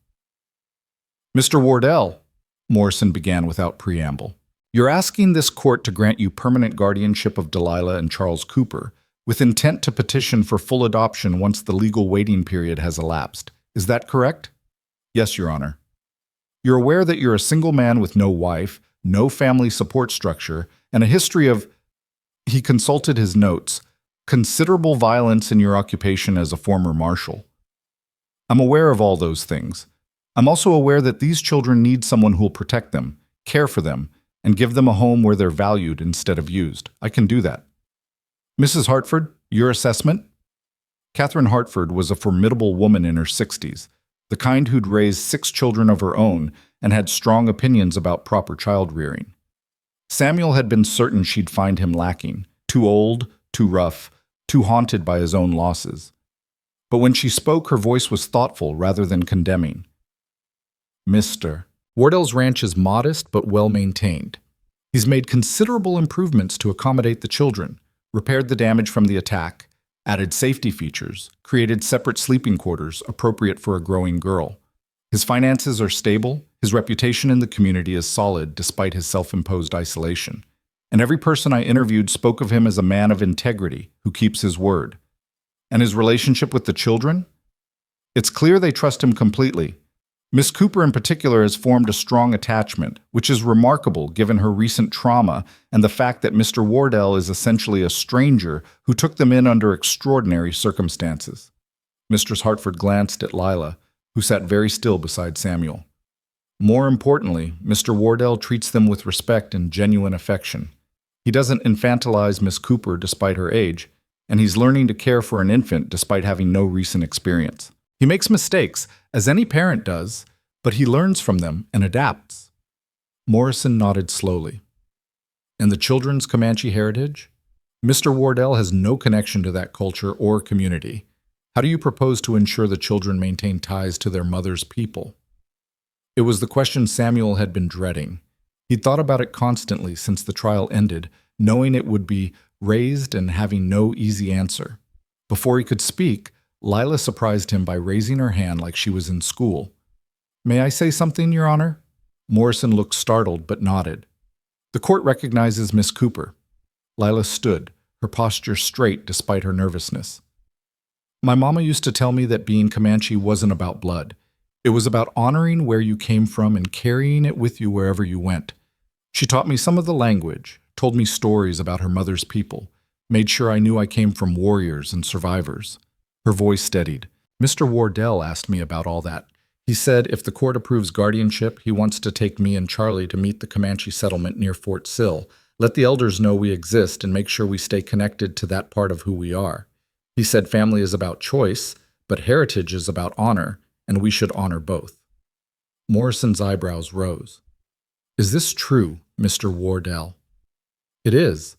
"Mr. Wardell," Morrison began without preamble, "you're asking this court to grant you permanent guardianship of Delilah and Charles Cooper, with intent to petition for full adoption once the legal waiting period has elapsed. Is that correct?" "Yes, Your Honor." "You're aware that you're a single man with no wife, no family support structure, and a history of," he consulted his notes, "considerable violence in your occupation as a former marshal." "I'm aware of all those things. I'm also aware that these children need someone who'll protect them, care for them, and give them a home where they're valued instead of used. I can do that." "Mrs. Hartford, your assessment?" Catherine Hartford was a formidable woman in her 60s, the kind who'd raised 6 children of her own and had strong opinions about proper child-rearing. Samuel had been certain she'd find him lacking, too old, too rough, too haunted by his own losses. But when she spoke, her voice was thoughtful rather than condemning. "Mr. Wardell's ranch is modest but well-maintained. He's made considerable improvements to accommodate the children, repaired the damage from the attack, added safety features, created separate sleeping quarters appropriate for a growing girl. His finances are stable, his reputation in the community is solid despite his self-imposed isolation, and every person I interviewed spoke of him as a man of integrity who keeps his word. And his relationship with the children? It's clear they trust him completely. Miss Cooper in particular has formed a strong attachment, which is remarkable given her recent trauma and the fact that Mr. Wardell is essentially a stranger who took them in under extraordinary circumstances." Mistress Hartford glanced at Lila, who sat very still beside Samuel. "More importantly, Mr. Wardell treats them with respect and genuine affection. He doesn't infantilize Miss Cooper despite her age, and he's learning to care for an infant despite having no recent experience. He makes mistakes, as any parent does, but he learns from them and adapts." Morrison nodded slowly. "And the children's Comanche heritage? Mr. Wardell has no connection to that culture or community. How do you propose to ensure the children maintain ties to their mother's people?" It was the question Samuel had been dreading. He'd thought about it constantly since the trial ended, knowing it would be raised and having no easy answer. Before he could speak, Lila surprised him by raising her hand like she was in school. "May I say something, Your Honor?" Morrison looked startled but nodded. "The court recognizes Miss Cooper." Lila stood, her posture straight despite her nervousness. "My mama used to tell me that being Comanche wasn't about blood. It was about honoring where you came from and carrying it with you wherever you went. She taught me some of the language, told me stories about her mother's people, made sure I knew I came from warriors and survivors." Her voice steadied. "Mr. Wardell asked me about all that. He said if the court approves guardianship, he wants to take me and Charlie to meet the Comanche settlement near Fort Sill, let the elders know we exist, and make sure we stay connected to that part of who we are. He said family is about choice, but heritage is about honor, and we should honor both." Morrison's eyebrows rose. "Is this true, Mr. Wardell?" "It is.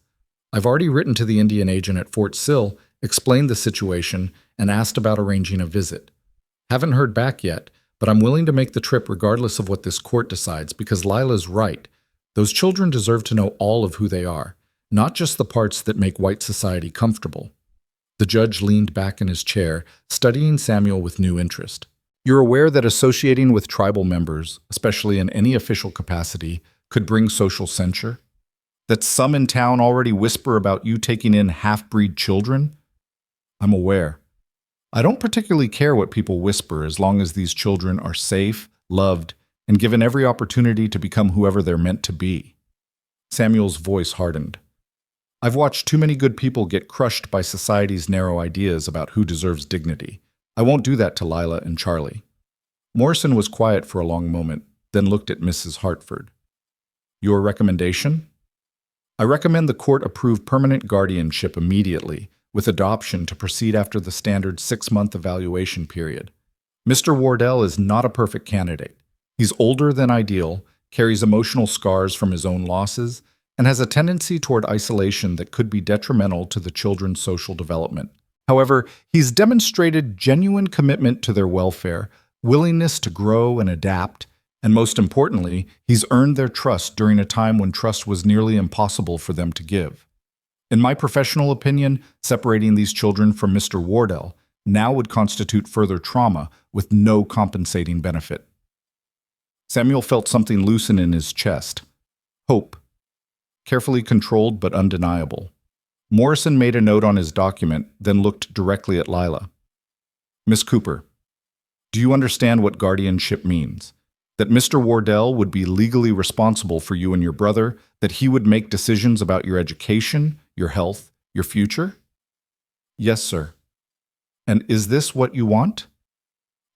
I've already written to the Indian agent at Fort Sill, explained the situation, and asked about arranging a visit. Haven't heard back yet, but I'm willing to make the trip regardless of what this court decides because Lila's right. Those children deserve to know all of who they are, not just the parts that make white society comfortable." The judge leaned back in his chair, studying Samuel with new interest. You're aware that associating with tribal members, especially in any official capacity, could bring social censure? That some in town already whisper about you taking in half-breed children? I'm aware. I don't particularly care what people whisper as long as these children are safe, loved, and given every opportunity to become whoever they're meant to be. Samuel's voice hardened. I've watched too many good people get crushed by society's narrow ideas about who deserves dignity. I won't do that to Lila and Charlie. Morrison was quiet for a long moment, then looked at Mrs. Hartford. Your recommendation? I recommend the court approve permanent guardianship immediately, with adoption to proceed after the standard 6-month evaluation period. Mr. Wardell is not a perfect candidate. He's older than ideal, carries emotional scars from his own losses, and has a tendency toward isolation that could be detrimental to the children's social development. However, he's demonstrated genuine commitment to their welfare, willingness to grow and adapt, and most importantly, he's earned their trust during a time when trust was nearly impossible for them to give. In my professional opinion, separating these children from Mr. Wardell now would constitute further trauma with no compensating benefit. Samuel felt something loosen in his chest. Hope. Carefully controlled but undeniable. Morrison made a note on his document, then looked directly at Lila. Miss Cooper, do you understand what guardianship means? That Mr. Wardell would be legally responsible for you and your brother, that he would make decisions about your education, your health, your future? Yes, sir. And is this what you want?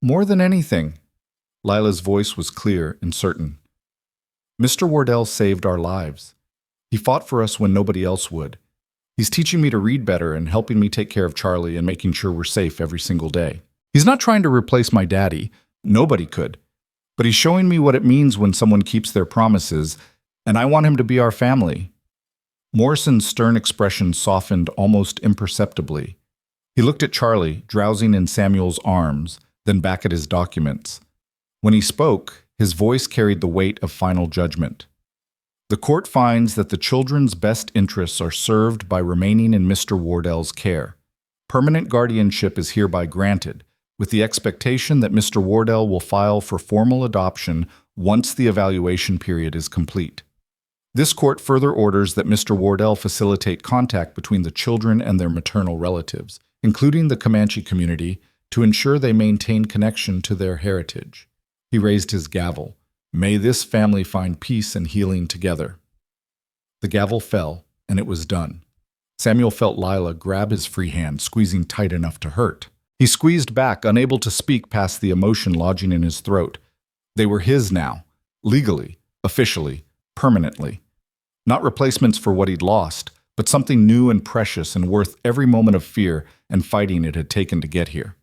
More than anything. Lila's voice was clear and certain. Mr. Wardell saved our lives. He fought for us when nobody else would. He's teaching me to read better and helping me take care of Charlie and making sure we're safe every single day. He's not trying to replace my daddy. Nobody could. But he's showing me what it means when someone keeps their promises, and I want him to be our family. Morrison's stern expression softened almost imperceptibly. He looked at Charlie, drowsing in Samuel's arms, then back at his documents. When he spoke, his voice carried the weight of final judgment. The court finds that the children's best interests are served by remaining in Mr. Wardell's care. Permanent guardianship is hereby granted, with the expectation that Mr. Wardell will file for formal adoption once the evaluation period is complete. This court further orders that Mr. Wardell facilitate contact between the children and their maternal relatives, including the Comanche community, to ensure they maintain connection to their heritage. He raised his gavel. May this family find peace and healing together. The gavel fell, and it was done. Samuel felt Lila grab his free hand, squeezing tight enough to hurt. He squeezed back, unable to speak past the emotion lodging in his throat. They were his now, legally, officially, permanently. Not replacements for what he'd lost, but something new and precious and worth every moment of fear and fighting it had taken to get here.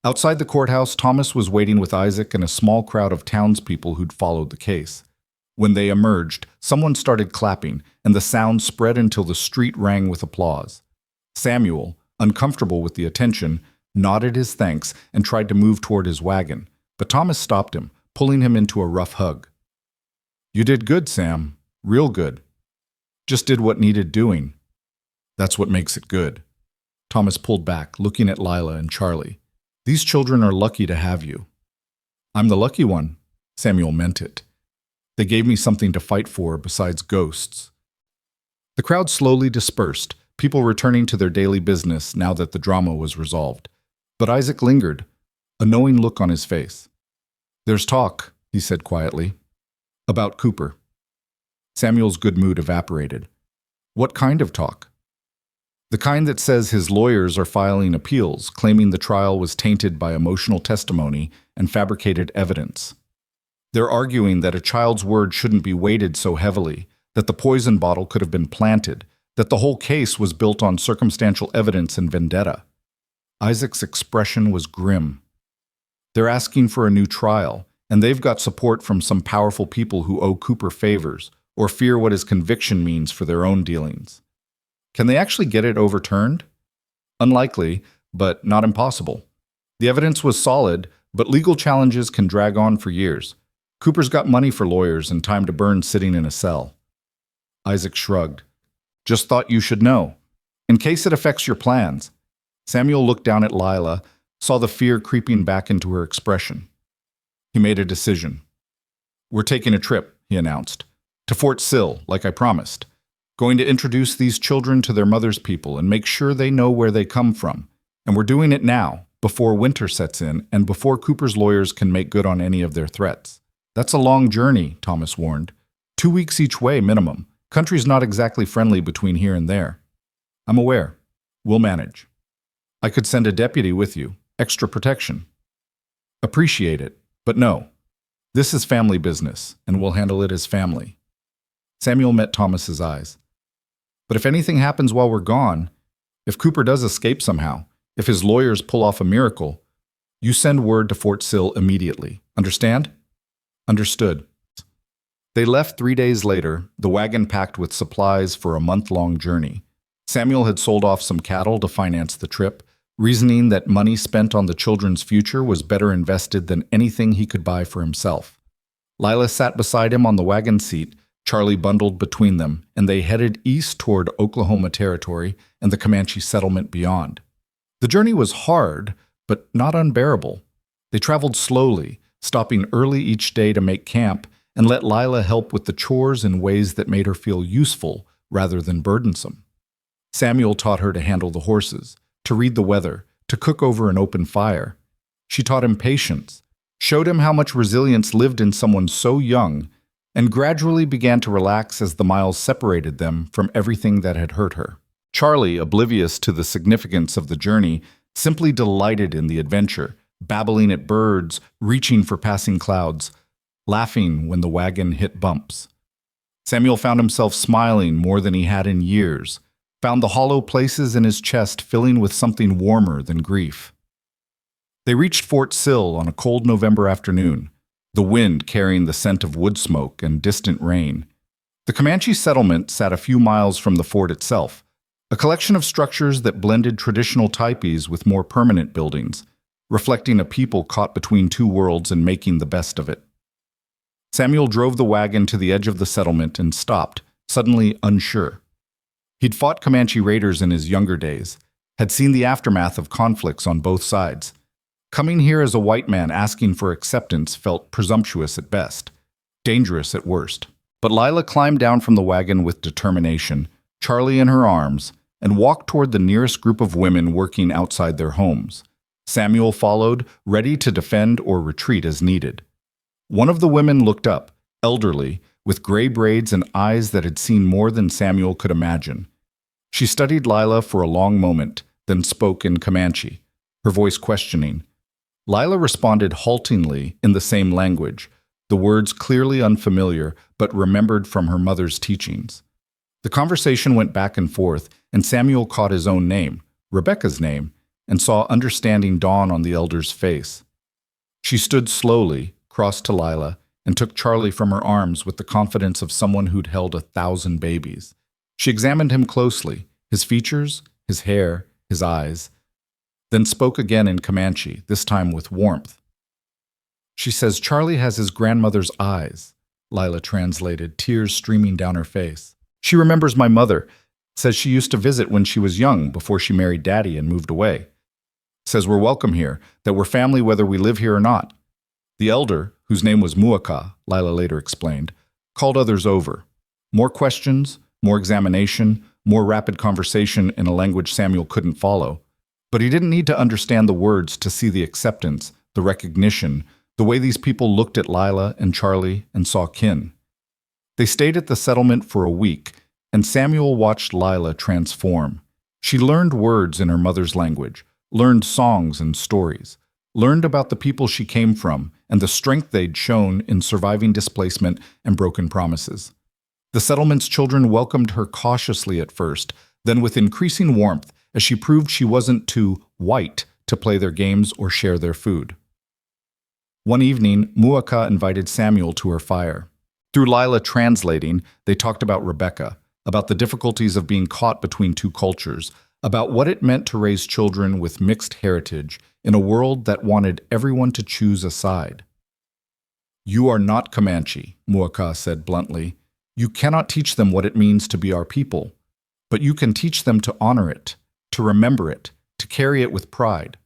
Outside the courthouse, Thomas was waiting with Isaac and a small crowd of townspeople who'd followed the case. When they emerged, someone started clapping, and the sound spread until the street rang with applause. Samuel, uncomfortable with the attention, nodded his thanks and tried to move toward his wagon, but Thomas stopped him, pulling him into a rough hug. You did good, Sam. Real good. Just did what needed doing. That's what makes it good. Thomas pulled back, looking at Lila and Charlie. These children are lucky to have you. I'm the lucky one. Samuel meant it. They gave me something to fight for besides ghosts. The crowd slowly dispersed, people returning to their daily business now that the drama was resolved. But Isaac lingered, a knowing look on his face. There's talk, he said quietly, about Cooper. Samuel's good mood evaporated. What kind of talk? The kind that says his lawyers are filing appeals, claiming the trial was tainted by emotional testimony and fabricated evidence. They're arguing that a child's word shouldn't be weighted so heavily, that the poison bottle could have been planted, that the whole case was built on circumstantial evidence and vendetta. Isaac's expression was grim. They're asking for a new trial, and they've got support from some powerful people who owe Cooper favors or fear what his conviction means for their own dealings. Can they actually get it overturned? Unlikely, but not impossible. The evidence was solid, but legal challenges can drag on for years. Cooper's got money for lawyers and time to burn sitting in a cell. Isaac shrugged. Just thought you should know. In case it affects your plans. Samuel looked down at Lila, saw the fear creeping back into her expression. He made a decision. "We're taking a trip," he announced, "to Fort Sill, like I promised. Going to introduce these children to their mother's people and make sure they know where they come from. And we're doing it now, before winter sets in and before Cooper's lawyers can make good on any of their threats." "That's a long journey," Thomas warned. 2 weeks each way minimum. Country's not exactly friendly between here and there." "I'm aware. We'll manage. I could send a deputy with you. Extra protection." "Appreciate it, but no. This is family business, and we'll handle it as family." Samuel met Thomas's eyes. "But if anything happens while we're gone, if Cooper does escape somehow, if his lawyers pull off a miracle, you send word to Fort Sill immediately. Understand?" "Understood." They left 3 days later, the wagon packed with supplies for a month-long journey. Samuel had sold off some cattle to finance the trip, reasoning that money spent on the children's future was better invested than anything he could buy for himself. Lila sat beside him on the wagon seat, Charlie bundled between them, and they headed east toward Oklahoma Territory and the Comanche settlement beyond. The journey was hard, but not unbearable. They traveled slowly, stopping early each day to make camp and let Lila help with the chores in ways that made her feel useful rather than burdensome. Samuel taught her to handle the horses, to read the weather, to cook over an open fire. She taught him patience, showed him how much resilience lived in someone so young, and gradually began to relax as the miles separated them from everything that had hurt her. Charlie, oblivious to the significance of the journey, simply delighted in the adventure, babbling at birds, reaching for passing clouds, laughing when the wagon hit bumps. Samuel found himself smiling more than he had in years, found the hollow places in his chest filling with something warmer than grief. They reached Fort Sill on a cold November afternoon, the wind carrying the scent of wood smoke and distant rain. The Comanche settlement sat a few miles from the fort itself, a collection of structures that blended traditional teepees with more permanent buildings, reflecting a people caught between two worlds and making the best of it. Samuel drove the wagon to the edge of the settlement and stopped, suddenly unsure. He'd fought Comanche raiders in his younger days, had seen the aftermath of conflicts on both sides. Coming here as a white man asking for acceptance felt presumptuous at best, dangerous at worst. But Lila climbed down from the wagon with determination, Charlie in her arms, and walked toward the nearest group of women working outside their homes. Samuel followed, ready to defend or retreat as needed. One of the women looked up, elderly, with gray braids and eyes that had seen more than Samuel could imagine. She studied Lila for a long moment, then spoke in Comanche, her voice questioning. Lila responded haltingly in the same language, the words clearly unfamiliar but remembered from her mother's teachings. The conversation went back and forth, and Samuel caught his own name, Rebecca's name, and saw understanding dawn on the elder's face. She stood slowly, crossed to Lila, and took Charlie from her arms with the confidence of someone who'd held 1,000 babies. She examined him closely, his features, his hair, his eyes, then spoke again in Comanche, this time with warmth. "She says Charlie has his grandmother's eyes," Lila translated, tears streaming down her face. "She remembers my mother, says she used to visit when she was young before she married Daddy and moved away. Says we're welcome here, that we're family whether we live here or not." The elder, whose name was Muaka, Lila later explained, called others over. More questions, more examination, more rapid conversation in a language Samuel couldn't follow. But he didn't need to understand the words to see the acceptance, the recognition, the way these people looked at Lila and Charlie and saw kin. They stayed at the settlement for a week, and Samuel watched Lila transform. She learned words in her mother's language, learned songs and stories, learned about the people she came from and the strength they'd shown in surviving displacement and broken promises. The settlement's children welcomed her cautiously at first, then with increasing warmth as she proved she wasn't too white to play their games or share their food. One evening, Muaka invited Samuel to her fire. Through Lila translating, they talked about Rebecca, about the difficulties of being caught between two cultures, about what it meant to raise children with mixed heritage in a world that wanted everyone to choose a side. "You are not Comanche," Muaka said bluntly. "You cannot teach them what it means to be our people, but you can teach them to honor it, to remember it, to carry it with pride.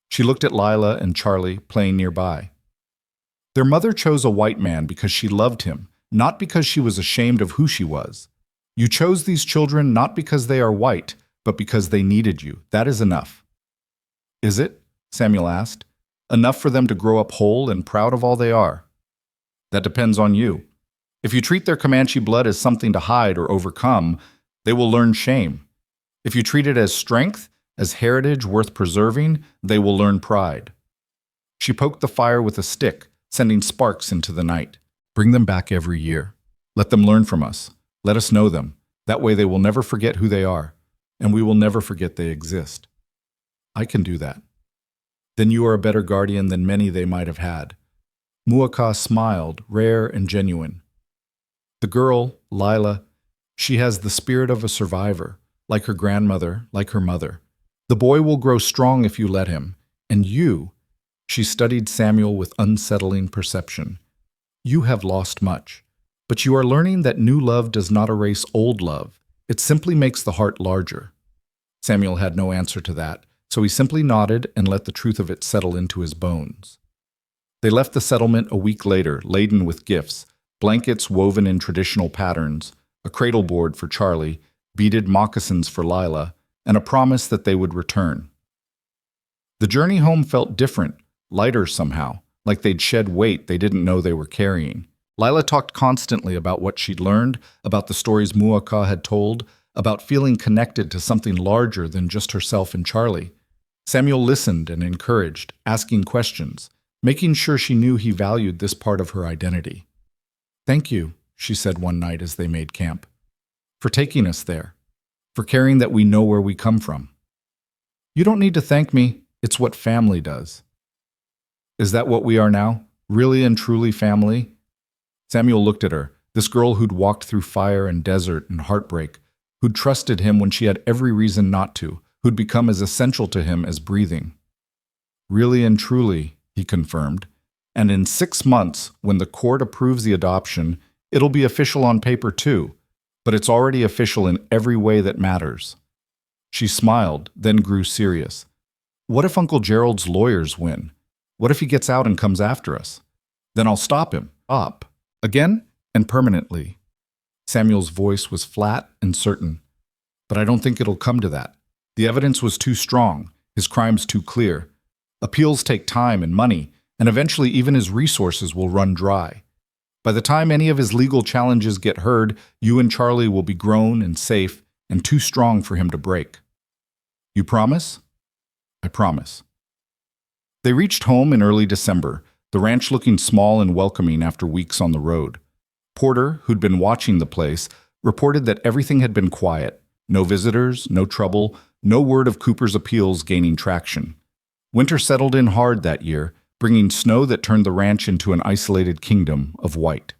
She looked at Lila and Charlie playing nearby. Their mother chose a white man because she loved him, not because she was ashamed of who she was. You chose these children not because they are white, but because they needed you. That is enough. Is it? Samuel asked. Enough for them to grow up whole and proud of all they are? That depends on you. If you treat their Comanche blood as something to hide or overcome, they will learn shame. If you treat it as strength, as heritage worth preserving, they will learn pride. She poked the fire with a stick, sending sparks into the night. Bring them back every year. Let them learn from us. Let us know them. That way they will never forget who they are, and we will never forget they exist. I can do that. Then you are a better guardian than many they might have had. Muaka smiled, rare and genuine. The girl, Lila, she has the spirit of a survivor, like her grandmother, like her mother. The boy will grow strong if you let him. And you, she studied Samuel with unsettling perception. You have lost much, but you are learning that new love does not erase old love. It simply makes the heart larger. Samuel had no answer to that, so he simply nodded and let the truth of it settle into his bones. They left the settlement a week later, laden with gifts, blankets woven in traditional patterns, a cradle board for Charlie, beaded moccasins for Lila, and a promise that they would return. The journey home felt different, lighter somehow, like they'd shed weight they didn't know they were carrying. Lila talked constantly about what she'd learned, about the stories Muaka had told, about feeling connected to something larger than just herself and Charlie. Samuel listened and encouraged, asking questions, making sure she knew he valued this part of her identity. Thank you, she said one night as they made camp, for taking us there, for caring that we know where we come from. You don't need to thank me, it's what family does. Is that what we are now? Really and truly family? Samuel looked at her, this girl who'd walked through fire and desert and heartbreak, who'd trusted him when she had every reason not to, who'd become as essential to him as breathing. Really and truly, he confirmed, and in 6 months, when the court approves the adoption, it'll be official on paper too, but it's already official in every way that matters. She smiled, then grew serious. What if Uncle Gerald's lawyers win? What if he gets out and comes after us? Then I'll stop him. Up. Again and permanently. Samuel's voice was flat and certain. But I don't think it'll come to that. The evidence was too strong, his crimes too clear. Appeals take time and money, and eventually even his resources will run dry. By the time any of his legal challenges get heard, you and Charlie will be grown and safe and too strong for him to break. You promise? I promise. They reached home in early December, the ranch looking small and welcoming after weeks on the road. Porter, who'd been watching the place, reported that everything had been quiet. No visitors, no trouble, no word of Cooper's appeals gaining traction. Winter settled in hard that year, bringing snow that turned the ranch into an isolated kingdom of white.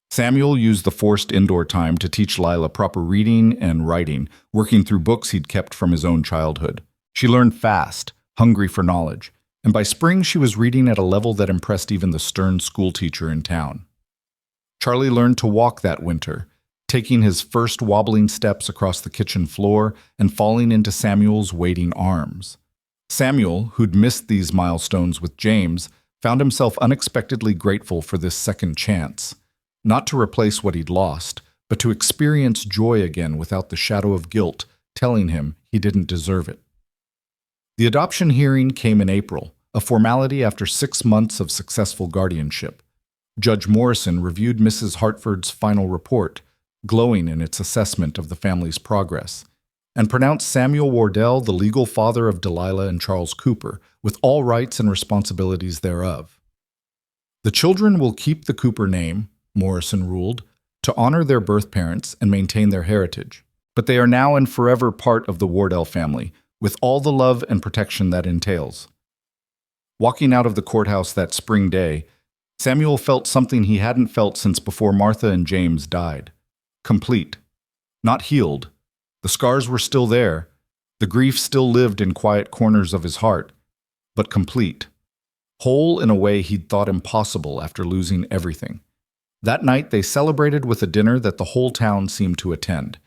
Samuel used the forced indoor time to teach Lila proper reading and writing, working through books he'd kept from his own childhood. She learned fast, hungry for knowledge, and by spring she was reading at a level that impressed even the stern schoolteacher in town. Charlie learned to walk that winter, taking his first wobbling steps across the kitchen floor and falling into Samuel's waiting arms. Samuel, who'd missed these milestones with James, found himself unexpectedly grateful for this second chance, not to replace what he'd lost, but to experience joy again without the shadow of guilt telling him he didn't deserve it. The adoption hearing came in April, a formality after 6 months of successful guardianship. Judge Morrison reviewed Mrs. Hartford's final report, glowing in its assessment of the family's progress, and pronounced Samuel Wardell the legal father of Delilah and Charles Cooper, with all rights and responsibilities thereof. The children will keep the Cooper name, Morrison ruled, to honor their birth parents and maintain their heritage, but they are now and forever part of the Wardell family, with all the love and protection that entails. Walking out of the courthouse that spring day, Samuel felt something he hadn't felt since before Martha and James died. Complete. Not healed. The scars were still there. The grief still lived in quiet corners of his heart. But complete. Whole in a way he'd thought impossible after losing everything. That night they celebrated with a dinner that the whole town seemed to attend.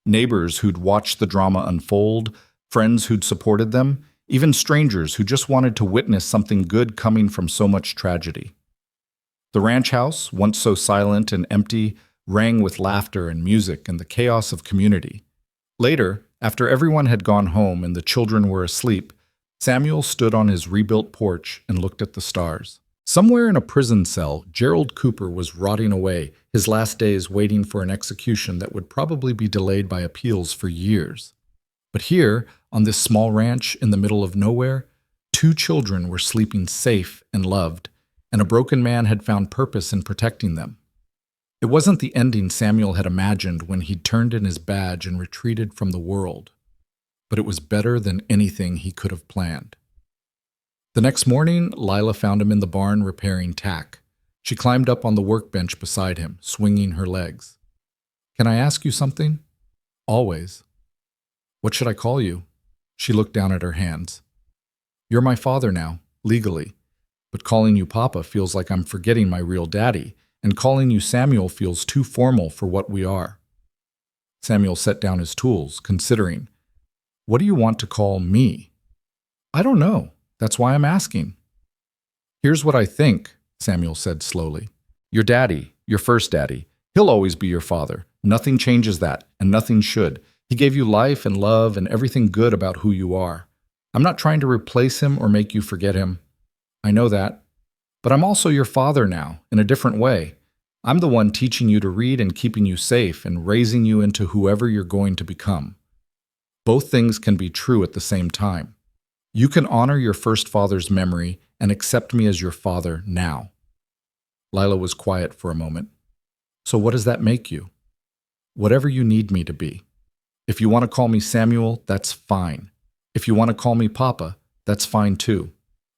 Neighbors who'd watched the drama unfold, friends who'd supported them, even strangers who just wanted to witness something good coming from so much tragedy. The ranch house, once so silent and empty, rang with laughter and music and the chaos of community. Later, after everyone had gone home and the children were asleep, Samuel stood on his rebuilt porch and looked at the stars. Somewhere in a prison cell, Gerald Cooper was rotting away, his last days waiting for an execution that would probably be delayed by appeals for years. But here, on this small ranch in the middle of nowhere, 2 children were sleeping safe and loved, and a broken man had found purpose in protecting them. It wasn't the ending Samuel had imagined when he'd turned in his badge and retreated from the world, but it was better than anything he could have planned. The next morning, Lila found him in the barn repairing tack. She climbed up on the workbench beside him, swinging her legs. "Can I ask you something?" "Always." "What should I call you?" She looked down at her hands. "You're my father now, legally, but calling you Papa feels like I'm forgetting my real daddy, and calling you Samuel feels too formal for what we are." Samuel set down his tools, considering. "What do you want to call me?" "I don't know. That's why I'm asking." "Here's what I think," Samuel said slowly. "Your daddy, your first daddy, he'll always be your father. Nothing changes that, and nothing should. He gave you life and love and everything good about who you are. I'm not trying to replace him or make you forget him. I know that. But I'm also your father now, in a different way. I'm the one teaching you to read and keeping you safe and raising you into whoever you're going to become. Both things can be true at the same time. You can honor your first father's memory and accept me as your father now." Lila was quiet for a moment. "So what does that make you?" "Whatever you need me to be. If you want to call me Samuel, that's fine. If you want to call me Papa, that's fine too.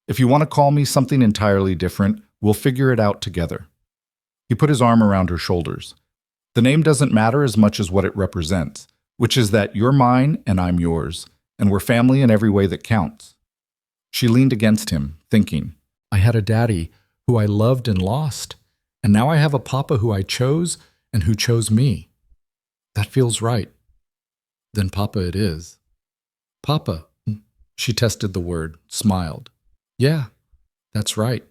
If you want to call me something entirely different, we'll figure it out together." He put his arm around her shoulders. "The name doesn't matter as much as what it represents, which is that you're mine and I'm yours, and we're family in every way that counts." She leaned against him, thinking, "I had a daddy who I loved and lost, and now I have a Papa who I chose and who chose me. That feels right." "Then Papa it is." "Papa," she tested the word, smiled. "Yeah, that's right."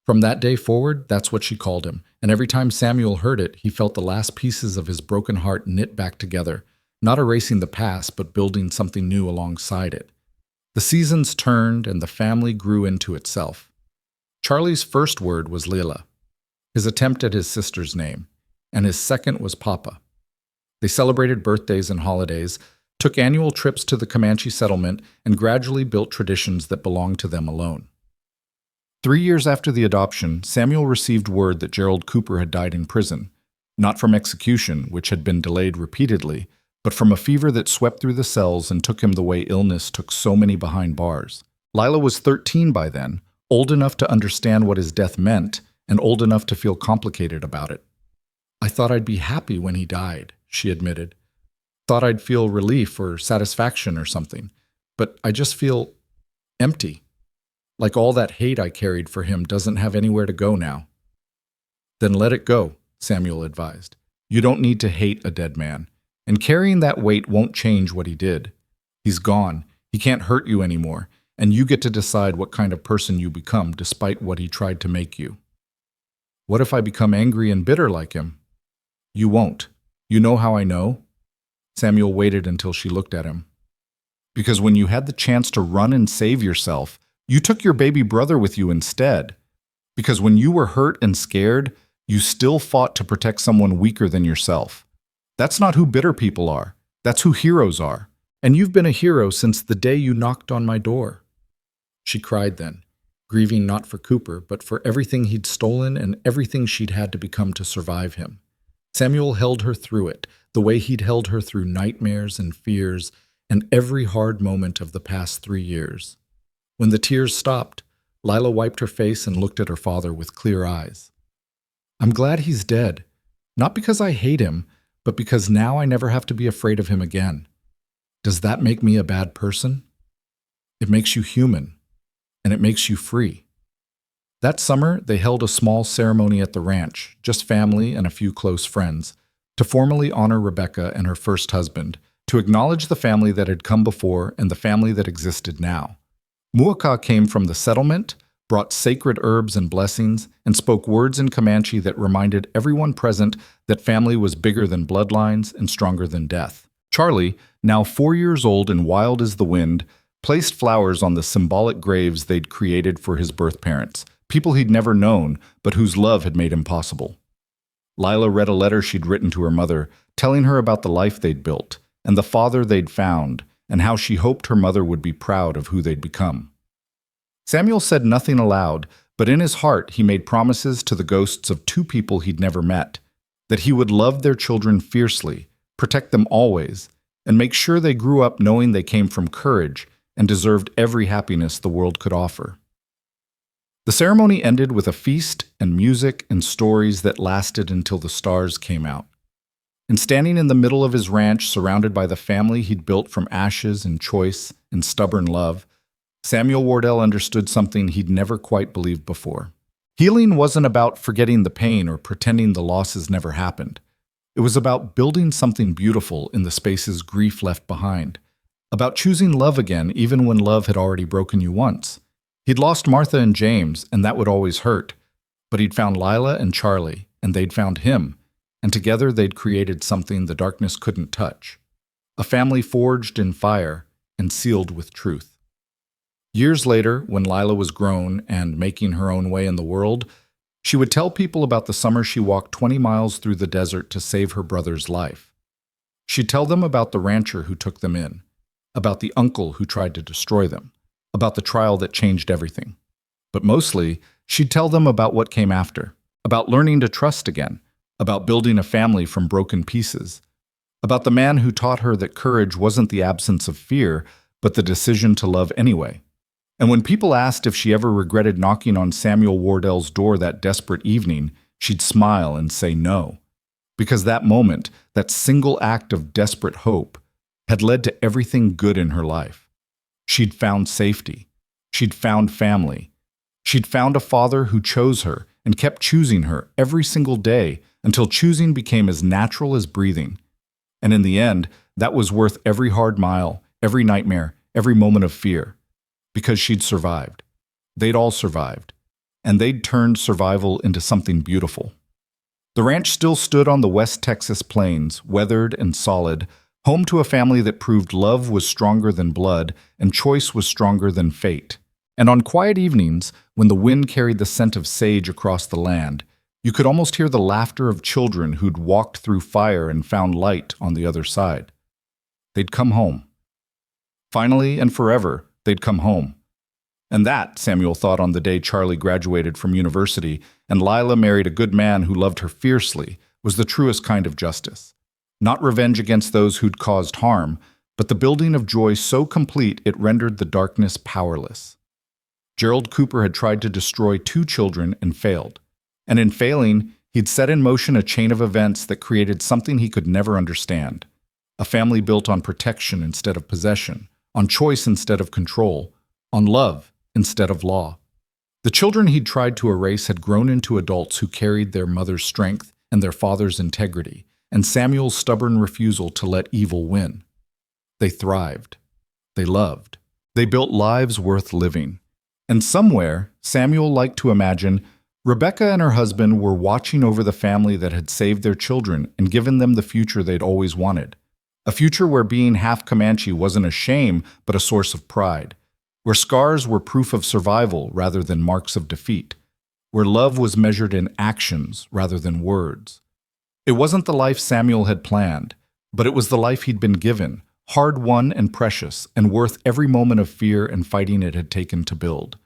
From that day forward, that's what she called him, and every time Samuel heard it, he felt the last pieces of his broken heart knit back together, not erasing the past, but building something new alongside it. The seasons turned, and the family grew into itself. Charlie's first word was Lila, his attempt at his sister's name, and his second was Papa. They celebrated birthdays and holidays, took annual trips to the Comanche settlement, and gradually built traditions that belonged to them alone. 3 years after the adoption, Samuel received word that Gerald Cooper had died in prison, not from execution, which had been delayed repeatedly, but from a fever that swept through the cells and took him the way illness took so many behind bars. Lila was 13 by then, old enough to understand what his death meant, and old enough to feel complicated about it. "I thought I'd be happy when he died," she admitted. "Thought I'd feel relief or satisfaction or something, but I just feel empty. Like all that hate I carried for him doesn't have anywhere to go now." "Then let it go," Samuel advised. "You don't need to hate a dead man, and carrying that weight won't change what he did. He's gone, he can't hurt you anymore, and you get to decide what kind of person you become despite what he tried to make you." "What if I become angry and bitter like him?" "You won't. You know how I know?" Samuel waited until she looked at him. "Because when you had the chance to run and save yourself, you took your baby brother with you instead. Because when you were hurt and scared, you still fought to protect someone weaker than yourself. That's not who bitter people are. That's who heroes are. And you've been a hero since the day you knocked on my door." She cried then, grieving not for Cooper, but for everything he'd stolen and everything she'd had to become to survive him. Samuel held her through it, the way he'd held her through nightmares and fears and every hard moment of the past 3 years. When the tears stopped, Lila wiped her face and looked at her father with clear eyes. "I'm glad he's dead, not because I hate him, but because now I never have to be afraid of him again. Does that make me a bad person? It makes you human, and it makes you free." That summer, they held a small ceremony at the ranch, just family and a few close friends, to formally honor Rebecca and her first husband, to acknowledge the family that had come before and the family that existed now. Muaka came from the settlement, brought sacred herbs and blessings, and spoke words in Comanche that reminded everyone present that family was bigger than bloodlines and stronger than death. Charlie, now 4 years old and wild as the wind, placed flowers on the symbolic graves they'd created for his birth parents, people he'd never known, but whose love had made him possible. Lila read a letter she'd written to her mother, telling her about the life they'd built, and the father they'd found, and how she hoped her mother would be proud of who they'd become. Samuel said nothing aloud, but in his heart he made promises to the ghosts of 2 people he'd never met, that he would love their children fiercely, protect them always, and make sure they grew up knowing they came from courage and deserved every happiness the world could offer. The ceremony ended with a feast and music and stories that lasted until the stars came out. And standing in the middle of his ranch, surrounded by the family he'd built from ashes and choice and stubborn love, Samuel Wardell understood something he'd never quite believed before. Healing wasn't about forgetting the pain or pretending the losses never happened. It was about building something beautiful in the spaces grief left behind, about choosing love again even when love had already broken you once. He'd lost Martha and James, and that would always hurt, but he'd found Lila and Charlie, and they'd found him, and together they'd created something the darkness couldn't touch, a family forged in fire and sealed with truth. Years later, when Lila was grown and making her own way in the world, she would tell people about the summer she walked 20 miles through the desert to save her brother's life. She'd tell them about the rancher who took them in, about the uncle who tried to destroy them, about the trial that changed everything. But mostly, she'd tell them about what came after, about learning to trust again, about building a family from broken pieces, about the man who taught her that courage wasn't the absence of fear, but the decision to love anyway. And when people asked if she ever regretted knocking on Samuel Wardell's door that desperate evening, she'd smile and say no. Because that moment, that single act of desperate hope, had led to everything good in her life. She'd found safety. She'd found family. She'd found a father who chose her and kept choosing her every single day until choosing became as natural as breathing. And in the end, that was worth every hard mile, every nightmare, every moment of fear. Because she'd survived. They'd all survived. And they'd turned survival into something beautiful. The ranch still stood on the West Texas plains, weathered and solid, home to a family that proved love was stronger than blood and choice was stronger than fate. And on quiet evenings, when the wind carried the scent of sage across the land, you could almost hear the laughter of children who'd walked through fire and found light on the other side. They'd come home. Finally and forever, they'd come home. And that, Samuel thought on the day Charlie graduated from university and Lila married a good man who loved her fiercely, was the truest kind of justice. Not revenge against those who'd caused harm, but the building of joy so complete it rendered the darkness powerless. Gerald Cooper had tried to destroy 2 children and failed. And in failing, he'd set in motion a chain of events that created something he could never understand. A family built on protection instead of possession, on choice instead of control, on love instead of law. The children he'd tried to erase had grown into adults who carried their mother's strength and their father's integrity, and Samuel's stubborn refusal to let evil win. They thrived. They loved. They built lives worth living. And somewhere, Samuel liked to imagine, Rebecca and her husband were watching over the family that had saved their children and given them the future they'd always wanted. A future where being half Comanche wasn't a shame, but a source of pride. Where scars were proof of survival rather than marks of defeat. Where love was measured in actions rather than words. It wasn't the life Samuel had planned, but it was the life he'd been given, hard-won and precious, and worth every moment of fear and fighting it had taken to build.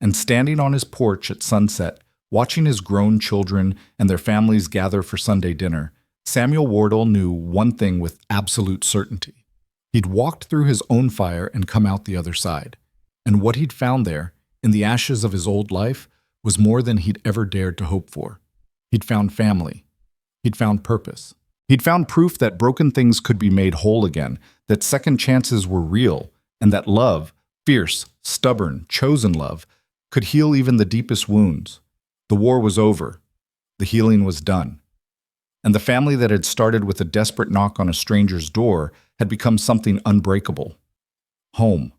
And standing on his porch at sunset, watching his grown children and their families gather for Sunday dinner, Samuel Wardell knew one thing with absolute certainty. He'd walked through his own fire and come out the other side. And what he'd found there, in the ashes of his old life, was more than he'd ever dared to hope for. He'd found family. He'd found purpose. He'd found proof that broken things could be made whole again, that second chances were real, and that love, fierce, stubborn, chosen love, could heal even the deepest wounds. The war was over. The healing was done. And the family that had started with a desperate knock on a stranger's door had become something unbreakable. Home.